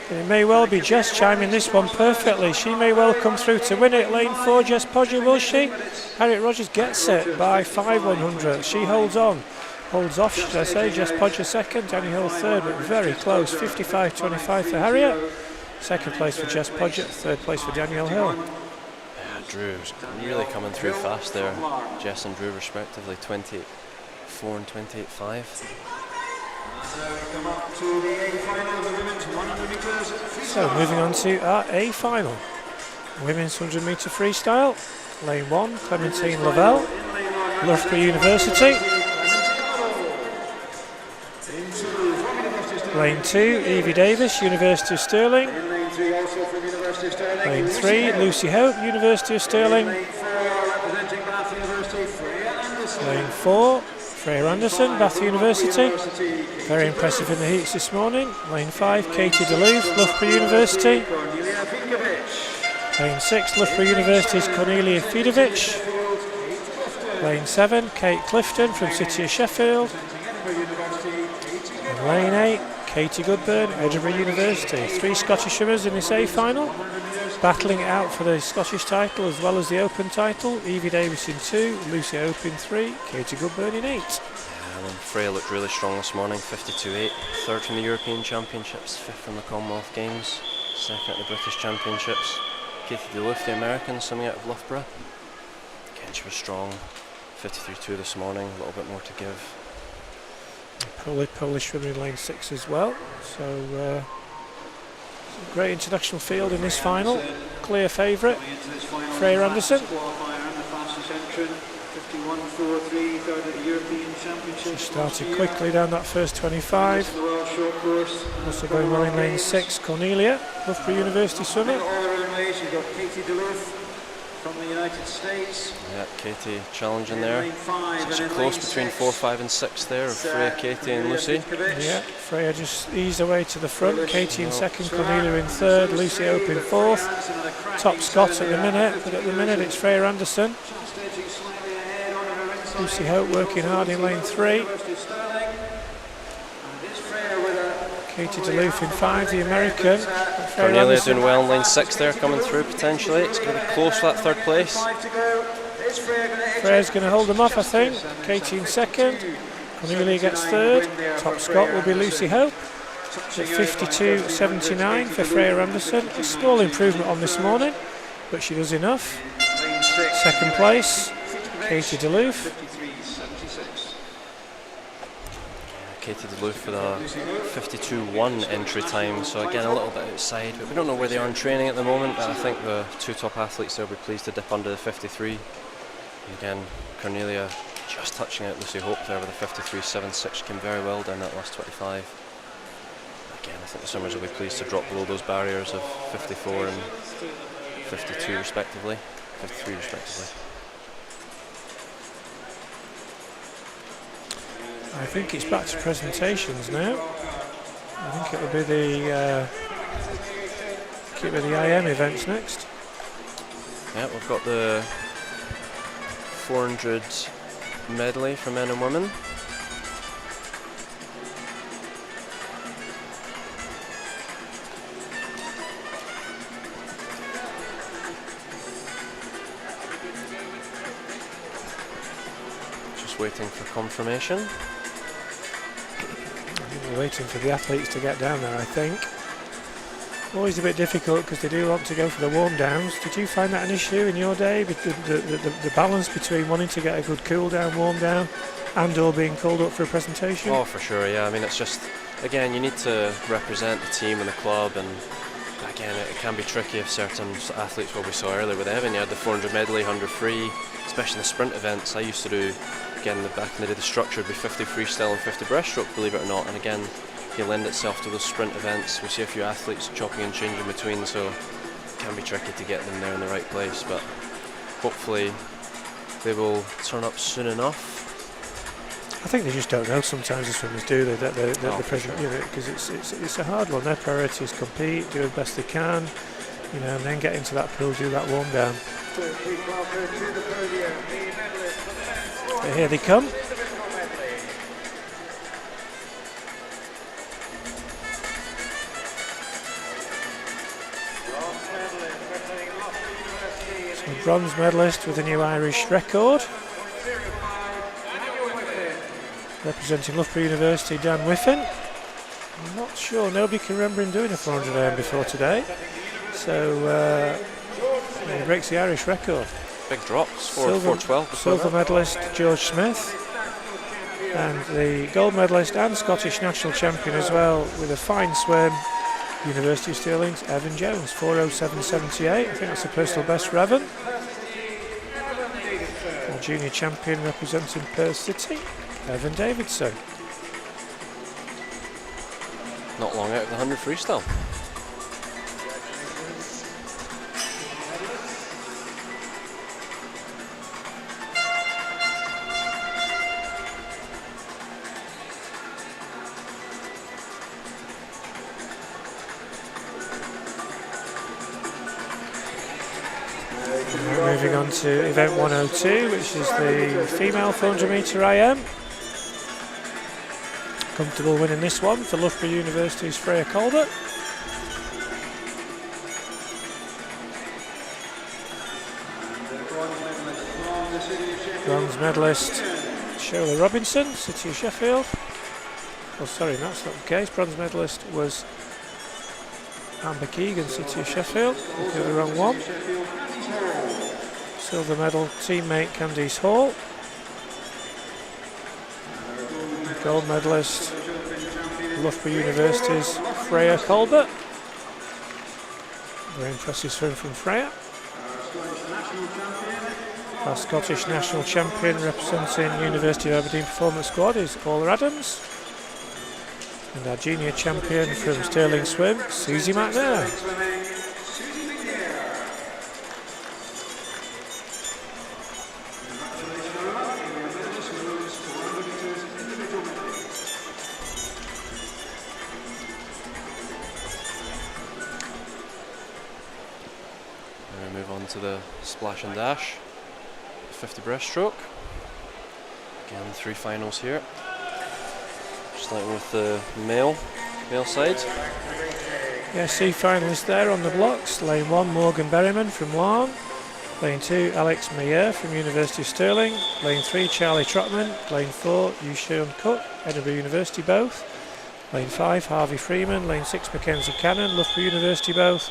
And it may well be Jess chiming this one perfectly. She may well come through to win it. Lane 4, Jess Podger, will she? Harriet Rogers gets it by 5 100ths. She holds on. Holds off, should I say. Jess Podger second, Danny Hill third, but very close. 55.25 for Harriet. Second place for Jess Podger, third place for Danielle Hill. Yeah, Drew's really coming through fast there. Jess and Drew respectively, 28.4 and 28.5. So moving on to our A final. Women's 100 metre freestyle. Lane 1, Clementine Lavelle, Loughborough University. Lane 2, Evie Davis, University of Stirling. Lane 3, Lucy Hope, University of Stirling. Lane 4, Freya Anderson, Bath University. Very impressive in the heats this morning. Lane 5, Katie DeLuve, Loughborough University. Lane 6, Loughborough University's Cornelia Fidovic. Lane 7, Kate Clifton from City of Sheffield. And lane 8, Katie Goodburn, Edinburgh University. 3 Scottish swimmers in this A final, battling it out for the Scottish title as well as the Open title. Evie Davis in 2, Lucy Hope in 3, Katie Goodburn in 8. And Freya looked really strong this morning, 52.8. Third from the European Championships, 5th from the Commonwealth Games, 2nd at the British Championships. Katie DeLuve, the American, swimming out of Loughborough. Again, she was strong, 53.2 this morning, a little bit more to give. Polish swimmer in lane 6 as well. So great international field in this final. Clear favourite, Freya Anderson. She started quickly down that first 25. short course. Also going well in lane 6, Cornelia, Loughborough University swimmer. All around race, you've got Katie Duluth from the United States. Yeah, Katie challenging there. Such a close between 4, 5 and 6 there of Freya, Katie and Lucy. Yeah, Freya just eased away to the front. Katie in second, Cornelia in third, Lucy Hope in fourth. Top Scott at the minute, but at the minute it's Freya Anderson. Lucy Hope working hard in lane 3. Katie Duluth in 5, the American. Cornelia doing well in lane 6 there, coming through potentially. It's going to be close for that third place. Freya's going to hold them off, I think. Katie in second. Cornelia gets third. Top Scott will be Lucy Hope. At 52.79 for Freya Anderson. A small improvement on this morning, but she does enough. Second place, Katie Duluth. Katie Duluth with a 52.1 entry time, so again a little bit outside, but we don't know where they are in training at the moment, but I think the two top athletes there will be pleased to dip under the 53. And again, Cornelia just touching out Lucy Hope there with a 53.76. She came very well down that last 25. Again, I think the swimmers will be pleased to drop below those barriers of 54 and 52 respectively, 53 respectively. I think it's back to presentations now. I think it'll be the IM events next. Yeah, we've got the 400 medley for men and women. Just waiting for confirmation. We're waiting for the athletes to get down there, I think. Always a bit difficult because they do want to go for the warm downs. Did you find that an issue in your day? The balance between wanting to get a good cool down, warm down, and or being called up for a presentation? Oh, for sure, yeah. I mean, it's just, again, you need to represent the team and the club, and again, it can be tricky if certain athletes, what we saw earlier with Evan, you had the 400 medley, 100 free, especially in the sprint events. I used to do, again, back in the day, the structure would be 50 freestyle and 50 breaststroke, believe it or not, and again, you lend itself to those sprint events. We see a few athletes chopping and changing between, so it can be tricky to get them there in the right place, but hopefully they will turn up soon enough. I think they just don't know sometimes, the swimmers, do they? That the present, sure. You know, because it's a hard one. Their priority is compete, do the best they can, you know, and then get into that pool, do that warm down. So here they come. So bronze medalist with a new Irish record. Representing Loughborough University, Dan Whiffen. I'm not sure, nobody can remember him doing a 400 AM before today. So he breaks the Irish record. Big drops, 4.12. Silver medalist George Smith. And the gold medalist and Scottish national champion as well with a fine swim, University of Stirling's Evan Jones, 4:07.78. I think that's a personal best for Evan. Our junior champion representing Perth City, Evan Davidson. Not long out of the 100 freestyle. Moving on to event 102, which is the female 400 metre IM. Comfortable winning this one for Loughborough University's Freya Colbert. Bronze medalist Shola Robinson, City of Sheffield. Oh, sorry, that's not the case. Bronze medalist was Amber Keegan, City of Sheffield. Looking at the wrong one. Silver medal teammate Candice Hall. Gold medalist Loughborough University's Freya Colbert. Very impressive swim from Freya. Our Scottish national champion representing University of Aberdeen Performance Squad is Paula Adams. And our junior champion from Stirling Swim, Susie McNair. And we move on to the splash and dash, 50 breaststroke. Again, 3 finals here. Starting with the male side. Yeah, C finalists there on the blocks. Lane 1, Morgan Berryman from Larne. Lane 2, Alex Meyer from University of Stirling. Lane 3, Charlie Trotman. Lane 4, Yushan Cook, Edinburgh University both. Lane 5, Harvey Freeman. Lane 6, Mackenzie Cannon, Loughborough University both.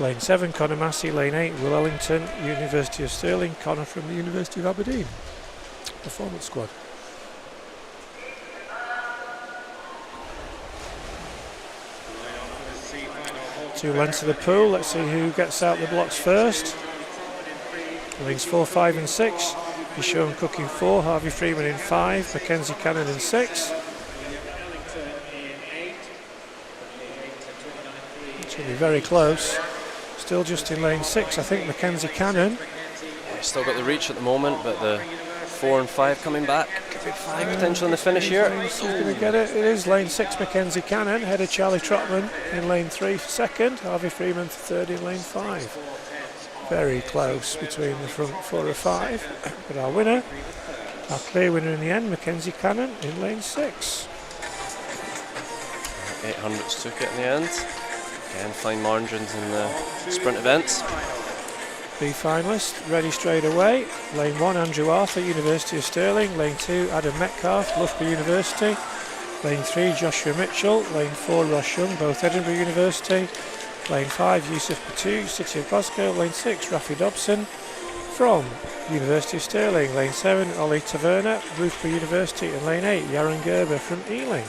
Lane 7, Conor Massey. Lane 8, Will Ellington, University of Stirling. Conor from the University of Aberdeen. Performance squad. 2 lengths of the pool. Let's see who gets out the blocks first. Lanes 4, 5 and 6. Yushan Cook in 4, Harvey Freeman in 5, Mackenzie Cannon in 6. It will be very close. Still just in lane 6, I think Mackenzie Cannon. Still got the reach at the moment, but the 4 and 5 coming back. Could be 5 potential in the finish here. He's going to get it. It is lane 6, Mackenzie Cannon, ahead of Charlie Trotman in lane 3 for second. Harvey Freeman for third in lane 5. Very close between the front 4 or 5. But our winner, our clear winner in the end, Mackenzie Cannon in lane 6. 800s took it in the end. Again, fine margins in the sprint events. B finalist, ready straight away. Lane 1, Andrew Arthur, University of Stirling. Lane 2, Adam Metcalf, Loughborough University. Lane 3, Joshua Mitchell. Lane 4, Ross Young, both Edinburgh University. Lane 5, Yusuf Batu, City of Glasgow. Lane 6, Rafi Dobson from University of Stirling. Lane 7, Ollie Taverna, Loughborough University. And lane 8, Yaron Gerber from Ealing.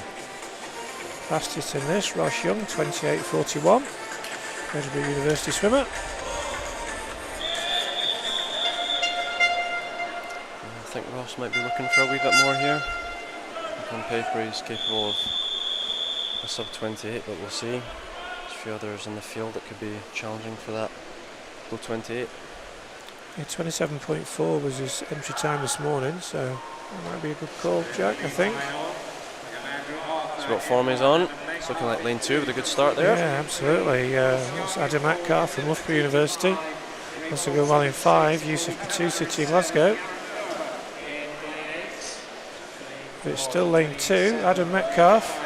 Fastest in this, Ross Young, 28.41. Edinburgh University swimmer. I think Ross might be looking for a wee bit more here. On paper he's capable of a sub 28, but we'll see. There's a few others in the field that could be challenging for that low 28. Yeah, 27.4 was his entry time this morning, so that might be a good call, Jack, I think. So what form he's on. It's looking like lane 2 with a good start there. Yeah, absolutely. That's Adam Metcalf from Loughborough University. Also go well in 5, Yusuf Batu, City of Glasgow. But it's still lane 2, Adam Metcalf.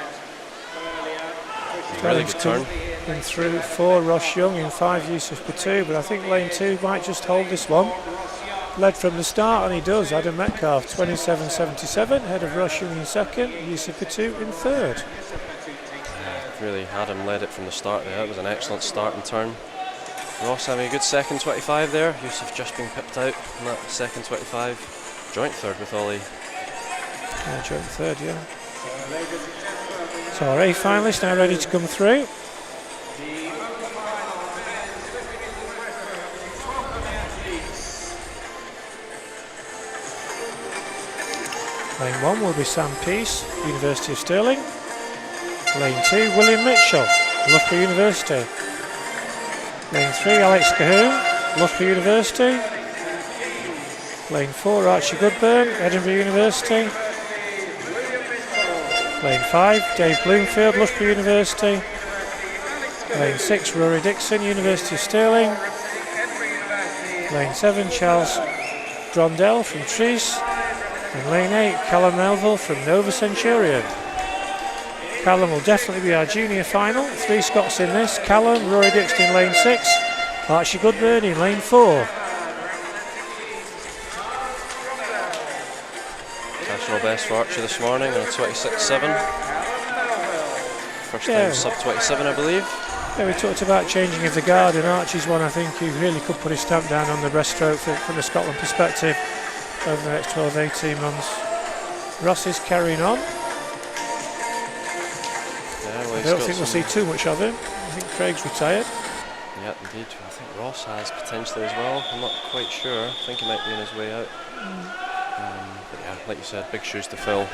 Really good turn. In through 4, Ross Young, in 5, Yusuf Batu, but I think lane 2 might just hold this one. Led from the start, and he does. Adam Metcalf, 27.77, head of Ross Young in 2nd, Yusuf Batu in 3rd. Really, Adam led it from the start there. It was an excellent start and turn. Ross having a good second 25 there. Yusuf just being pipped out in that second 25. Joint 3rd with Ollie. Yeah, joint 3rd, yeah. So our A finalists now ready to come through. Lane 1 will be Sam Peace, University of Stirling. Lane 2, William Mitchell, Loughborough University. Lane 3, Alex Cahoon, Loughborough University. Lane 4, Archie Goodburn, Edinburgh University. Lane 5, Dave Bloomfield, Loughborough University. Lane 6, Rory Dixon, University of Stirling. Lane 7, Charles Grondell from Treese. And lane 8, Callum Melville from Nova Centurion. Callum will definitely be our junior final. 3 Scots in this. Callum, Rory Dixon in lane 6. Archie Goodburn in lane 4. National best for Archie this morning on a 26.7. First time sub 27, I believe. Yeah, we talked about changing of the guard, and Archie's one I think he really could put his stamp down on the breaststroke from a Scotland perspective over the next 12-18 months. Ross is carrying on. I don't think we'll see too much of him. I think Craig's retired. Yeah, indeed. I think Ross has potentially as well. I'm not quite sure. I think he might be on his way out. But yeah, like you said, big shoes to fill.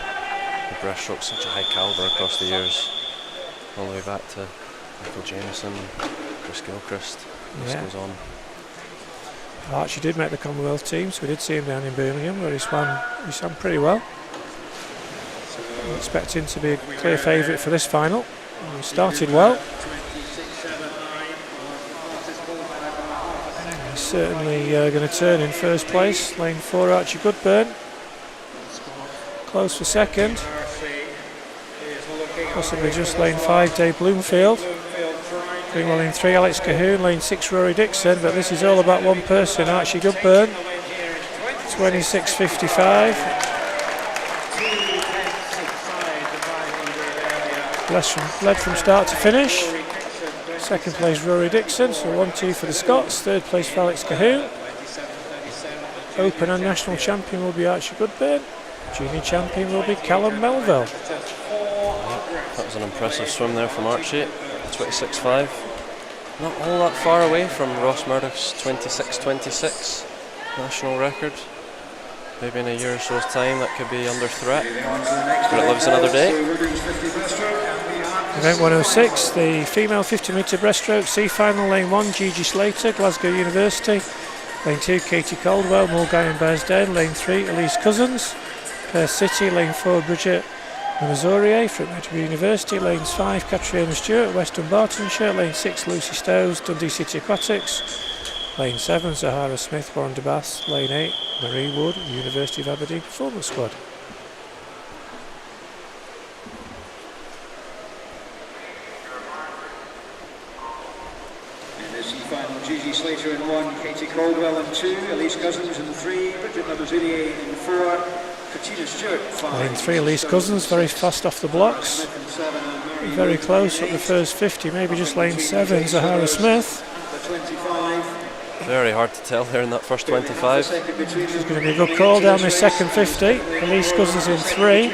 The breaststroke's such a high calibre across the years. all the way back to Michael Jameson, Chris Gilchrist. This goes on. Archie did make the Commonwealth team, so we did see him down in Birmingham where he swam pretty well. Expecting to be a clear favourite for this final. He started well. He's certainly going to turn in first place. Lane 4, Archie Goodburn. Close for second. Possibly just lane 5, Dave Bloomfield. Doing well in 3, Alex Cahoon. Lane 6, Rory Dixon. But this is all about one person, Archie Goodburn. 26.55. Led from start to finish. Second place Rory Dixon, so 1-2 for the Scots. Third place for Alex Cahoon. Open and national champion will be Archie Goodburn. Junior champion will be Callum Melville. That was an impressive swim there from Archie. 26.5. Not all that far away from Ross Murdoch's 26.26 national record. Maybe in a year or so's time that could be under threat, but it lives another day. Event 106, the female 50-metre breaststroke C final. Lane 1, Gigi Slater, Glasgow University. Lane 2, Katie Caldwell, Mulgai and Bearsden. Lane 3, Elise Cousins, Perth City. Lane 4, Bridget Lemazurier from Edinburgh University. Lanes 5, Catriona Stewart, Western Bartonshire. Lane 6, Lucy Stowes, Dundee City Aquatics. Lane 7, Zahara Smith, Warren de Bass. Lane 8, Marie Wood, University of Aberdeen Performance Squad. In the C final, Gigi Slater in 1, Katie Caldwell in 2, Elise Cousins in 3, Bridget Lemazurier in 4, Katrina Stewart 5. Lane 3, Elise Cousins, very fast off the blocks. Very close up the first 50, maybe just lane 7, Zahara Smith. Very hard to tell there in that first 25. It's going to be a good call down this second 50. Elise Cousins in 3.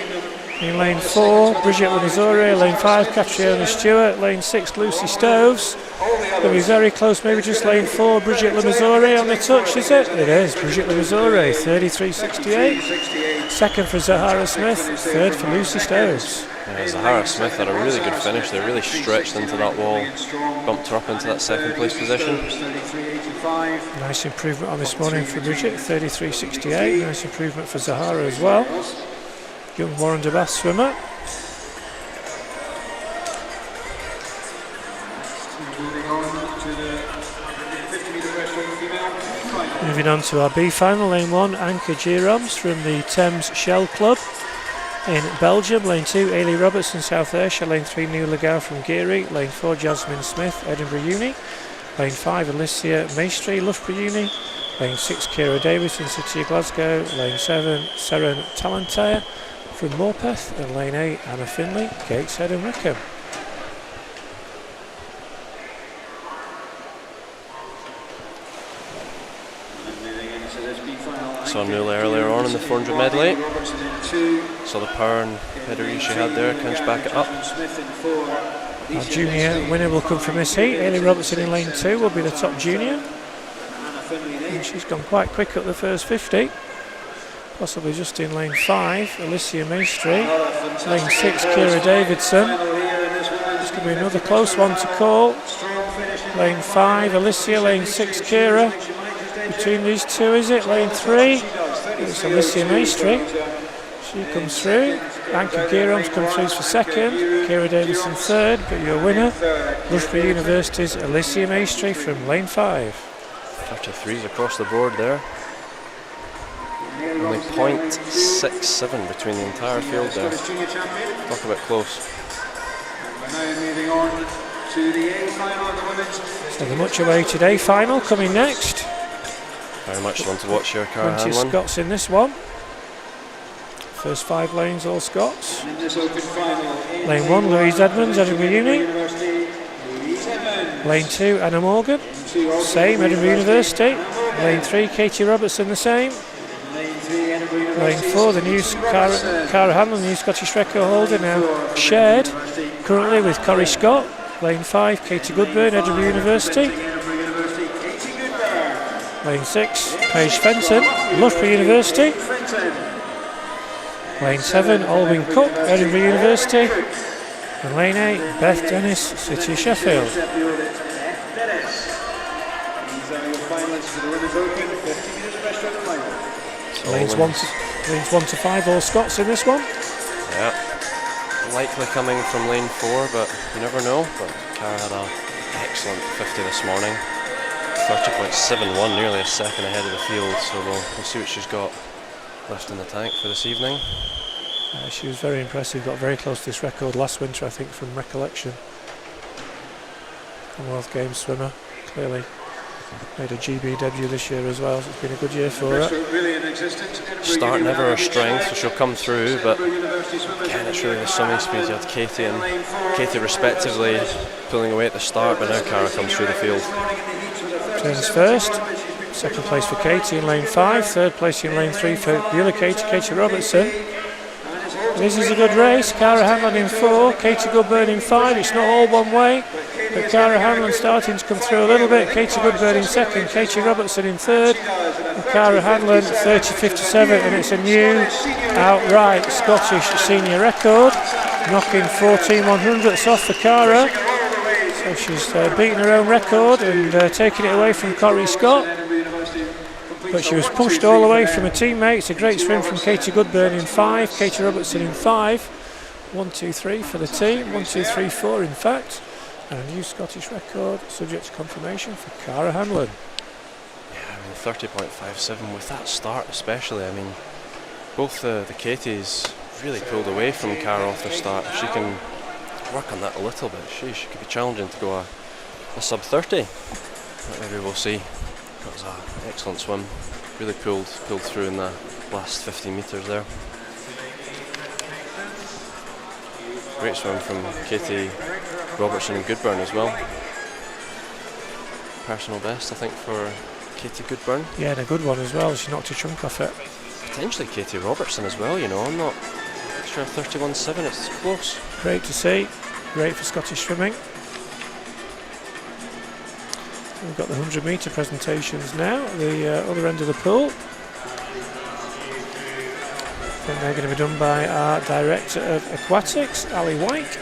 In lane 4, Bridget Lemazurier. Lane 5, Catriona Stewart. Lane 6, Lucy Stowes. Going to be very close, maybe just lane 4, Bridget Lemazurier on the touch, is it? It is, Bridget Lemazurier, 33.68. Second for Zahara Smith, third for Lucy Stowes. Yeah, Zahara Smith had a really good finish. They really stretched into that wall, bumped her up into that second place position. Nice improvement on this morning for Bridget, 33.68. Nice improvement for Zahara as well. Young Warren de Bass swimmer. Moving on to our B final, lane 1, Anka Giroms from the Thames Shell Club in Belgium. Lane 2, Ailey Robertson, South Ayrshire. Lane 3, New Legau from Geary. Lane 4, Jasmine Smith, Edinburgh Uni. Lane 5, Alicia Maestri, Loughborough Uni. Lane 6, Kira Davison, City of Glasgow. Lane 7, Seren Talantair from Morpeth. And lane 8, Anna Finley, Gateshead and Wickham. Saw Nuala earlier on in the 400 medley. Saw the power and pedigree she had there. Can she back it up? Our junior winner will come from this heat. Ailey Robertson in lane 2 will be the top junior. And she's gone quite quick up the first 50. Possibly just in lane 5, Alicia Maestri. Lane 6, Kira Davidson. It's going to be another close one to call. Lane 5, Alicia. Lane 6, Kira. Between these two, is it? Lane 3, it's Alicia Maestri. She comes through. Anka Giroms comes through for second. Kira Davison third, but your winner, Loughborough University's Alicia Maestri from lane 5. 33s across the board there. Only 0.67 between the entire field there. Talk about close. Now moving on to the A final of the women's. So the much awaited A final coming next. Very much one to watch here, Cara Plenty of Hanlon. Scots in this one. First 5 lanes, all Scots. Lane 1, Louise Edmonds, Edinburgh Uni. Lane 2, Anna Morgan, same, Edinburgh University. Lane 3, Katie Robertson, the same. Lane 4, the new Cara Hanlon, the new Scottish record holder, now shared currently with Corrie Scott. Lane 5, Katie Goodburn, Edinburgh University. Lane 6, Paige Fenton, Loughborough University. Lane 7, Alwyn Cook, Edinburgh University. And lane 8, Beth Dennis, City Sheffield. These are your finalists for the women's open, 50 metres breaststroke final. Lanes 1 to 5, all Scots in this one. Yeah, likely coming from lane 4, but you never know. But Cara had an excellent 50 this morning, 30.71, nearly a second ahead of the field. So we'll see what she's got left in the tank for this evening. She was very impressive, got very close to this record last winter, I think, from recollection. Commonwealth Games swimmer, clearly made a GB debut this year as well, so it's been a good year for her. Start never her strength, so she'll come through, but again, it's really the swimming speed. You had Katie and Katie respectively pulling away at the start, but now Cara comes through the field. Turns first, second place for Katie in lane 5, third place in lane 3 for the other Katie, Katie Robertson. This is a good race. Cara Hanlon in 4, Katie Goodburn in 5. It's not all one way, but Cara Hanlon starting to come through a little bit. Katie Goodburn in 2nd, Katie Robertson in 3rd, and Cara Hanlon 30.57, and it's a new outright Scottish senior record, knocking 14/100ths off for Cara. So she's beaten her own record and taking it away from Corrie Scott. But she was pushed all the way from her teammates. A great swim from Katie Goodburn in 5, Katie Robertson in 5. 1, 2, 3 for the team. 1, 2, 3, 4 in fact. And a new Scottish record, subject to confirmation for Cara Hanlon. Yeah, I mean 30.57 with that start especially. I mean, both the Katies really pulled away from Cara off the start. If she can work on that a little bit, she could be challenging to go a sub 30. But maybe we'll see. That was an excellent swim. Really pulled through in the last 50 metres there. Great swim from Katie Robertson and Goodburn as well. Personal best, I think, for Katie Goodburn. Yeah, and a good one as well. She knocked a chunk off it. Potentially Katie Robertson as well, you know. I'm not sure. 31.7, it's close. Great to see. Great for Scottish swimming. We've got the 100 metre presentations now at the other end of the pool. I think they're going to be done by our Director of Aquatics, Ali White.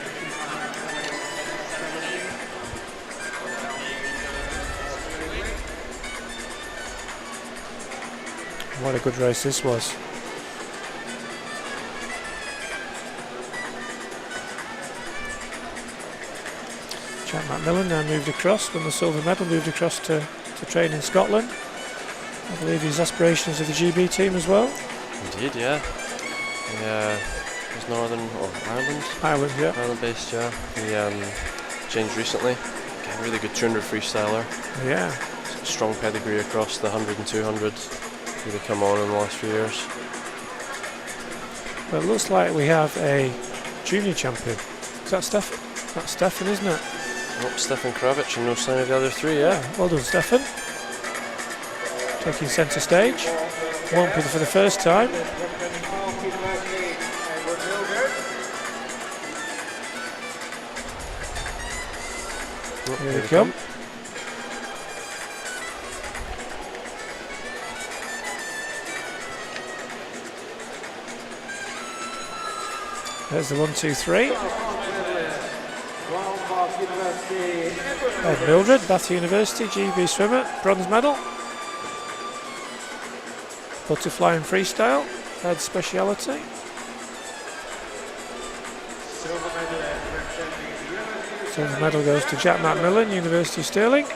What a good race this was. Jack Macmillan now moved across, won the silver medal, moved across to train in Scotland. I believe his aspirations of the GB team as well. Indeed, yeah. He's Northern Ireland. Ireland, yeah. Ireland based, yeah. He changed recently. Again, really good 200 freestyler. Yeah. Strong pedigree across the 100 and 200. Really come on in the last few years. Well, it looks like we have a junior champion. Is that Stefan? That's Stefan, isn't it? Oh, Stefan Kravich and no sign of the other three, yeah. Well done, Stefan. Taking centre stage. Won't be for the first time. Here they come. There's the 1, 2, 3. Ed Mildred, Bath University, GB swimmer, bronze medal. Butterfly and freestyle, Ed's speciality. Silver medal goes to Jack Macmillan, University of Stirling,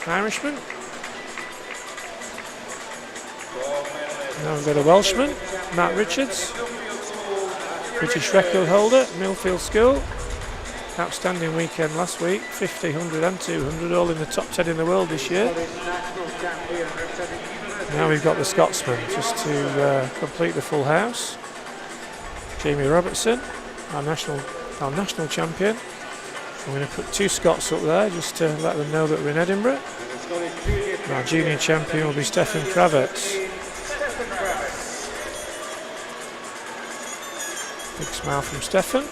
Irishman. Now we've got a Welshman, Matt Richards, British record holder, Millfield School. Outstanding weekend last week, 50, 100 and 200, all in the top 10 in the world this year. Now we've got the Scotsman, just to complete the full house. Jamie Robertson, our national champion. I'm going to put 2 Scots up there, just to let them know that we're in Edinburgh. And our junior champion will be Stefan Kravitz. Big smile from Stefan.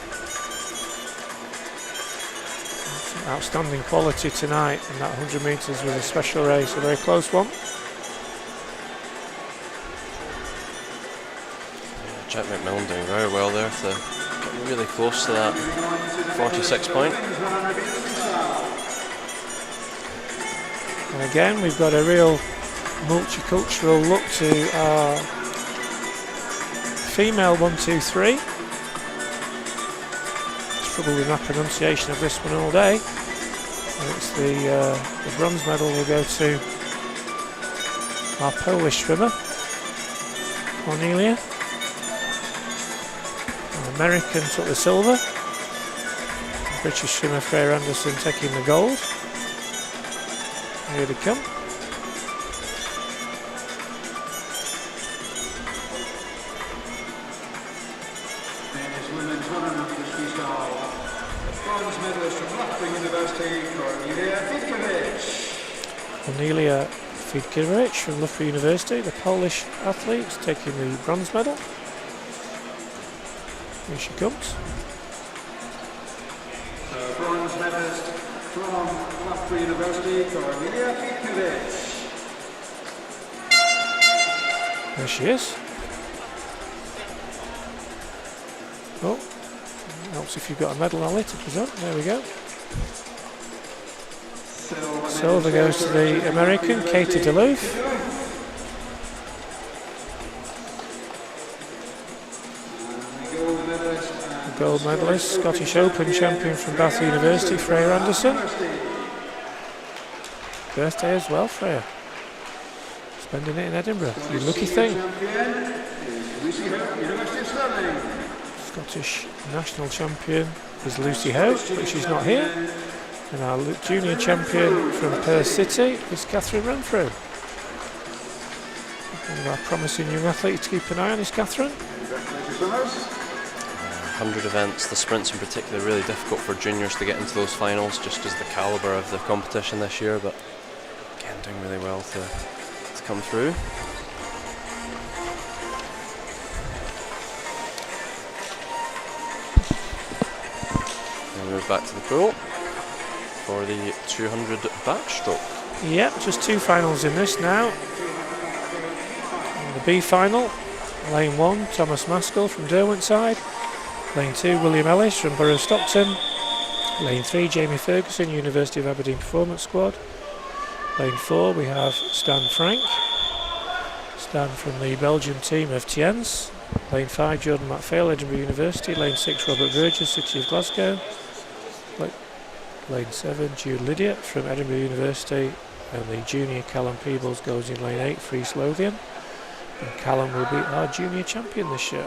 Outstanding quality tonight, and that 100 metres was a special race, a very close one. Jack McMillan doing very well there to get really close to that 46 point. And again, we've got a real multicultural look to our female 1-2-3. Trouble with my pronunciation of this one all day. And it's the bronze medal will go to our Polish swimmer, Cornelia. Our American took the silver. The British swimmer Freya Anderson taking the gold. Here they come. Cornelia Fidkiewicz from Loughborough University, the Polish athlete, is taking the bronze medal. Here she comes. Bronze medalist from Loughborough University, Cornelia Fidkiewicz. There she is. Oh, helps if you've got a medal on it to present. There we go. Silver goes to the American, Katie Duluth. The gold medalist, Scottish Open champion from Bath University, Freya Anderson. Birthday as well, Freya. Spending it in Edinburgh. You lucky thing. Scottish national champion is Lucy Hope, but she's not here. And our junior champion from Perth City is Catherine Renfrew. One of our promising young athletes to keep an eye on is Catherine. 100 events, the sprints in particular, really difficult for juniors to get into those finals just as the calibre of the competition this year, but again doing really well to come through. And move back to the pool for the 200 backstroke. Yep, just two finals in this now. And the B final, lane 1, Thomas Maskell from Derwentside. Lane 2, William Ellis from Borough Stockton. Lane 3, Jamie Ferguson, University of Aberdeen Performance Squad. Lane 4, we have Stan Frank. Stan from the Belgian team of Tiennes. Lane 5, Jordan MacPhail, Edinburgh University. Lane 6, Robert Burgess, City of Glasgow. Lane 7, Jude Lydiot from Edinburgh University, and the junior Callum Peebles goes in lane 8 for East Lothian. And Callum will be our junior champion this year.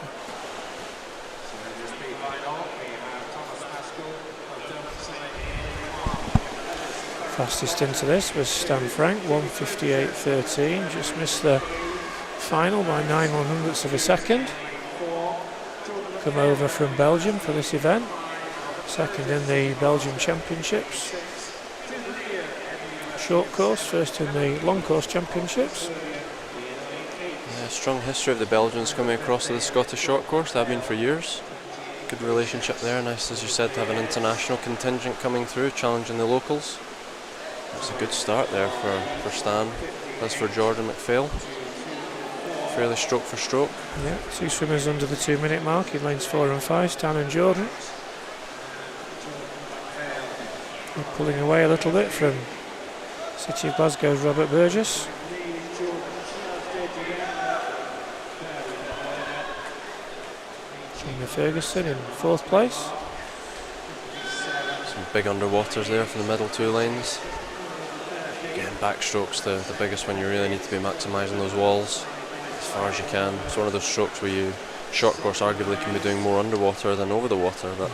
Fastest into this was Stan Frank, 1:58.13, just missed the final by 9/100ths of a second. Come over from Belgium for this event. Second in the Belgium Championships. Short course, first in the long course championships. Yeah, strong history of the Belgians coming across to the Scottish short course. They've been for years. Good relationship there. Nice, as you said, to have an international contingent coming through, challenging the locals. That's a good start there for Stan. As for Jordan MacPhail, fairly stroke for stroke. Yeah, two swimmers under the 2 minute mark in lanes 4 and 5, Stan and Jordan. Pulling away a little bit from City of Glasgow's Robert Burgess. Jamie Ferguson in 4th place. Some big underwaters there for the middle 2 lanes. Again, backstroke's the biggest one. You really need to be maximising those walls as far as you can. It's one of those strokes where you, short course arguably, can be doing more underwater than over the water, but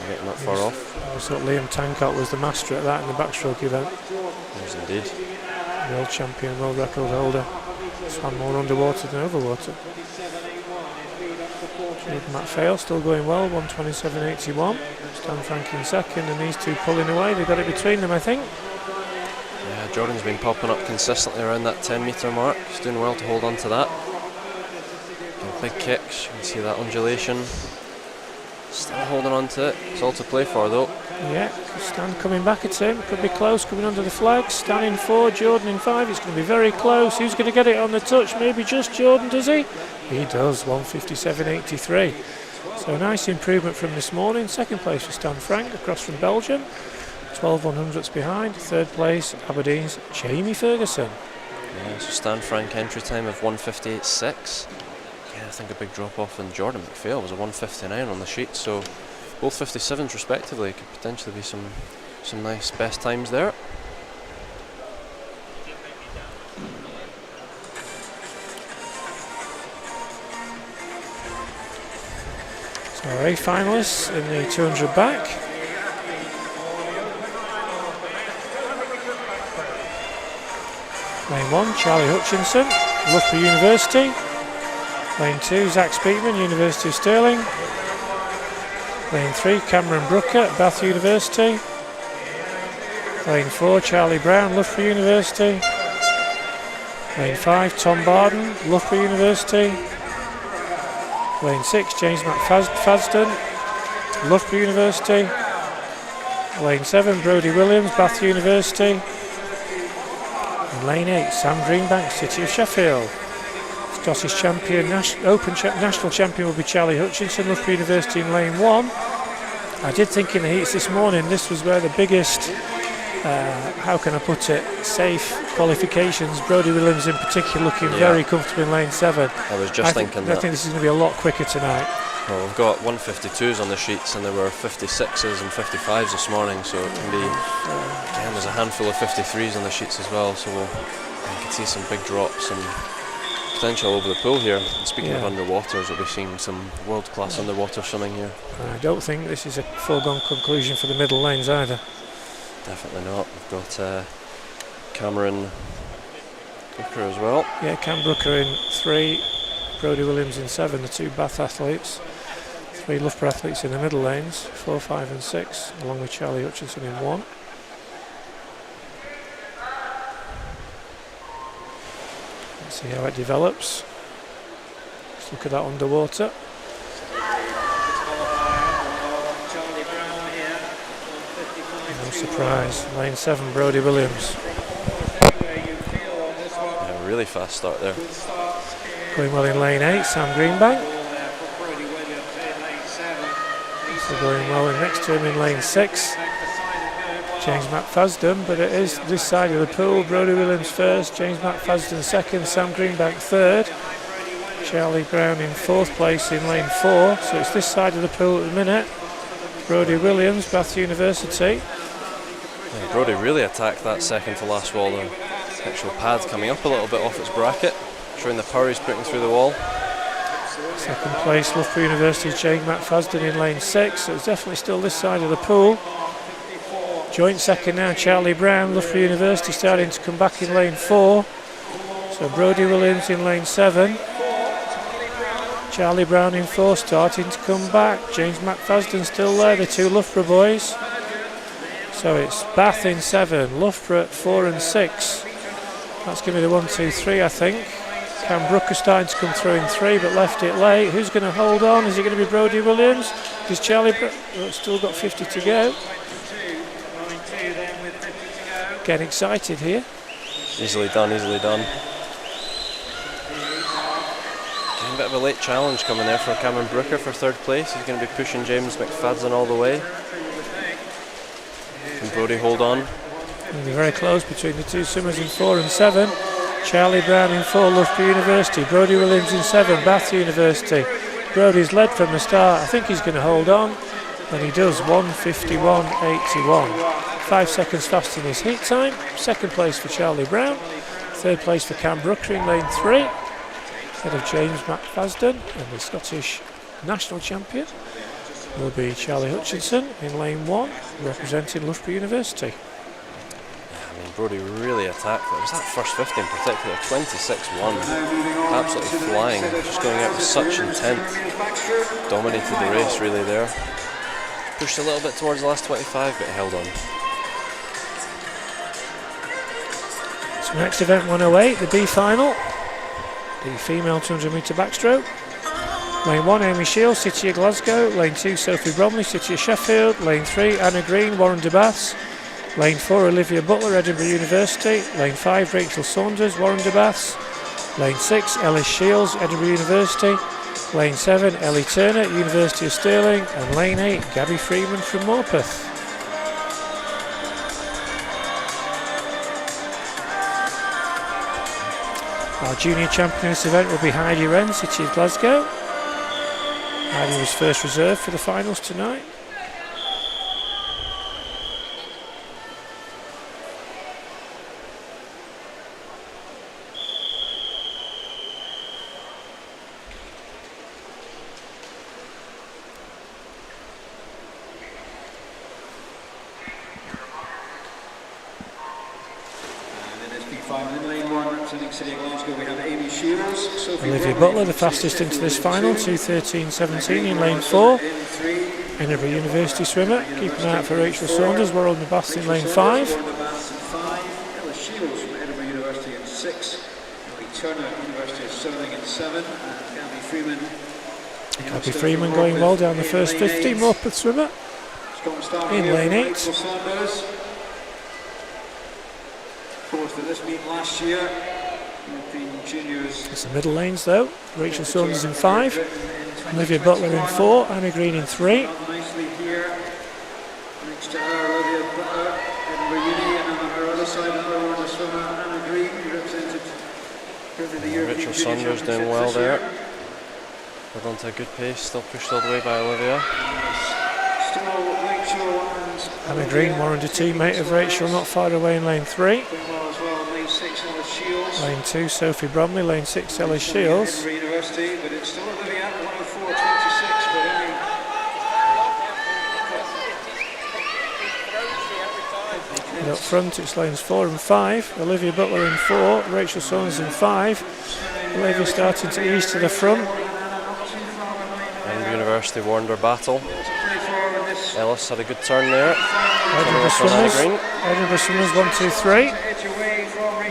getting that far off. I thought Liam Tancott was the master at that in the backstroke event. Yes, indeed. World champion, world record holder. Swam more underwater than overwater. MacPhail still going well, 1:27.81. Stan Frank in second, and these two pulling away. They've got it between them, I think. Yeah, Jordan's been popping up consistently around that 10 metre mark. He's doing well to hold on to that. Big kicks, you can see that undulation. Still holding on to it. It's all to play for though. Yeah, Stan coming back at him. Could be close, coming under the flags. Stan in 4, Jordan in 5. It's going to be very close. Who's going to get it on the touch? Maybe just Jordan, does he? He does, 1:57.83. So a nice improvement from this morning. Second place for Stan Frank, across from Belgium. 12 100ths behind. Third place, Aberdeen's Jamie Ferguson. Yeah, so Stan Frank entry time of 1:58.6. Yeah, I think a big drop off in Jordan McPhail was a 1:59 on the sheet. So both 57s respectively. Could potentially be some nice best times there. So our 8 finalists in the 200 back. Lane 1, Charlie Hutchinson, Loughborough University. Lane 2, Zach Speakman, University of Stirling. Lane 3, Cameron Brooker, Bath University. Lane 4, Charlie Brown, Loughborough University. Lane 5, Tom Barden, Loughborough University. Lane 6, James McFadden, Loughborough University. Lane 7, Brodie Williams, Bath University. And lane 8, Sam Greenbank, City of Sheffield. Scottish champion, national champion will be Charlie Hutchinson, Loughborough University in lane 1. I did think in the heats this morning this was where the biggest, how can I put it, safe qualifications. Brodie Williams in particular looking very comfortable in lane 7. I was just thinking that. I think this is going to be a lot quicker tonight. Well, we've got 152s on the sheets and there were 56s and 55s this morning, so it can be, again, there's a handful of 53s on the sheets as well, so we can see some big drops and potential over the pool here. And speaking of underwaters, we'll be seeing some world-class underwater swimming here. I don't think this is a foregone conclusion for the middle lanes either. Definitely not. We've got Cameron Brooker as well. Yeah, Cam Brooker in 3, Brodie Williams in 7, the 2 Bath athletes. 3 Loughborough athletes in the middle lanes, 4, 5 and 6, along with Charlie Hutchinson in 1. Let's see how it develops. Let's look at that underwater. No surprise, lane 7, Brodie Williams. Yeah, really fast start there. Going well in lane 8, Sam Greenbank. So going well in next to him in lane 6, James McFadden, but it is this side of the pool. Brodie Williams first, James McFadden second, Sam Greenbank third, Charlie Brown in 4th place in lane 4. So it's this side of the pool at the minute. Brodie Williams, Bath University. Yeah, Brodie really attacked that second to last wall. The actual pad coming up a little bit off its bracket, showing the power he's putting through the wall. Second place, Loughborough University's James McFadden in lane 6. So it's definitely still this side of the pool. Joint second now, Charlie Brown, Loughborough University starting to come back in lane 4. So Brodie Williams in lane 7. Charlie Brown in 4 starting to come back. James McFadden still there, the 2 Loughborough boys. So it's Bath in 7, Loughborough at 4 and 6. That's going to be the 1, 2, 3 I think. Cam Brooker starting to come through in 3 but left it late. Who's going to hold on? Is it going to be Brodie Williams? Is Charlie still got 50 to go? Getting excited here. Easily done, easily done. Getting a bit of a late challenge coming there for Cameron Brooker for 3rd place. He's going to be pushing James McFadden all the way. Can Brodie hold on? It'll be very close between the 2 swimmers in 4 and 7. Charlie Brown in 4, Loughborough University. Brodie Williams in 7, Bath University. Brodie's led from the start. I think he's going to hold on. And he does, 1:51.81. 5 seconds faster than his heat time. 2nd place for Charlie Brown. 3rd place for Cam Brooker in lane 3. Ahead of James McFadden, and the Scottish national champion will be Charlie Hutchinson in lane 1, representing Loughborough University. I mean, Brodie really attacked it. It was that first 50 in particular, 26-1. Absolutely flying, just going out with such intent. Dominated the race really there. Pushed a little bit towards the last 25, but held on. So next event 108, the B final. The female 200 metre backstroke. Lane 1, Amy Shields, City of Glasgow. Lane 2, Sophie Bromley, City of Sheffield. Lane 3, Anna Green, Warren de Baths. Lane 4, Olivia Butler, Edinburgh University. Lane 5, Rachel Saunders, Warren de Baths. Lane 6, Ellis Shields, Edinburgh University. Lane 7, Ellie Turner, University of Stirling, and lane 8, Gabby Freeman from Morpeth. Our junior champion in this event will be Heidi Wren, City of Glasgow. Heidi was first reserve for the finals tonight. Olivia Butler, the fastest into this final, 2:13.17 in lane 4. Edinburgh University swimmer. Keep an eye out for Rachel Saunders, Warren Bath in lane 5. Ella Shields from Edinburgh University in 6. Ellie Turner, University of Stirling in 7. And Gabby Freeman going well down the first 50. Morpeth swimmer in lane 8. Fourth at this meet last year. European Juniors. It's the middle lanes though. Rachel Saunders in 5. Olivia Butler in 4. Anna Green in 3. Nicely here. Next to her, Olivia Butler, Edinburgh Uni, and on her other side, another one, the swimmer Anna Green, who represented the European Rachel Saunders doing well there. Got onto a good pace, still pushed all the way by Olivia. Still Rachel and Anna Green, Warren, a teammate of Rachel, not far away in lane 3. doing well as well in lane 6, Ella Shields. Lane 2, Sophie Bromley. Lane 6, Ellie Shields. Edinburgh University, but it's still Olivia at 104.26, but only. And up front it's lanes 4 and 5. Olivia Butler in 4. Rachel Saunders in 5. Olivia starting to ease to the front. Edinburgh University warned her battle. Ellis had a good turn there. Edinburgh Swimmers 1, 2, 3.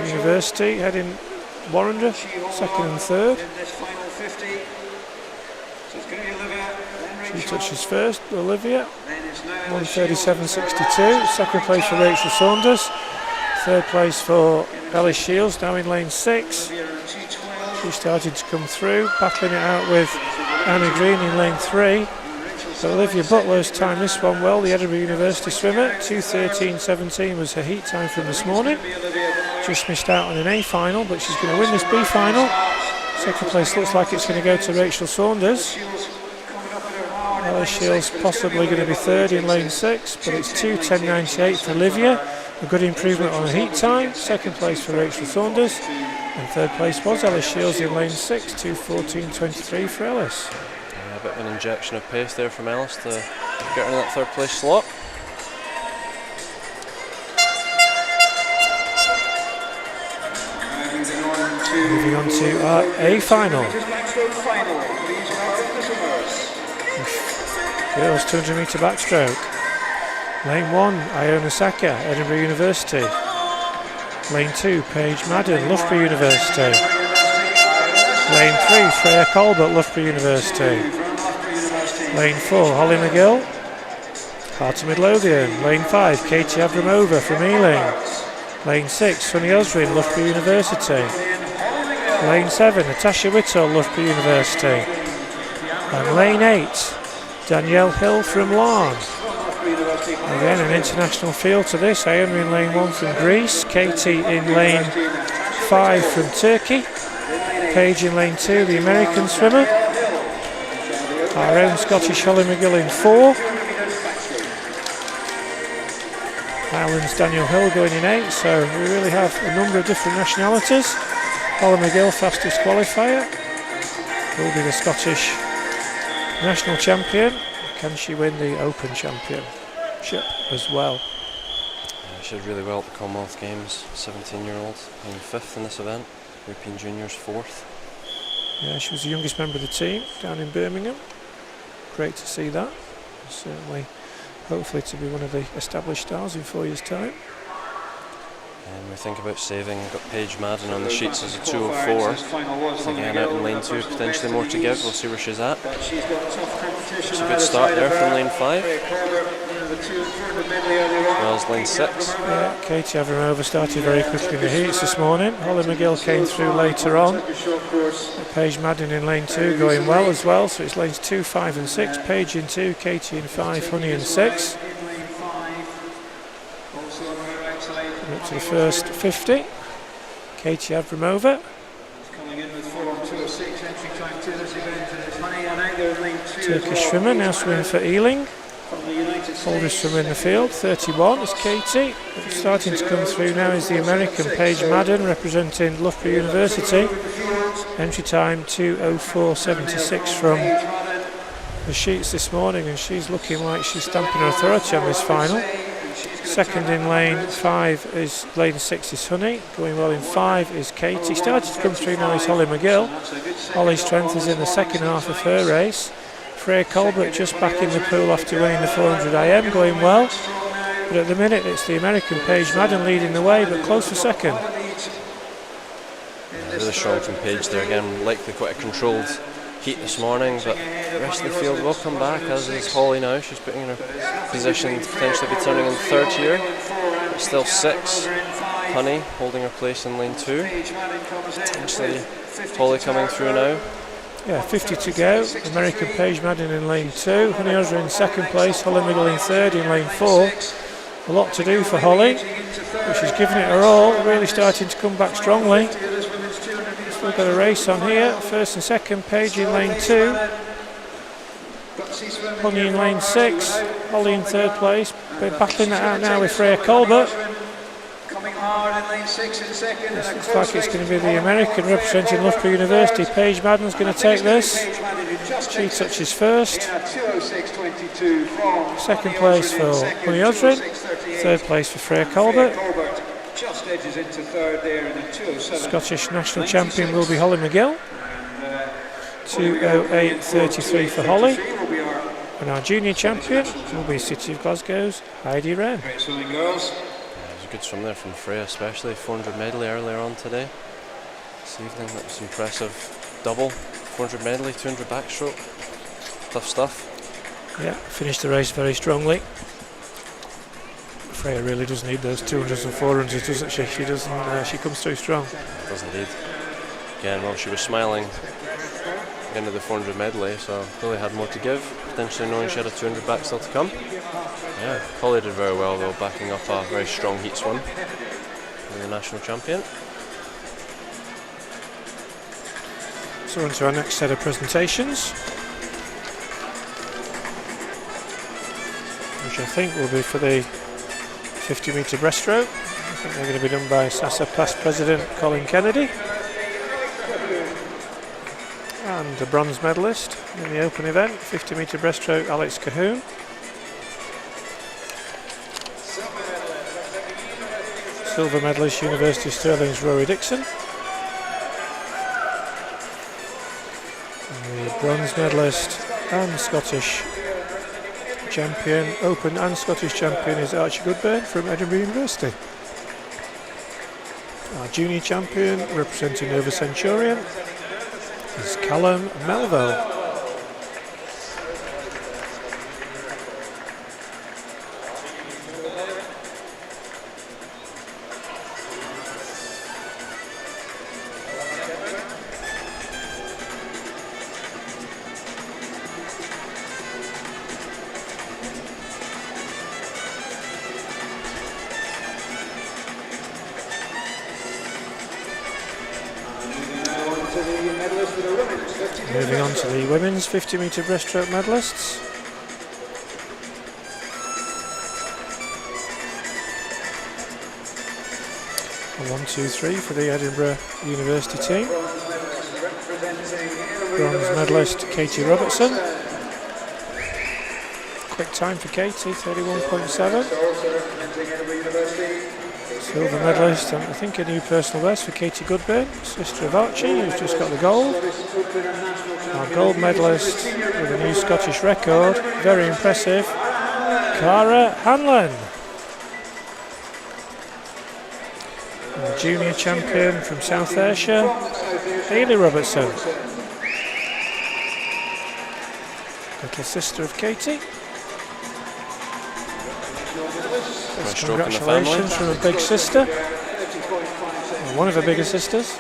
University heading Warrender, 2nd and 3rd. She touches first, Olivia. 1:37.62. 2nd place for Rachel Saunders. 3rd place for Ellie Shields, now in lane 6. She started to come through, battling it out with Anna Green in lane 3. So Olivia Butler's timed this one well, the Edinburgh University swimmer. 2:13.17 was her heat time from this morning. Just missed out on an A final, but she's going to win this B final. 2nd place looks like it's going to go to Rachel Saunders. Ellie Shields possibly going to be 3rd in lane 6, but it's 2:10.98 for Olivia. A good improvement on her heat time. 2nd place for Rachel Saunders. And 3rd place was Ellie Shields in lane 6, 2:14.23 for Ellis. Yeah, a bit of an injection of pace there from Ellis to get her in that 3rd place slot. Moving on to our A final. Girls 200 metre backstroke. Lane 1, Iona Saka, Edinburgh University. Lane 2, Paige Madden, Loughborough University. Lane 3, Freya Colbert, Loughborough University. Lane 4, Holly McGill, Heart of Midlothian. Lane 5, Katie Abramova from Ealing. Lane 6, Sunny Osrin, Loughborough University. Lane 7, Natasha Whittle, Loughborough University. And lane 8, Danielle Hill from Larne. Again, an international field to this. Iona in lane 1 from Greece. Katie in lane 5 from Turkey. Paige in lane 2, the American swimmer. Our own Scottish Holly McGill in 4. Ireland's Daniel Hill going in 8. So we really have a number of different nationalities. Holly McGill, fastest qualifier, will be the Scottish national champion. Can she win the Open Championship as well? Yeah, she did really well at the Commonwealth Games. 17-year-old, in 5th in this event. European Juniors 4th. Yeah, she was the youngest member of the team down in Birmingham. Great to see that. Certainly, hopefully to be one of the established stars in 4 years' time. And we think about saving, got Paige Madden on the sheets as a 2:04. Again, out in lane 2, potentially more to give. We'll see where she's at. It's a good start there from lane 5. Well, miles, lane 6. Yeah, Katie Avramova started very quickly in the heats this morning. Holly McGill came through later on. Paige Madden in lane 2 going well as well, so it's lanes 2, 5 and 6. Paige in 2, Katie in 5, Honey in 6. Up to the first 50. Katie Avramova. Turkish swimmer now swimming for Ealing. Oldest swimmer in the field, 31 is Katie. Starting to come through now is the American Paige Madden representing Loughborough University. Entry time 2:04.76 from the sheets this morning, and she's looking like she's stamping her authority on this final. Second in lane 5 is lane 6 is Honey. Going well in 5 is Katie. Started to come through now is Holly McGill. Holly's strength is in the second half of her race. Freya Colbert just back in the pool after winning the 400 IM, going well. But at the minute it's the American Paige Madden leading the way, but close for second. Really strong from Paige there again, likely quite a controlled heat this morning, but the rest of the field will come back, as is Holly now. She's putting in her position to potentially be turning in third here. Still 6. Honey holding her place in lane 2. Potentially Holly coming through now. Yeah, 50 to go. American Paige Madden in lane 2. Honey Osra in second place. Holly McGill in third in lane 4. A lot to do for Holly, but she's given it her all, really starting to come back strongly. Still got a race on here. First and second, Paige in lane 2. Honey in lane 6. Holly in third place. We're battling that out now with Freya Colbert. This looks like it's going to be the American representing Loughborough University. Paige Madden's going to take this. She touches first. Second place for Honey Osrin. Third place for Freya Colbert. Scottish national champion will be Holly McGill. 2:08.33 for Holly. And our junior champion will be City of Glasgow's Heidi Wren. Good swim there from Freya, especially 400 medley earlier on today. This evening, that was impressive. Double 400 medley, 200 backstroke. Tough stuff. Yeah, finished the race very strongly. Freya really does need those 200s and 400s, doesn't she? She doesn't. She comes through strong. Does indeed. Again, well, she was smiling into the 400 medley, so really had more to give. Potentially knowing she had a 200 back still to come. Yeah, Holly did very well though, backing up a very strong heat swim. The national champion. So on to our next set of presentations, which I think will be for the 50 metre breaststroke. I think they're going to be done by SASA past president Colin Kennedy. And the bronze medalist in the open event, 50 metre breaststroke, Alex Cahoon. Silver medalist, University of Stirling's Rory Dixon. And the bronze medalist and Scottish champion, open and Scottish champion, is Archie Goodburn from Edinburgh University. Our junior champion, representing Nova Centurion, is Callum Melville. Moving on to the women's 50 metre breaststroke medalists. A 1, 2, 3 for the Edinburgh University team. Bronze medalist Katie Robertson. Quick time for Katie, 31.7. Silver medalist, and I think a new personal best for Katie Goodburn, sister of Archie, who's just got the gold. Our gold medalist with a new Scottish record, very impressive, Cara Hanlon. And the junior champion from South Ayrshire, Hayley Robertson. Little sister of Katie. First stroke in the family. Congratulations from a big sister. Or one of her bigger sisters.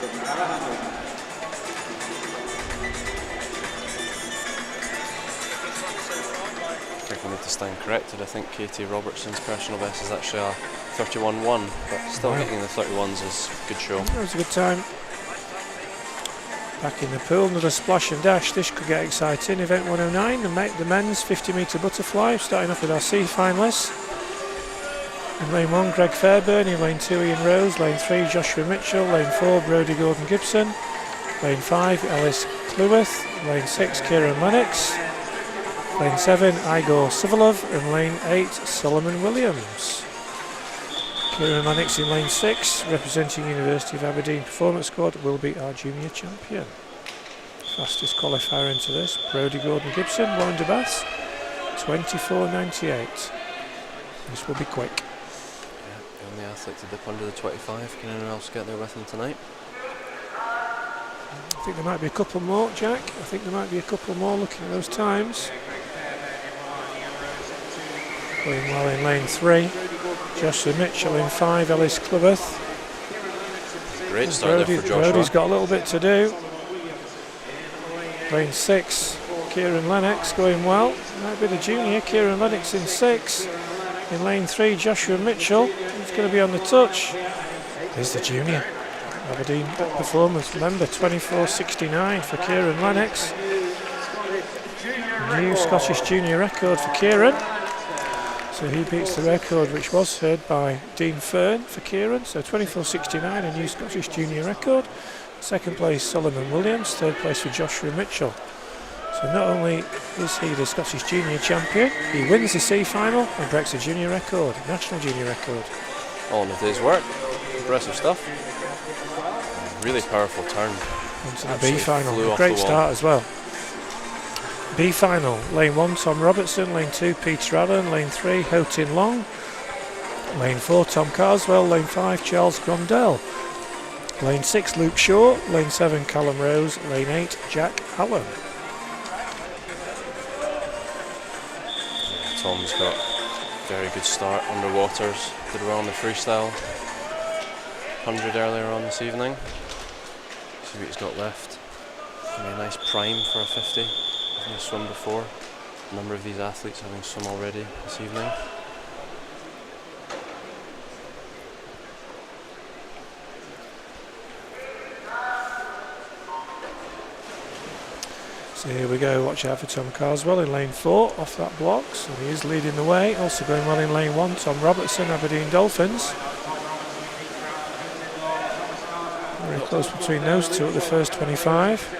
I need to stand corrected. I think Katie Robertson's personal best is actually a 31.1, but still getting the 31s is a good show. That was a good time. Back in the pool, another splash and dash. This could get exciting. Event 109, the men's 50-metre butterfly, starting off with our C finalists. In lane 1, Greg Fairburn. In lane 2, Ian Rose. Lane 3, Joshua Mitchell. Lane 4, Brodie Gordon-Gibson. Lane 5, Ellis Cluworth. Lane 6, Kieran Lennox. Lane 7, Igor Sivalov. And lane 8, Solomon Williams. Kieran Lennox in lane 6, representing University of Aberdeen Performance Squad, will be our junior champion. Fastest qualifier into this, Brodie Gordon-Gibson, Warren de Baths, 24.98. This will be quick. Yeah, the only athlete to dip under the 25. Can anyone else get there with him tonight? I think there might be a couple more, Jack. I think there might be a couple more looking at those times. Going well in lane 3. Joshua Mitchell in 5, Ellis Cluworth. Great start there for Joshua. Brodie's got a little bit to do. Lane 6, Kieran Lennox going well. Might be the junior, Kieran Lennox in 6. In lane 3, Joshua Mitchell. He's going to be on the touch. There's the junior. Aberdeen Performance member, 24.69 for Kieran Lennox. New Scottish junior record for Kieran. So he beats the record which was held by Dean Fern for Kieran. So 24.69, a new Scottish junior record. Second place Solomon Williams, third place for Joshua Mitchell. So not only is he the Scottish junior champion, he wins the C final and breaks a junior record, national junior record. All in a day's work. Impressive stuff. Really powerful turn. Onto the B final. Flew off Great the wall. start as well. B final, lane 1 Tom Robertson, lane 2 Peter Allen, lane 3 Ho-Tin Long, lane 4 Tom Carswell, lane 5 Charles Grondell, lane 6 Luke Shaw, lane 7 Callum Rose, lane 8 Jack Allen. Yeah, Tom's got a very good start underwaters, did well on the freestyle 100 earlier on this evening. See what he's got left. Give me a nice prime for a 50. Having swum before. A number of these athletes having swum already this evening. So here we go, watch out for Tom Carswell in lane 4 off that block, so he is leading the way. Also going well in lane 1, Tom Robertson, Aberdeen Dolphins. Very close between those two at the first 25.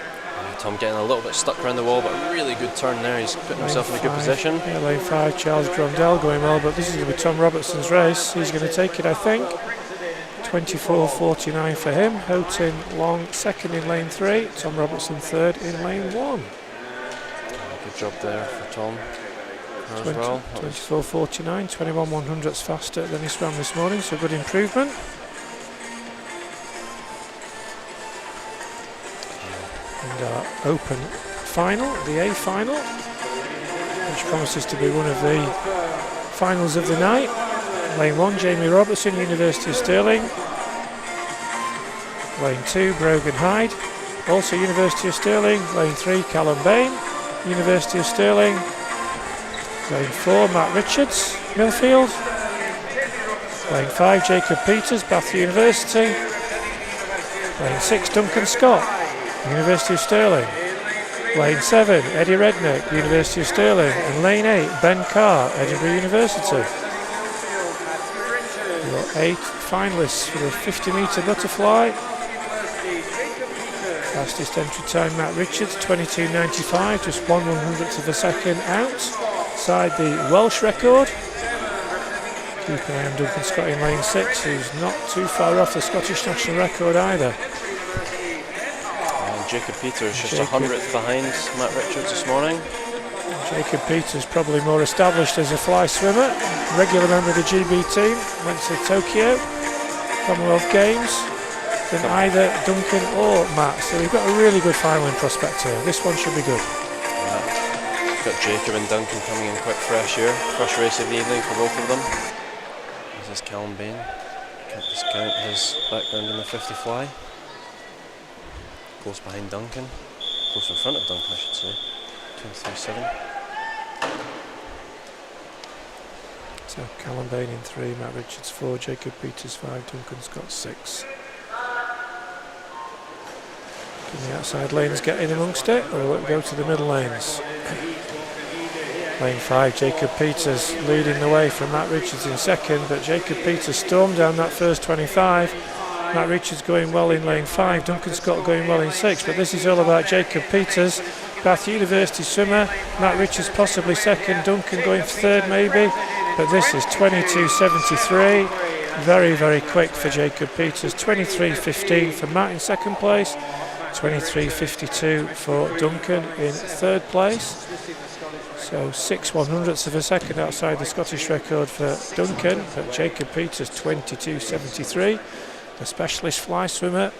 Tom getting a little bit stuck around the wall, but a really good turn there. He's putting himself in a good position. Yeah, lane 5, Charles Grondell going well, but this is going to be Tom Robertson's race. He's going to take it, I think. 24.49 for him. Ho-Tin Long second in lane 3. Tom Robertson third in lane 1. Good job there for Tom as well. 24.49, 21 100ths faster than he swam this morning, so good improvement. And our open final, the A final, which promises to be one of the finals of the night. Lane 1, Jamie Robertson, University of Stirling. Lane 2, Brogan Hyde, also University of Stirling. Lane 3, Callum Bain, University of Stirling. Lane 4, Matt Richards, Millfield. Lane 5, Jacob Peters, Bath University. Lane 6, Duncan Scott, University of Stirling. Lane 7, Eddie Redknapp, University of Stirling. And lane 8, Ben Carr, Edinburgh University. Your 8 finalists for the 50-metre butterfly. Fastest entry time, Matt Richards, 22.95, just 1/100th of a second outside the Welsh record. Keep an eye on Duncan Scott in lane 6, who's not too far off the Scottish national record either. And Jacob Peters just 100th behind Matt Richards this morning. Jacob Peters probably more established as a fly swimmer, regular member of the GB team, went to Tokyo, Commonwealth Games, than either Duncan or Matt. So we've got a really good final in prospect here. This one should be good. Yeah. Got Jacob and Duncan coming in quite fresh here. First race of the evening for both of them. says Callum Bain. Can't discount his background in the 50 fly. Close behind Duncan. Close in front of Duncan, I should say. 2-3-7. So Callum Bain in 3, Matt Richards 4, Jacob Peters 5, Duncan Scott 6. Can the outside lanes get in amongst it, or will it go to the middle lanes? Lane 5, Jacob Peters leading the way from Matt Richards in second, but Jacob Peters stormed down that first 25. Matt Richards going well in lane 5, Duncan Scott going well in 6, but this is all about Jacob Peters, Bath University swimmer. Matt Richards possibly second, Duncan going for third maybe, but this is 22.73. Very, very quick for Jacob Peters. 23.15 for Matt in second place, 23.52 for Duncan in third place. So 6/100ths of a second outside the Scottish record for Duncan, but Jacob Peters 22.73. The specialist fly swimmer,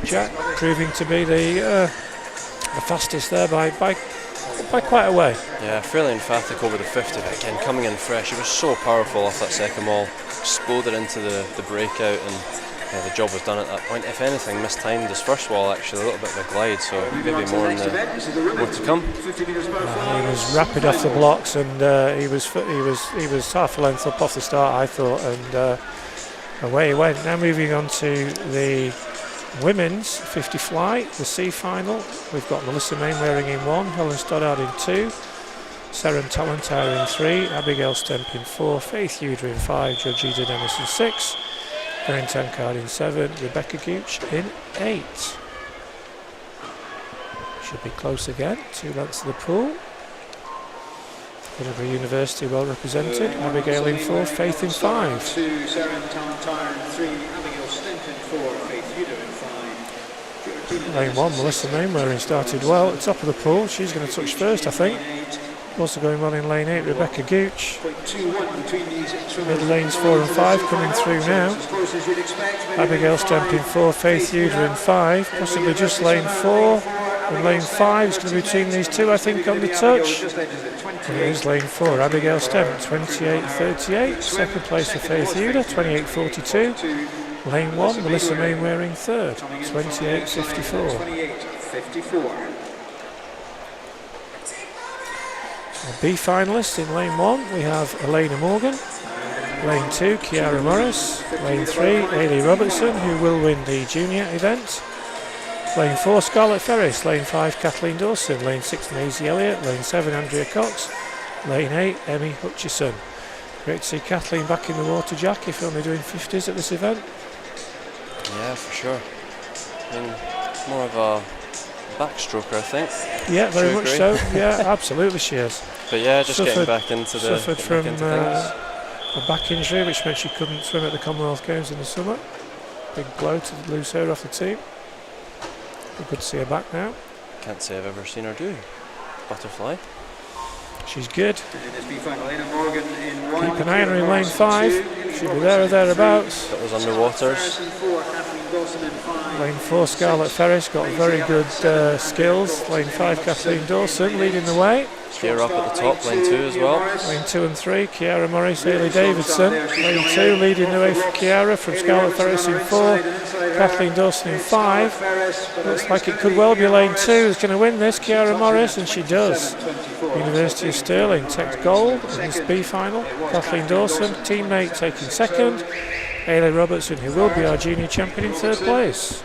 Jack, proving to be the fastest there by quite a way. Yeah, fairly emphatic over the 50, but again, coming in fresh. He was so powerful off that second wall. Exploded into the breakout, and the job was done at that point. If anything, mistimed his first wall actually, a little bit of a glide, so maybe more to come. He was rapid off the blocks, and he was half a length up off the start, I thought, and away he went. Now moving on to the women's 50 fly, the C final. We've got Melissa Mainwaring in 1, Helen Stoddard in 2, Seren Talentire in 3, Abigail Stemp in 4, Faith Uder in 5, Georgina Dennis in 6, Erin Tankard in 7, Rebecca Gooch in 8. Should be close again, 2 lengths of the pool. Edinburgh University well represented, Abigail in 4, Faith in 5. 2, Seren Talentire in 3, Abigail Stemp in 4, Faith Uder in 5. Lane 1, Melissa Mainwaring started well at the top of the pool. She's going to touch first, I think. Also going well in lane 8, Rebecca Gooch. Mid lanes 4 and 5 coming through now. Abigail Stemp in 4, Faith Uder in 5, possibly just lane 4. And lane 5 is going to be between these two, I think, on the touch. And it is lane 4, Abigail Stemp, 28.38. Second place for Faith Uder, 28.42. Lane 1, Melissa Mainwaring third, 28.54. B finalists in lane 1, we have Elena Morgan. Lane 2, Kiara Morris. Lane 3, Ailey Robertson, who will win the junior event. Lane 4, Scarlett Ferris. Lane 5, Kathleen Dawson. Lane 6, Maisie Elliott. Lane 7, Andrea Cox. Lane 8, Emmy Hutchison. Great to see Kathleen back in the water, Jack, if only doing 50s at this event. Yeah, for sure. I mean, more of a backstroker, I think. Yeah, very much so. Yeah, absolutely she is. But yeah, just getting back into the... Suffered from a back injury, which meant she couldn't swim at the Commonwealth Games in the summer. Big blow to lose her off the team. But good to see her back now. Can't say I've ever seen her do butterfly. She's good. Keep an eye on her in lane 5. She'll be there or thereabouts. That was underwaters. Lane 4, Scarlett Ferris, got very good skills. Lane 5, Kathleen Dawson leading the way. Kiara up at the top, lane 2 as well. Lane 2 and 3, Kiara Morris, Hayley Davidson. Lane 2 leading the way for Kiara from Scarlett Ferris in 4, Kathleen Dawson in 5. Looks like it could well be lane 2 who's going to win this, Kiara Morris, and she does. University of Stirling takes gold in this B final. Kathleen Dawson, teammate, taking second. Ailey Robertson, who will be our junior champion, in third place.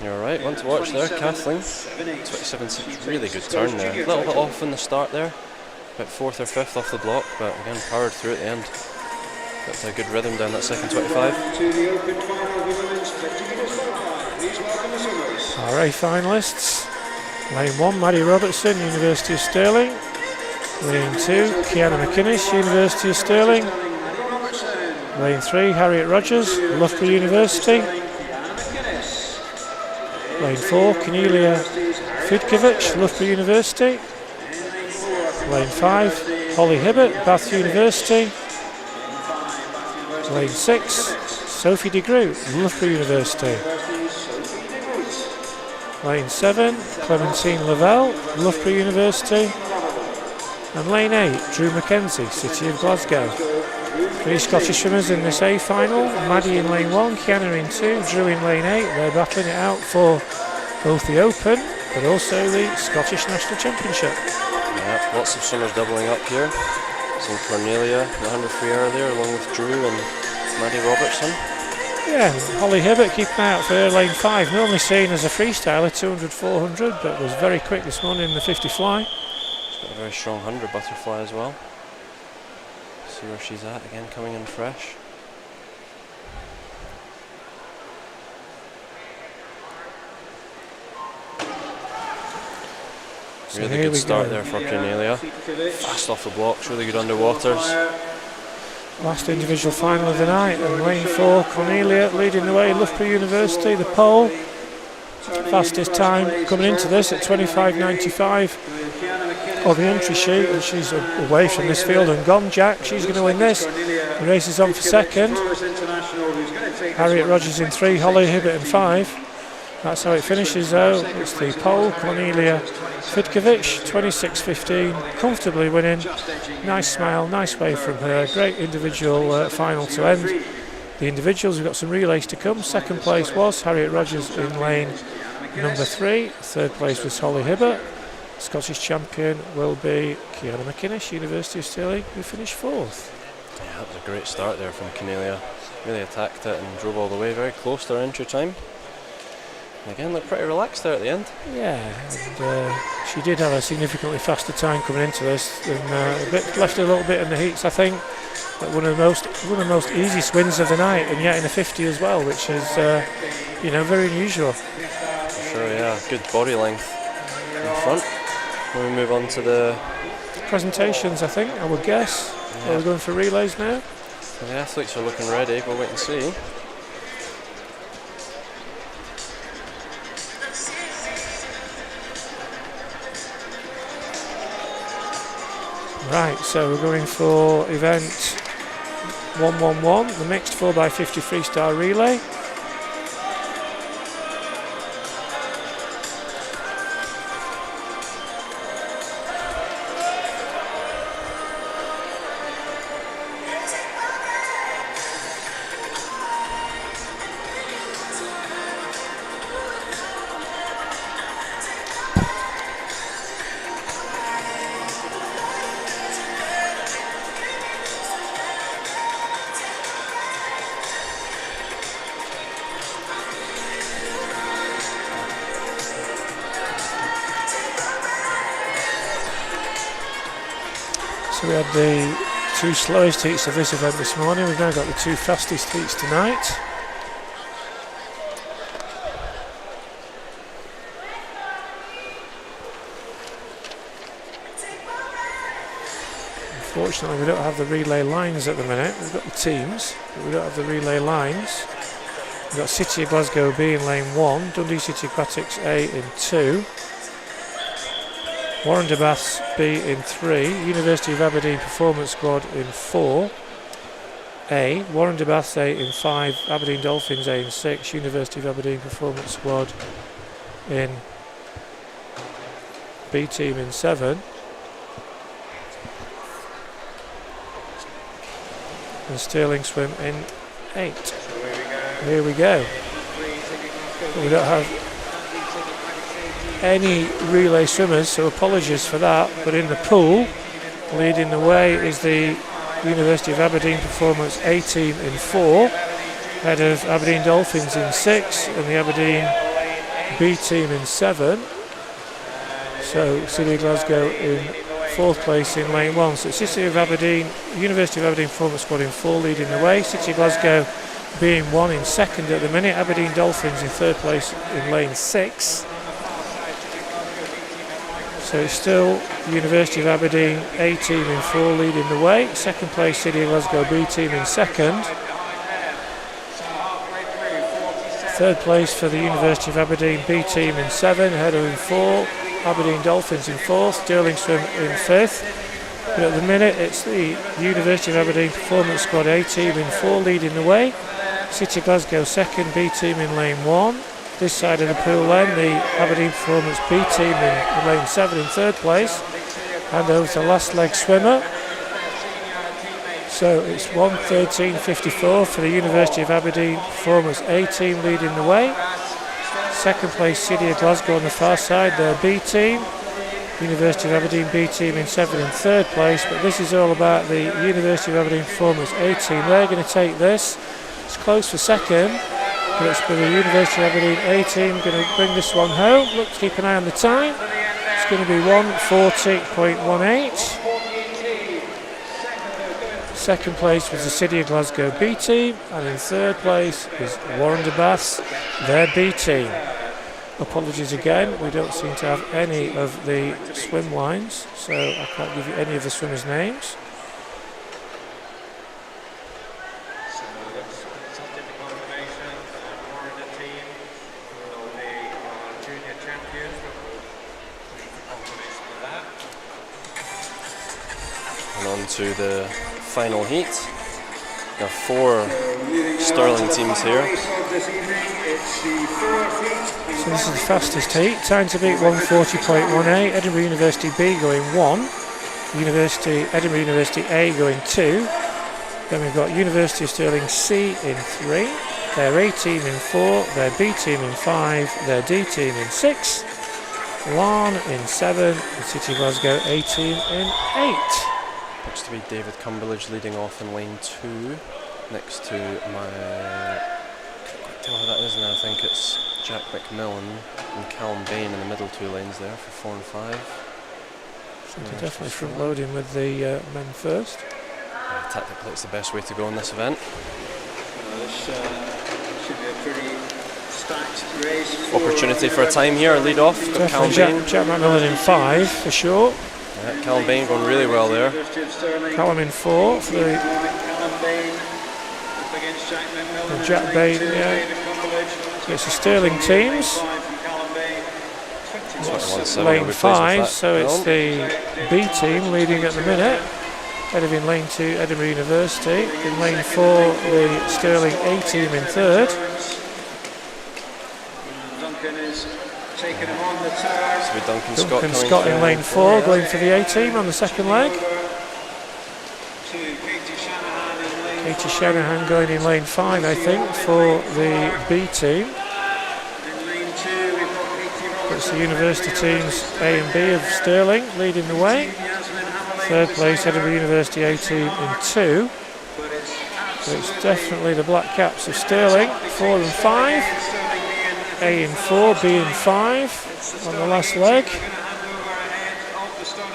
You're right, one to watch there, Kathleen. 27.6, really good turn there. A little bit off in the start there, about 4th or 5th off the block, but again, powered through at the end. Got a good rhythm down that second 25. RA finalists. Lane 1, Maddie Robertson, University of Stirling. Lane 2, Kiana McInnes, University of Stirling. Lane 3, Harriet Rogers, Loughborough University. Lane 4, Cornelia Fidkovich, Loughborough University. Lane 5, Holly Hibbert, Bath University. Lane 6, Sophie de Groot, Loughborough University. Lane 7, Clementine Lavelle, Loughborough University. And lane 8, Drew Mackenzie, City of Glasgow. Three Scottish swimmers in this A final. Maddie in lane 1, Kiana in 2, Drew in lane 8. They're battling it out for both the Open but also the Scottish National Championship. Yeah, lots of swimmers doubling up here. Seen Cornelia, the 100 free earlier, along with Drew and Maddie Robertson. Yeah, Holly Hibbert keeping an eye out for her lane 5. Normally seen as a freestyler, 200-400, but was very quick this morning in the 50 fly. She's got a very strong 100 butterfly as well. See where she's at again, coming in fresh. So really good start there for Cornelia. Fast off the blocks, really good underwaters. Last individual final of the night, and lane 4, Cornelia leading the way, Loughborough University, the pole. Fastest time coming into this at 25.95 on the entry sheet, and she's away from this field and gone. Jack, she's going to win this. The race is on for second. Harriet Rogers in 3, Holly Hibbert in 5. That's how it finishes though. It's the pole, Cornelia Fidkovic, 26.15, comfortably winning. Nice smile, nice wave from her. Great individual final to end. The individuals, we've got some relays to come. Second place was Harriet Rogers in lane number 3. Third place was Holly Hibbert. Scottish champion will be Kiana McInnes, University of Stirling, who finished 4th. Yeah, that was a great start there from Cornelia. Really attacked it and drove all the way, very close to her entry time. And again, looked pretty relaxed there at the end. Yeah, and she did have a significantly faster time coming into this, and left her a little bit in the heats, I think. But one of the most easiest wins of the night, and yet in a 50 as well, which is very unusual. For sure, yeah, good body length in front. When we move on to the presentations, I think, I would guess. Yeah. Are we going for relays now? Well, the athletes are looking ready. We'll wait and see. Right, so we're going for event 111, the mixed 4x50 freestyle relay. So we had the 2 slowest heats of this event this morning. We've now got the 2 fastest heats tonight. Unfortunately, we don't have the relay lines at the minute. We've got the teams, but we don't have the relay lines. We've got City of Glasgow B in lane 1, Dundee City Aquatics A in 2, Warren de Baths B in 3, University of Aberdeen Performance Squad in 4, A, Warren de Baths A in 5, Aberdeen Dolphins A in 6, University of Aberdeen Performance Squad in B team in 7, and Stirling Swim in 8. Here we go. We don't have any relay swimmers, so apologies for that, but in the pool, leading the way is the University of Aberdeen Performance A team in 4, ahead of Aberdeen Dolphins in 6 and the Aberdeen B team in 7. So City of Glasgow in 4th place in lane 1. So City of Aberdeen, University of Aberdeen Performance Squad in 4 leading the way, City of Glasgow being 1 in 2nd at the minute, Aberdeen Dolphins in 3rd place in lane 6. So it's still University of Aberdeen A team in 4 leading the way. 2nd place City of Glasgow B team in 2nd. 3rd place for the University of Aberdeen B team in 7, ahead of in 4, Aberdeen Dolphins in 4th, Stirling Swim in 5th. But at the minute it's the University of Aberdeen Performance Squad A team in 4 leading the way. City of Glasgow 2nd, B team in lane 1. This side of the pool then, the Aberdeen Performance B team in lane 7 in 3rd place. And over to the last leg swimmer. So it's 1:13.54 for the University of Aberdeen performers A team leading the way. Second place City of Glasgow on the far side, their B team. University of Aberdeen B team in 7th and 3rd place, but this is all about the University of Aberdeen performers A team. They're going to take this. It's close for second, but it's for the University of Aberdeen A team going to bring this one home. Look, keep an eye on the time. It's going to be 1:40.18. Second place was the City of Glasgow B team, and in 3rd place is Warren de Bath's, their B team. Apologies again, we don't seem to have any of the swim lines, so I can't give you any of the swimmers' names. And on to the final heat. There are 4 Stirling teams here. So this is the fastest heat. Time to beat 1:40.18. Edinburgh University B going 1. Edinburgh University A going 2. Then we've got University of Stirling C in 3. Their A team in 4. Their B team in 5. Their D team in 6. Larne in 7. And City of Glasgow A team in 8. Looks to be David Cumberledge leading off in lane 2, next to my... I can't quite tell who that is now. I think it's Jack McMillan and Callum Bain in the middle 2 lanes there for 4 and 5. So they're definitely front loading with the men first. Yeah, tactically it's the best way to go in this event. This should be a pretty stacked race. Opportunity for a time here, lead off. Callum Bain. Jack McMillan in 5 for sure. Yeah, Callum Bain going really well there. Callum in 4 for the Jack Bain, yeah. It's the Stirling teams. It's lane 5, so it's the B team leading at the minute. Ahead of in lane 2, Edinburgh University. In lane 4, the Stirling A team in 3rd. Duncan is taking him on the turn. So Duncan Scott in lane 4, going for the A team on the second leg. Katie Shanahan going in lane 5, I think, for the B team. It's the university teams A and B of Stirling leading the way. 3rd place Edinburgh University A team in 2. So it's definitely the Black Caps of Stirling, 4 and 5. A in 4, B in 5 on the last leg.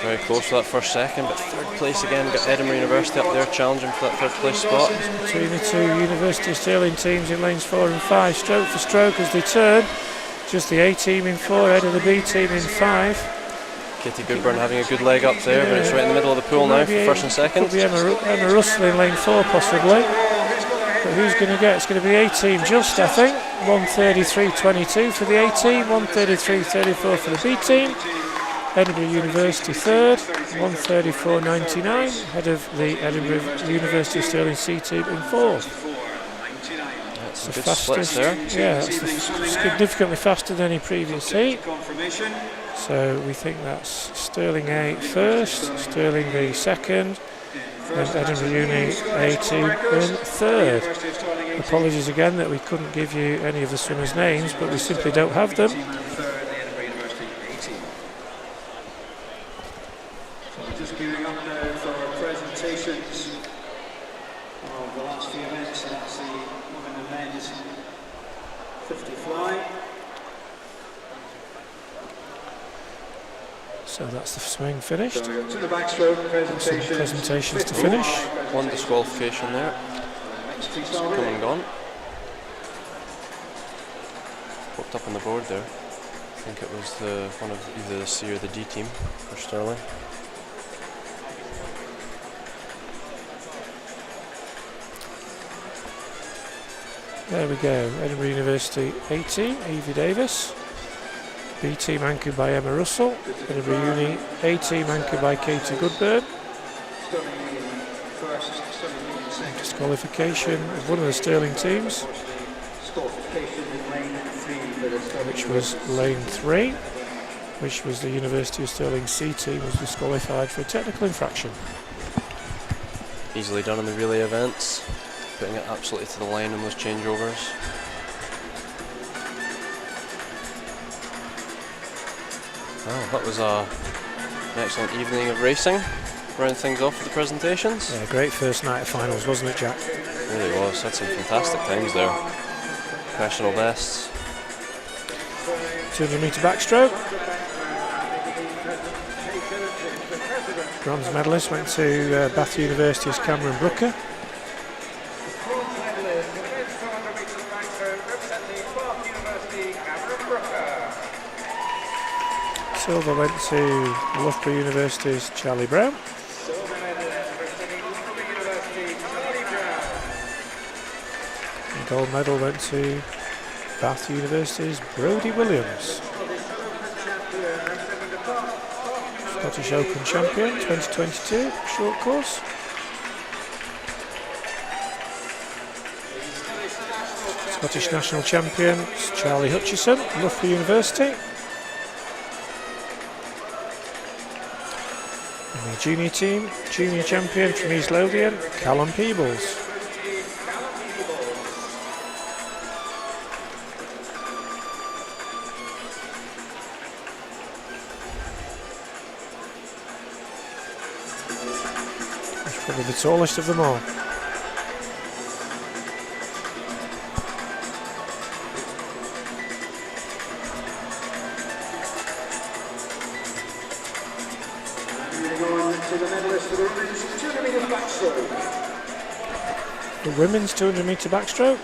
Very close for that first second, but 3rd place again, got Edinburgh University up there challenging for that 3rd place spot. Between the 2 University of Stirling teams in lanes 4 and 5, stroke for stroke as they turn. Just the A team in 4, ahead of the B team in 5. Katie Goodburn having a good leg up there, but it's right in the middle of the pool now for 1st and 2nd. Could be Emma Russell in lane 4 possibly. But who's going to get? It's going to be A team just, I think. 1:33.22 for the A team, 1:33.34 for the B team. Edinburgh University 3rd, 1:34.99, ahead of the Edinburgh University of Stirling C team in 4th. That's the good fastest splits there. Yeah, that's significantly faster than any previous heat. So we think that's Stirling A first, Stirling B second, and Edinburgh Uni A team in 3rd. Apologies again that we couldn't give you any of the swimmers' names, but we simply don't have them. Just gearing up now for presentations of the last few events, and that's the women and men's 50 fly. So that's the swing finished. So to the backstroke Some presentations to finish. One disqualification there. It's come and gone. Popped up on the board there. I think it was one of either the C or the D team for Stirling. There we go, Edinburgh University A team, Evie Davis. B team anchored by Emma Russell. Edinburgh Uni A team anchored by Katie Goodburn. Disqualification of one of the Stirling teams, which was lane 3, which was the University of Stirling C team, was disqualified for a technical infraction. Easily done in the relay events, putting it absolutely to the line in those changeovers. Well, that was an excellent evening of racing. Round things off with the presentations. Yeah, great first night of finals, wasn't it, Jack? It really was. Had some fantastic times there. Professional bests. 200 metre backstroke. Bronze medalist went to Bath University's Cameron Brooker. Silver went to Loughborough University's Charlie Brown. And gold medal went to Bath University's Brodie Williams. Scottish Open champion 2022 short course. Scottish national champion Charlie Hutchison, Loughborough University. And the junior team, junior champion from East Lothian, Callum Peebles. He's probably the tallest of them all. The women's 200 metre backstroke.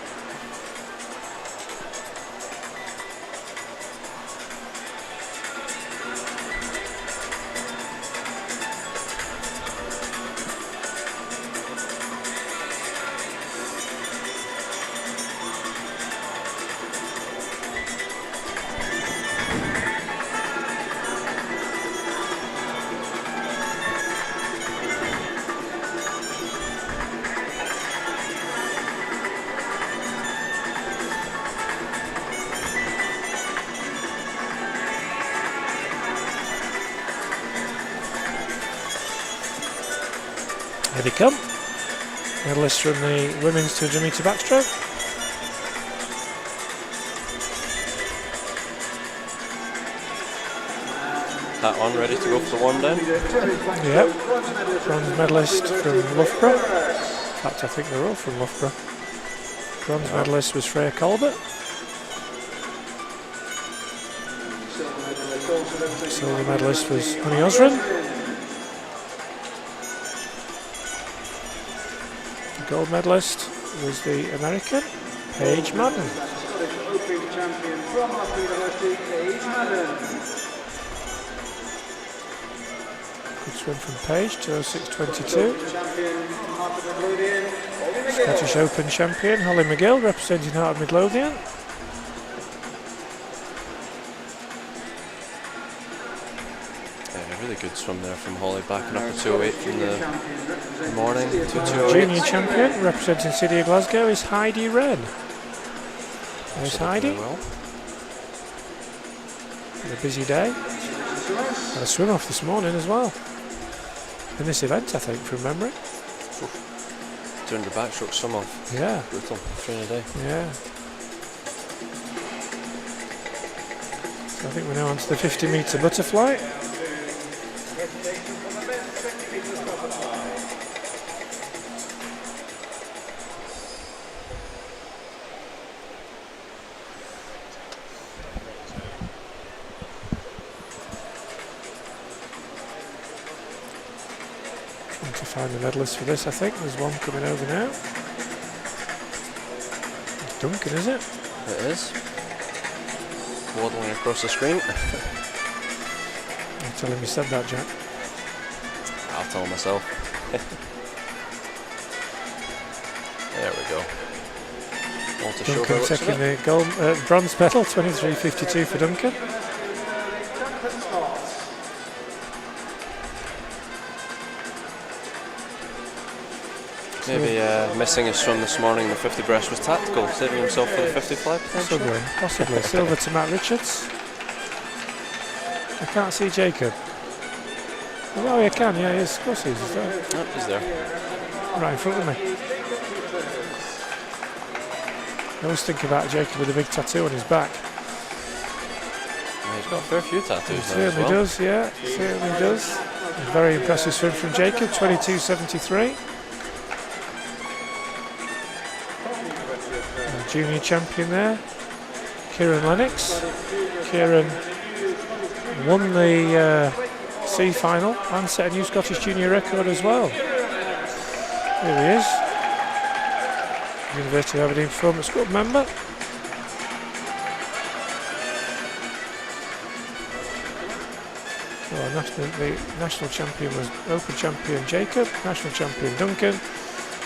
Here they come. Medalists from the women's 200 metre backstroke. That on, ready to go for the one down. Yep. Bronze medalist from Loughborough. In fact, I think they're all from Loughborough. Bronze medalist was Freya Colbert. Silver medalist was Honey Osren. The gold medalist was the American Paige Madden. Open champion from Loughborough University, Paige Madden. Good swim from Paige, 206.22. Champion from Heart of Midlothian, Holly McGill. Scottish Open champion Holly McGill representing Heart of Midlothian. Really good swim there from Holly, backing up a 208 from the morning, 228. Junior champion representing City of Glasgow is Heidi Wren. There's Heidi. Well. Had a busy day. Had a swim off this morning as well. In this event, I think, from memory. 200 backstroke swim off. Yeah. Brutal. 3 in a day. Yeah. So I think we're now on to the 50 metre butterfly. To find the medalist for this, I think. There's one coming over now. It's Duncan, is it? It is. Waddling across the screen. I'll tell him you said that, Jack. I'll tell myself. There we go. Want to show Duncan the taking the gold, bronze medal, 23.52 for Duncan. Maybe missing his swim this morning, the 50 breast was tactical, saving himself for the 50 fly potentially. Possibly. Silver to Matt Richards. I can't see Jacob. Oh, you can, yeah, he is. Of course he is. Yep, he's there. right in front of me. I always think about Jacob with a big tattoo on his back. He's got a fair few tattoos He now as certainly well. does, yeah, certainly does. Very impressive swim from Jacob, 22.73. Junior champion there, Kieran Lennox. Kieran won the C final and set a new Scottish junior record as well. Here he is. University of Aberdeen Performance Club member. So the national champion was Open champion Jacob, national champion Duncan,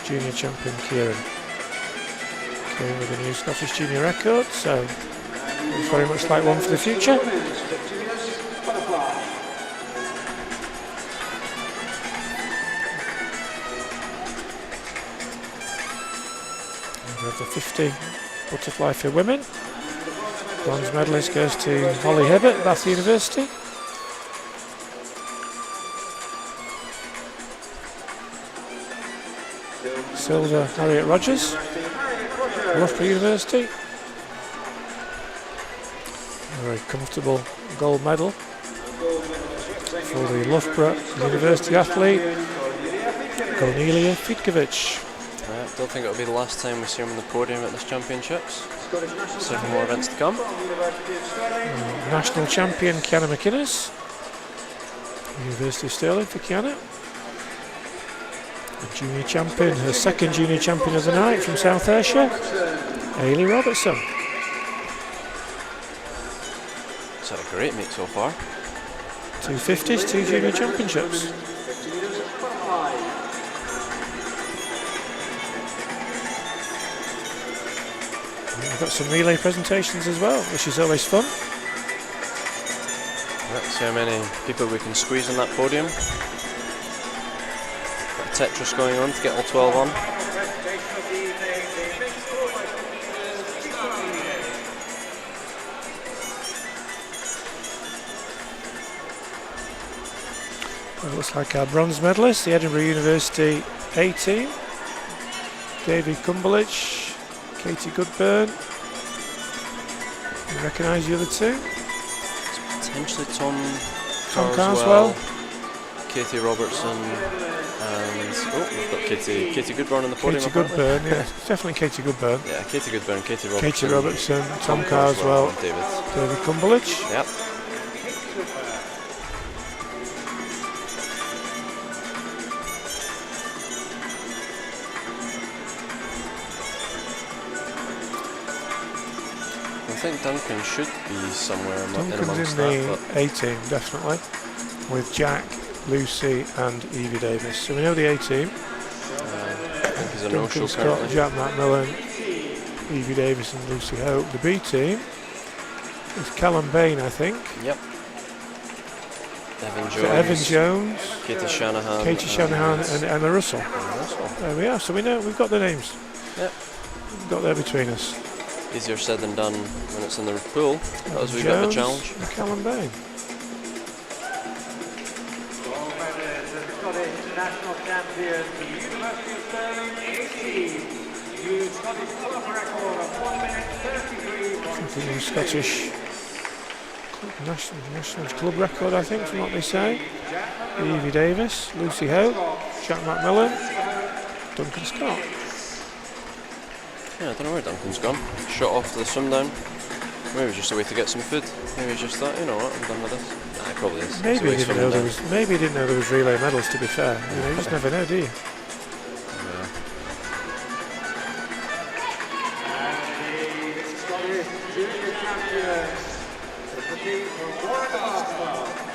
junior champion Kieran. Kieran with a new Scottish junior record, so it's very much like one for the future. We have the 50 butterfly for women. Bronze medalist goes to Holly Hibbert, Bath University. Silver, Harriet Rogers, Loughborough University. A very comfortable gold medal for the Loughborough University athlete, Cornelia Fitkovic. I don't think it'll be the last time we see him on the podium at this championships. Several more events to come. National champion Kiana McInnes, University of Stirling for Kiana. A junior champion, her second junior champion of the night from South Ayrshire, Hayley Robertson. It's had a great meet so far. 250s, 2 junior championships. We've got some relay presentations as well, which is always fun. Let's see how many people we can squeeze on that podium. Got a Tetris going on to get all 12 on. Well, it looks like our bronze medalist, the Edinburgh University A team. David Cumberledge, Katie Goodburn. You recognise the other two? It's potentially Tom Carswell, Katie Robertson, and we've got Katie Goodburn on the podium. Katie Goodburn, yeah, definitely Katie Goodburn. Yeah, Katie Goodburn, Katie Robertson, Tom Carswell, and David Cumberledge. Yep. I think Duncan should be somewhere in amongst Duncan's in that. the A team, definitely, with Jack, Lucy and Evie Davis. So we know the A team. I think he's a Duncan no-show Scott, currently. Jack Macmillan, Evie Davis and Lucy Hope. The B team is Callum Bain, I think. Yep. Evan Jones. So Evan Jones, Katie Shanahan and Emma Russell. There we are. So we know, we've got the names. Yep. We've got there between us. Easier said than done when it's in the pool. That was a wee bit of a challenge. And Callum Bain. Gold medalist and Scottish national champion, the University of Stirling A-team. New Scottish club record of 1 minute 33. Something new Scottish national club record, I think, from what they say. Evie Davis, Lucy Hope, Jack Macmillan, Duncan Scott. Yeah, I don't know where Duncan's gone. Shot off to the swim down. Maybe just a way to get some food. Maybe he's just thought, you know what, I'm done with this. Nah, it probably is. Maybe he didn't know there was. Maybe he didn't know there was relay medals. To be fair, you know, you just never know, do you? Yeah. And the Scottish junior champion is the team from Warren.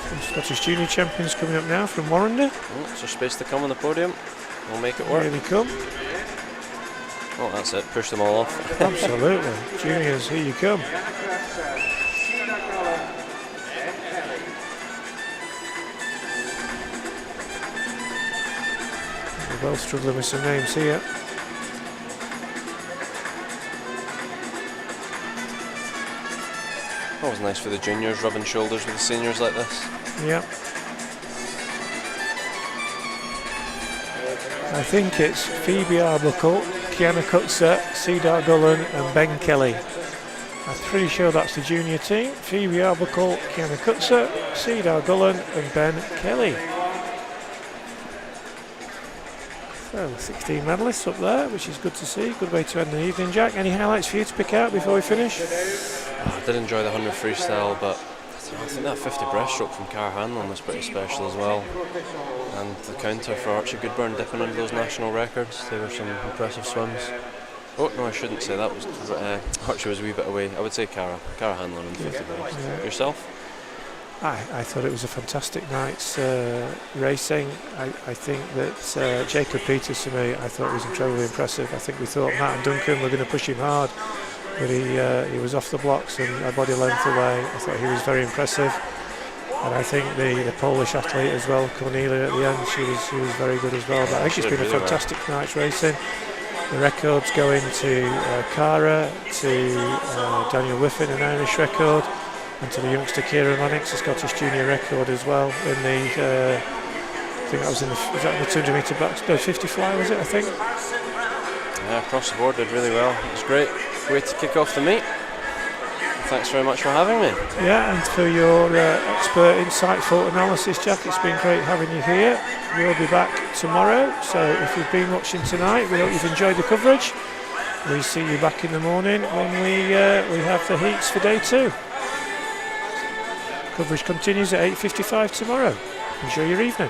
Some Scottish junior champions coming up now from Warrender. Oh, so space to come on the podium. We'll make it work. Here they come. Oh, that's it. Push them all off. Absolutely, juniors, here you come. We're both struggling with some names here. Always nice for the juniors rubbing shoulders with the seniors like this. Yeah. I think it's Phoebe Arbuckle, Kiana Cutser, Cedar Gullen and Ben Kelly. I'm pretty sure that's the junior team. Phoebe Arbuckle, Kiana Cutser, Cedar Gullen and Ben Kelly. So 16 medalists up there, which is good to see. Good way to end the evening, Jack. Any highlights for you to pick out before we finish? I did enjoy the 100 freestyle, but I think that 50 breaststroke from Cara Hanlon was pretty special as well. And the counter for Archie Goodburn dipping into those national records. They were some impressive swims. Oh no, I shouldn't say that. Archie was a wee bit away. I would say Cara Hanlon in 50 breast. Yeah. Yourself? I thought it was a fantastic night's racing. I think that Jacob Peters, to me, I thought was incredibly impressive. I think we thought Matt and Duncan were going to push him hard, but he was off the blocks and a body length away. I thought he was very impressive. And I think the Polish athlete as well, Cornelia, at the end, she was very good as well. But I think it's been a fantastic night's racing. The records going to Cara, to Daniel Whiffen, an Irish record, and to the youngster Kieran Mannix, a Scottish junior record as well. In the, I think that was in the 200 metre back, no, 50 fly was it? I think. Yeah, across the board did really well. It was great way to kick off the meet. Thanks very much for having me. Yeah, and for your expert, insightful analysis, Jack. It's been great having you here. We'll be back tomorrow, so if you've been watching tonight, we hope you've enjoyed the coverage. We see you back in the morning when we have the heats for day 2. Coverage continues at 8:55 tomorrow. Enjoy your evening.